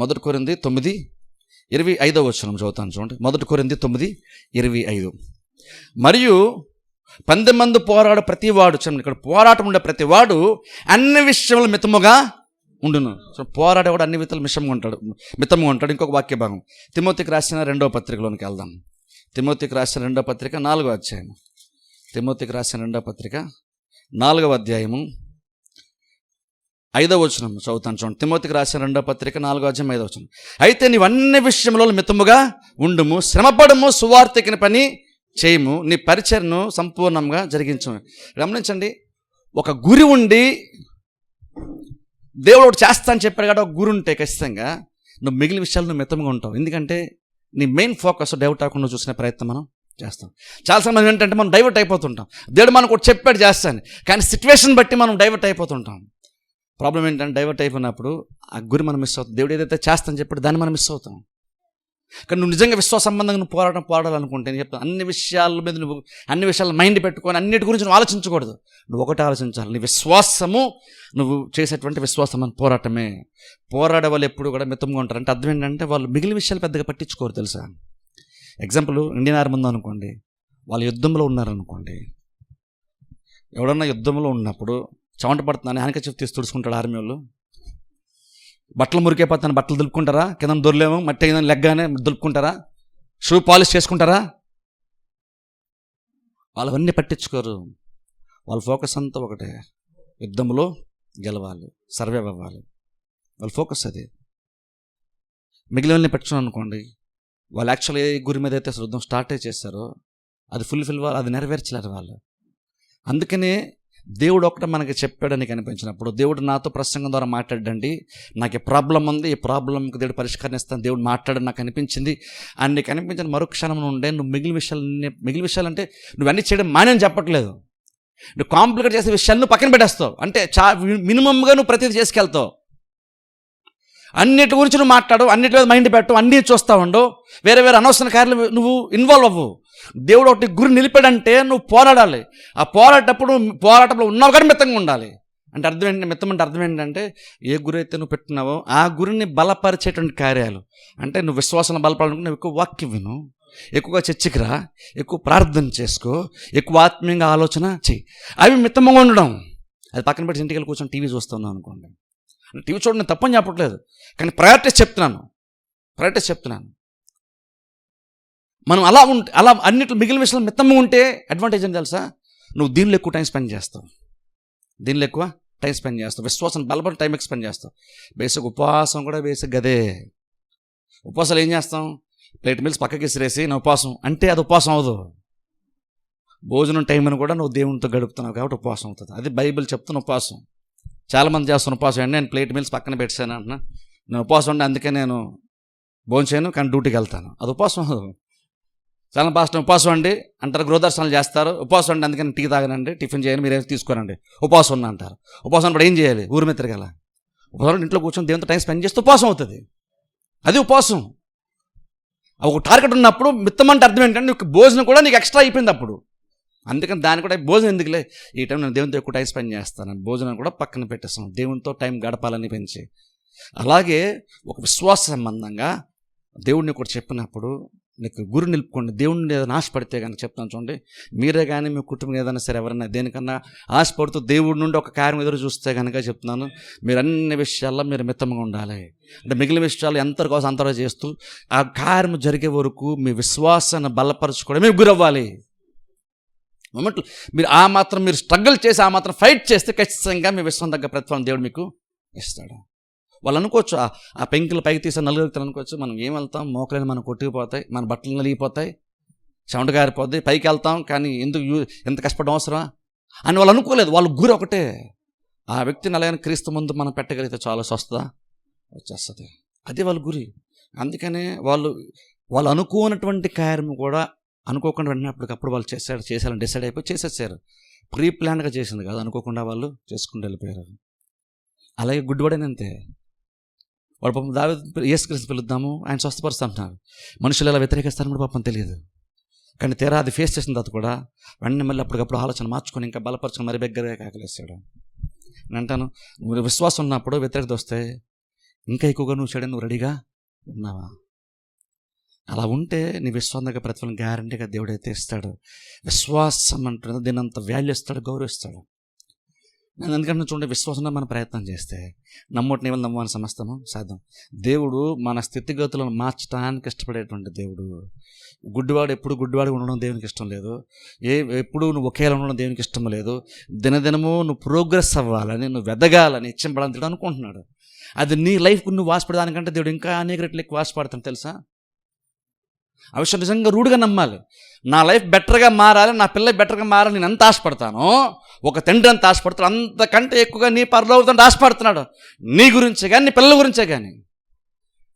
1 కొరింథీ 9:25 వచనం చదువుతాను చూడండి. 1 కొరింథీ 9:25. మరియు 10 మంది పోరాడు ప్రతివాడు, చూడండి ఇక్కడ పోరాటం ఉండే ప్రతివాడు అన్ని విషయంలో మితముగా ఉండును. సో పోరాడేవాడు అన్ని విధాలు మితంగా ఉంటాడు. ఇంకొక వాక్య భాగం తిమోతికి రాసిన 2వ పత్రికలోనికి వెళ్దాం. తిమోతికి రాసిన 2వ పత్రిక 4వ అధ్యాయము, తిమోతికి రాసిన 2వ పత్రిక 4వ అధ్యాయము 5వ వచనం చదువుతాను చూడండి. తిమోతికి రాసిన 2వ పత్రిక 4వ అధ్యాయం 5వ వచనం. అయితే నీవు అన్ని విషయంలో మితముగా ఉండుము, శ్రమపడము, సువార్తికిన పని చేయము, నీ పరిచర్ను సంపూర్ణంగా జరిగించము. గమనించండి, ఒక గురి ఉండి దేవుడు ఒకటి చేస్తా అని చెప్పాడు కాబట్టి ఒక గురి ఉంటే ఖచ్చితంగా నువ్వు మిగిలిన విషయాలు నువ్వు మితంగా ఉంటావు. ఎందుకంటే నీ మెయిన్ ఫోకస్ డైవర్ట్ అవ్వకుండా చూసిన ప్రయత్నం మనం చేస్తాం. చాలాసార్లు మనం ఏంటంటే మనం డైవర్ట్ అయిపోతుంటాం. దేవుడు మనకు ఒకటి చెప్పాడు చేస్తాను, కానీ సిచ్యువేషన్ బట్టి మనం డైవర్ట్ అయిపోతుంటాం. ప్రాబ్లం ఏంటంటే డైవర్ట్ అయిపోయినప్పుడు ఆ గురి మనం మిస్ అవుతాం. దేవుడు ఏదైతే చేస్తాను చెప్పాడు దాన్ని మనం మిస్ అవుతాం. కానీ నువ్వు నిజంగా విశ్వాస సంబంధంగా నువ్వు పోరాడాలనుకుంటే నేను చెప్తాను, అన్ని విషయాల మీద నువ్వు అన్ని విషయాలు మైండ్ పెట్టుకొని అన్నిటి గురించి నువ్వు ఆలోచించకూడదు. నువ్వు ఒకటి ఆలోచించాలి, నీ విశ్వాసము, నువ్వు చేసేటువంటి విశ్వాసం అని పోరాటమే. పోరాడే వాళ్ళు ఎప్పుడు కూడా మితంగా ఉంటారు. అంటే అర్థం ఏంటంటే వాళ్ళు మిగిలిన విషయాలు పెద్దగా పట్టించుకోరు. తెలుసా, ఎగ్జాంపుల్ ఇండియన్ ఆర్మీ ఉందనుకోండి, వాళ్ళు యుద్ధంలో ఉన్నారనుకోండి, ఎవడన్నా యుద్ధంలో ఉన్నప్పుడు చెమట పడుతుందని హ్యాండ్కర్చీఫ్ తీసి తుడుచుకుంటాడు ఆర్మీ వాళ్ళు. బట్టలు మురికైపోతాను, బట్టలు దులుపుకుంటారా? కింద దొరలేమో మట్టి కింద లెగ్గానే దులుపుకుంటారా? షూ పాలిష్ చేసుకుంటారా? వాళ్ళు అవన్నీ పట్టించుకోరు. వాళ్ళ ఫోకస్ అంతా ఒకటే, యుద్ధంలో గెలవాలి, సర్వైవ్ అవ్వాలి. వాళ్ళ ఫోకస్ అది. మిగిలిన పట్టుకున్నాను అనుకోండి, వాళ్ళు యాక్చువల్గా ఏ గురి మీద అయితే యుద్ధం స్టార్ట్ చేశారో అది ఫుల్ఫిల్ అది నెరవేర్చలేరు వాళ్ళు. అందుకనే దేవుడు ఒకటి మనకి చెప్పాడని కనిపించినప్పుడు, దేవుడు నాతో ప్రసంగం ద్వారా మాట్లాడండి, నాకు ఈ ప్రాబ్లం ఉంది, ఈ ప్రాబ్లంకి దేవుడు పరిష్కారం ఇస్తాను, దేవుడు మాట్లాడని నాకు అనిపించింది అని నీకు అనిపించిన మరుక్షణం ఉండే నువ్వు మిగిలిన విషయాలు అంటే నువ్వన్నీ చేయడం మానేని చెప్పట్లేదు. నువ్వు కాంప్లికేట్ చేసే విషయాలు నువ్వు పక్కన పెట్టేస్తావు. అంటే మినిమంగా నువ్వు ప్రతిదీ చేసుకెళ్తావు. అన్నిటి గురించి నువ్వు మాట్లాడు, అన్నిటి మీద మైండ్ పెట్టు, అన్నీ చూస్తూ ఉండు, వేరే వేరే అనవసర కార్యాలు నువ్వు ఇన్వాల్వ్ అవ్వు. దేవుడు ఒకటి గురి నిలిపాడంటే నువ్వు పోరాడాలి. ఆ పోరాటంలో ఉన్నావు కానీ మితంగా ఉండాలి. అంటే అర్థం ఏంటంటే, మితం అంటే అర్థం ఏంటంటే ఏ గురి అయితే నువ్వు పెట్టుకున్నావో ఆ గురిని బలపరిచేటువంటి కార్యాలు. అంటే నువ్వు విశ్వాసాన్ని బలపడాలనుకుంటే నువ్వు ఎక్కువ వాక్యం విను, ఎక్కువగా చర్చికి రా, ఎక్కువ ప్రార్థన చేసుకో, ఎక్కువ ఆత్మీయంగా ఆలోచన చెయ్యి. అవి మితంగా ఉండడం. అది పక్కన పెట్టి ఇంటికి వెళ్ళి కూర్చొని టీవీ చూస్తున్నావు అనుకోండి. టీవీ చూడండి తప్పని చెప్పట్లేదు, కానీ ప్రయారిటీస్ చెప్తున్నాను. మనం అలా అన్నిట్లో మిగిలిన విషయాలు మితంగా ఉంటే అడ్వాంటేజ్ అని తెలుసా? నువ్వు దీనిలో ఎక్కువ టైం స్పెండ్ చేస్తావు. విశ్వాసం బలపడి టైం స్పెండ్ చేస్తావు. బేసిక్ ఉపవాసం కూడా బేసిక్ అదే. ఉపవాసాలు ఏం చేస్తాం? ప్లేట్ మీల్స్ పక్కకి విసిరేసి నా ఉపవాసం అంటే అది ఉపవాసం అవ్వదు. భోజనం టైం అని కూడా నువ్వు దేవునితో గడుపుతున్నావు కాబట్టి ఉపవాసం అవుతుంది. అది బైబిల్ చెప్తున్న ఉపవాసం. చాలామంది చేస్తున్న ఉపవాసం అండి, నేను ప్లేట్ మీల్స్ పక్కన పెట్టాను అంటున్నా, నేను ఉపవాసం ఉంటే అందుకే నేను భోజనం చేయను కానీ డ్యూటీకి వెళ్తాను. అది ఉపవాసం. చాలా పాస్టర్ ఉపవాసం అండి అంటారు, గృహదర్శనాలు చేస్తారు. ఉపవాసం అండి అందుకని టీ తాగనండి, టిఫిన్ చేయను, మీరేం తీసుకోనండి, ఉపవాసం ఉన్నా అంటారు. ఉపవాసం అప్పుడు ఏం చేయాలి? ఊరి మీద తిరగాల. ఉపవాసం ఇంట్లో కూర్చొని దేవునితో టైం స్పెండ్ చేస్తే ఉపవాసం అవుతుంది. అది ఉపవాసం. ఒక టార్గెట్ ఉన్నప్పుడు మిత్తం అంటే అర్థం ఏంటంటే నీకు భోజనం కూడా నీకు ఎక్స్ట్రా అయిపోయింది అప్పుడు. అందుకని దాన్ని కూడా భోజనం ఎందుకులే, ఈ టైం నేను దేవునితో ఎక్కువ టైం స్పెండ్ చేస్తాను, భోజనం కూడా పక్కన పెట్టేస్తాను, దేవునితో టైం గడపాలని పెంచి. అలాగే ఒక విశ్వాస సంబంధంగా దేవుడిని కూడా చెప్పినప్పుడు నీకు గురి నిలుపుకోండి. దేవుడిని ఏదైనా ఆశపడితే కనుక చెప్తాను చూడండి, మీరే కానీ మీ కుటుంబం ఏదైనా సరే ఎవరైనా దేనికన్నా ఆశపడుతూ దేవుడి నుండి ఒక కార్యం ఎదురు చూస్తే కనుక చెప్తున్నాను, మీరు అన్ని విషయాల్లో మీరు మితంగా ఉండాలి. అంటే మిగిలిన విషయాలు ఎంతవరకు అంతవరకు చేస్తూ ఆ కార్యం జరిగే వరకు మీ విశ్వాసాన్ని బలపరచుకోవడం మీరు గురవ్వాలి. మొమెంట్లు మీరు స్ట్రగుల్ చేసి ఆ మాత్రం ఫైట్ చేస్తే ఖచ్చితంగా మీ విశ్వాసం తగ్గ ప్రతిఫలం దేవుడు మీకు ఇస్తాడు. వాళ్ళు అనుకోవచ్చు, ఆ పెంకులు పైకి తీసే నలుగురు అనుకోవచ్చు, మనం ఏం వెళ్తాం, మోకలని మనం కొట్టుకుపోతాయి, మన బట్టలు నలిగిపోతాయి, చెమట గారిపోద్ది, పైకి వెళ్తాం, కానీ ఎంత కష్టపడడం అవసరం అని వాళ్ళు అనుకోలేదు. వాళ్ళ గురి ఒకటే, ఆ వ్యక్తి నలగని క్రీస్తు ముందు మనం పెట్టగలిగితే చాలా స్వస్థత వచ్చేస్తుంది. అదే వాళ్ళ గురి. అందుకనే వాళ్ళు అనుకోనటువంటి కార్యం కూడా అనుకోకుండా వెంటనే అప్పటికప్పుడు వాళ్ళు చేశారని డిసైడ్ అయిపోయి చేసేసారు. ప్రీ ప్లాన్గా చేసింది కాదు, అనుకోకుండా వాళ్ళు చేసుకుంటూ వెళ్ళిపోయారు. అలాగే గుడ్డివాడైనంతే. వాడు పాపం దావీదు యేసుక్రీస్తుని పిలుద్దాము, ఆయన స్వస్థపరుస్తా అంటున్నారు. మనుషులు ఎలా వ్యతిరేకిస్తారని కూడా పాపం తెలియదు. కానీ తీరా అది ఫేస్ చేసిన తర్వాత కూడా వెంటనే మళ్ళీ అప్పటికప్పుడు ఆలోచన మార్చుకొని ఇంకా బలపరుచుకొని మరి దగ్గరగా కాకలేసాడు. నేను అంటాను, నువ్వు విశ్వాసం ఉన్నప్పుడు వ్యతిరేకత వస్తే ఇంకా ఎక్కువగా నువ్వు చేయడానికి నువ్వు రెడీగా ఉన్నావా? అలా ఉంటే నీ విశ్వాసం దగ్గర ప్రతిఫలం గ్యారంటీగా దేవుడైతే ఇస్తాడు. విశ్వాసం అంటున్నది దీని అంత వాల్యూ ఇస్తాడు, గౌరవిస్తాడు. నేను ఎందుకంటే చూడండి, విశ్వాసంగా మనం ప్రయత్నం చేస్తే నమ్మటి నీళ్ళు నమ్మని సమస్తము సాధ్యం. దేవుడు మన స్థితిగతులను మార్చడానికి ఇష్టపడేటువంటి దేవుడు. గుడ్డివాడు ఎప్పుడు గుడ్డివాడు ఉండడం దేవునికి ఇష్టం లేదు. ఎప్పుడు నువ్వు ఒకేలా ఉండడం దేవునికి ఇష్టం లేదు. దినదినము నువ్వు ప్రోగ్రెస్ అవ్వాలని, నువ్వు ఎదగాలని, ఇచ్చంపడాలని దేవుడు అనుకుంటున్నాడు. అది నీ లైఫ్కు నువ్వు వాసపడదానికంటే దేవుడు ఇంకా అనేక రెట్లు ఎక్కువ వాసపడతాను తెలుసా. ఆ విషయం నిజంగా రూఢిగా నమ్మాలి. నా లైఫ్ బెటర్గా మారాలి, నా పిల్ల బెటర్గా మారాలి నేను ఎంత ఆశపడతానో, ఒక తండ్రి అంత ఆశపడతాడు, అంతకంటే ఎక్కువగా నీ పరలోకంతో ఆశపడుతున్నాడు. నీ గురించే కానీ, నీ పిల్లల గురించే కానీ.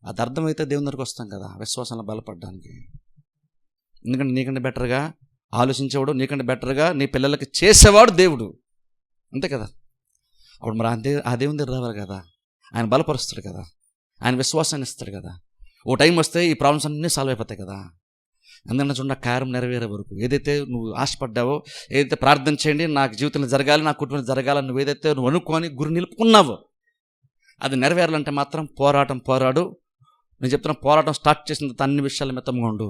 అది అర్థమైతే దేవుని దగ్గరికి వస్తాం కదా, విశ్వాసంలో బలపడడానికి. ఎందుకంటే నీకంటే బెటర్గా ఆలోచించేవాడు, నీకంటే బెటర్గా నీ పిల్లలకి చేసేవాడు దేవుడు, అంతే కదా. అప్పుడు మరి ఆ దేవుని దగ్గర రావాలి కదా, ఆయన బలపరుస్తాడు కదా, ఆయన విశ్వాసాన్ని ఇస్తాడు కదా. ఓ టైం వస్తే ఈ ప్రాబ్లమ్స్ అన్నీ సాల్వ్ అయిపోతాయి కదా. ఎందుకంటే చూడండి, కార్యం నెరవేరే వరకు ఏదైతే నువ్వు ఆశపడ్డావో, ఏదైతే ప్రార్థన చేయండి నాకు జీవితంలో జరగాలి, నా కుటుంబంలో జరగాలని నువ్వు ఏదైతే నువ్వు అనుకొని గురి నిలుపుకున్నావో అది నెరవేరాలంటే మాత్రం పోరాడు. నేను చెప్తున్నా, పోరాటం స్టార్ట్ చేసిన తర్వాత అన్ని విషయాల మితంగా ఉండు.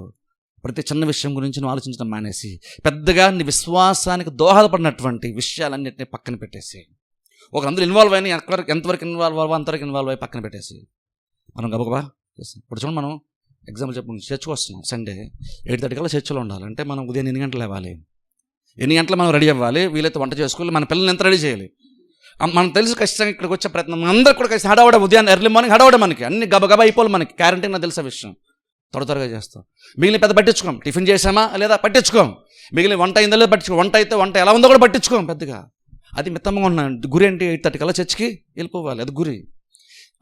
ప్రతి చిన్న విషయం గురించి నువ్వు ఆలోచించడం మానేసి పెద్దగా నీ విశ్వాసానికి దోహదపడినటువంటి విషయాలన్నింటినీ పక్కన పెట్టేసి, ఒకరందరూ ఇన్వాల్వ్ అయినా ఎంతవరకు ఇన్వాల్వ్ అవ్వ అంతవరకు ఇన్వాల్వ్ అయ్యి పక్కన పెట్టేసి మనం గబగబా చేస్తాం. ఇప్పుడు చూడండి, మనం ఎగ్జాంపుల్ చెప్పు, చర్చ్కి వస్తున్నాం, సండే 8:30 కల్లా చర్చిలో ఉండాలి. అంటే మనం ఉదయం 8 గంటలు ఇవ్వాలి, 8 గంటలు మనం రెడీ అవ్వాలి, వీలైతే వంట చేసుకోవాలి, మన పిల్లల్ని ఎంత రెడీ చేయాలి. మనం తెలుసు ఖచ్చితంగా ఇక్కడికి వచ్చే ప్రయత్నం అందరూ కూడా కలిసి హడావడం, ఉదయాన్నే ఎర్లీ మార్నింగ్ హడావడం, మనకి అన్ని గబగబా అయిపోవాలి, మనకి గ్యారంటీ నాకు తెలిసే విషయం. త్వరగా చేస్తాం. మిగిలిన పెద్ద పట్టించుకోం, టిఫిన్ చేసామా లేదా పట్టించుకోం, మిగిలిన వంట అయిందో లేదా పట్టించుకోం, వంట అయితే వంట ఎలా ఉందో కూడా పట్టించుకోం పెద్దగా. అది మితంగా ఉన్నాను. గురి అంటే 8:30 కల్లా చర్చికి వెళ్ళిపోవాలి, అది గురి.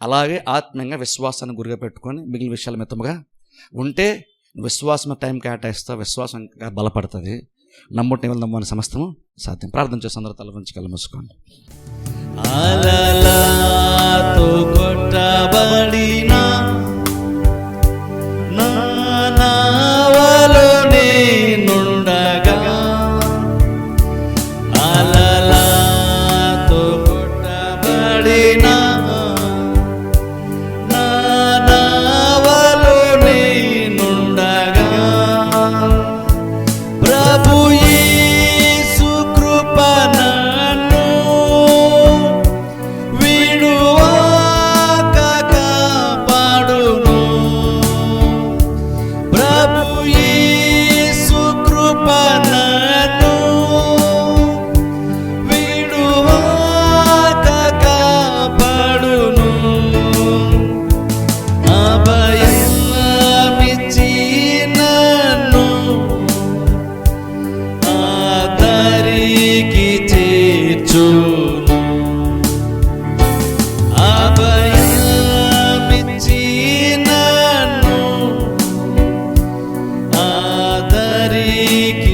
అలాగే ఆత్మీయంగా విశ్వాసాన్ని గురిగా పెట్టుకొని మిగిలిన విషయాలు మితముగా ఉంటే విశ్వాసం టైం కేటాయిస్తా, విశ్వాసం బలపడుతుంది. నమ్మటి నీళ్ళు నమ్మని సమస్తము సాధ్యం. ప్రార్థన చేసి అందరూ తల వంచి కళ్ళు మూసుకోండి. అలలాతో కొట్టబడిన నా నావలో నేనుండగా, అలలాతో కొట్టబడిన నా నావలో నేనుండగా, ప్రభు యేసు కృప నన్ను విడువక కాపాడును. ప్రభు యేసు కృప నన్ను విడువక కాపాడును. అభయమిచ్చి నన్ను ఆదరికి చేర్చును. అభయమిచ్చి నన్ను ఆదరికి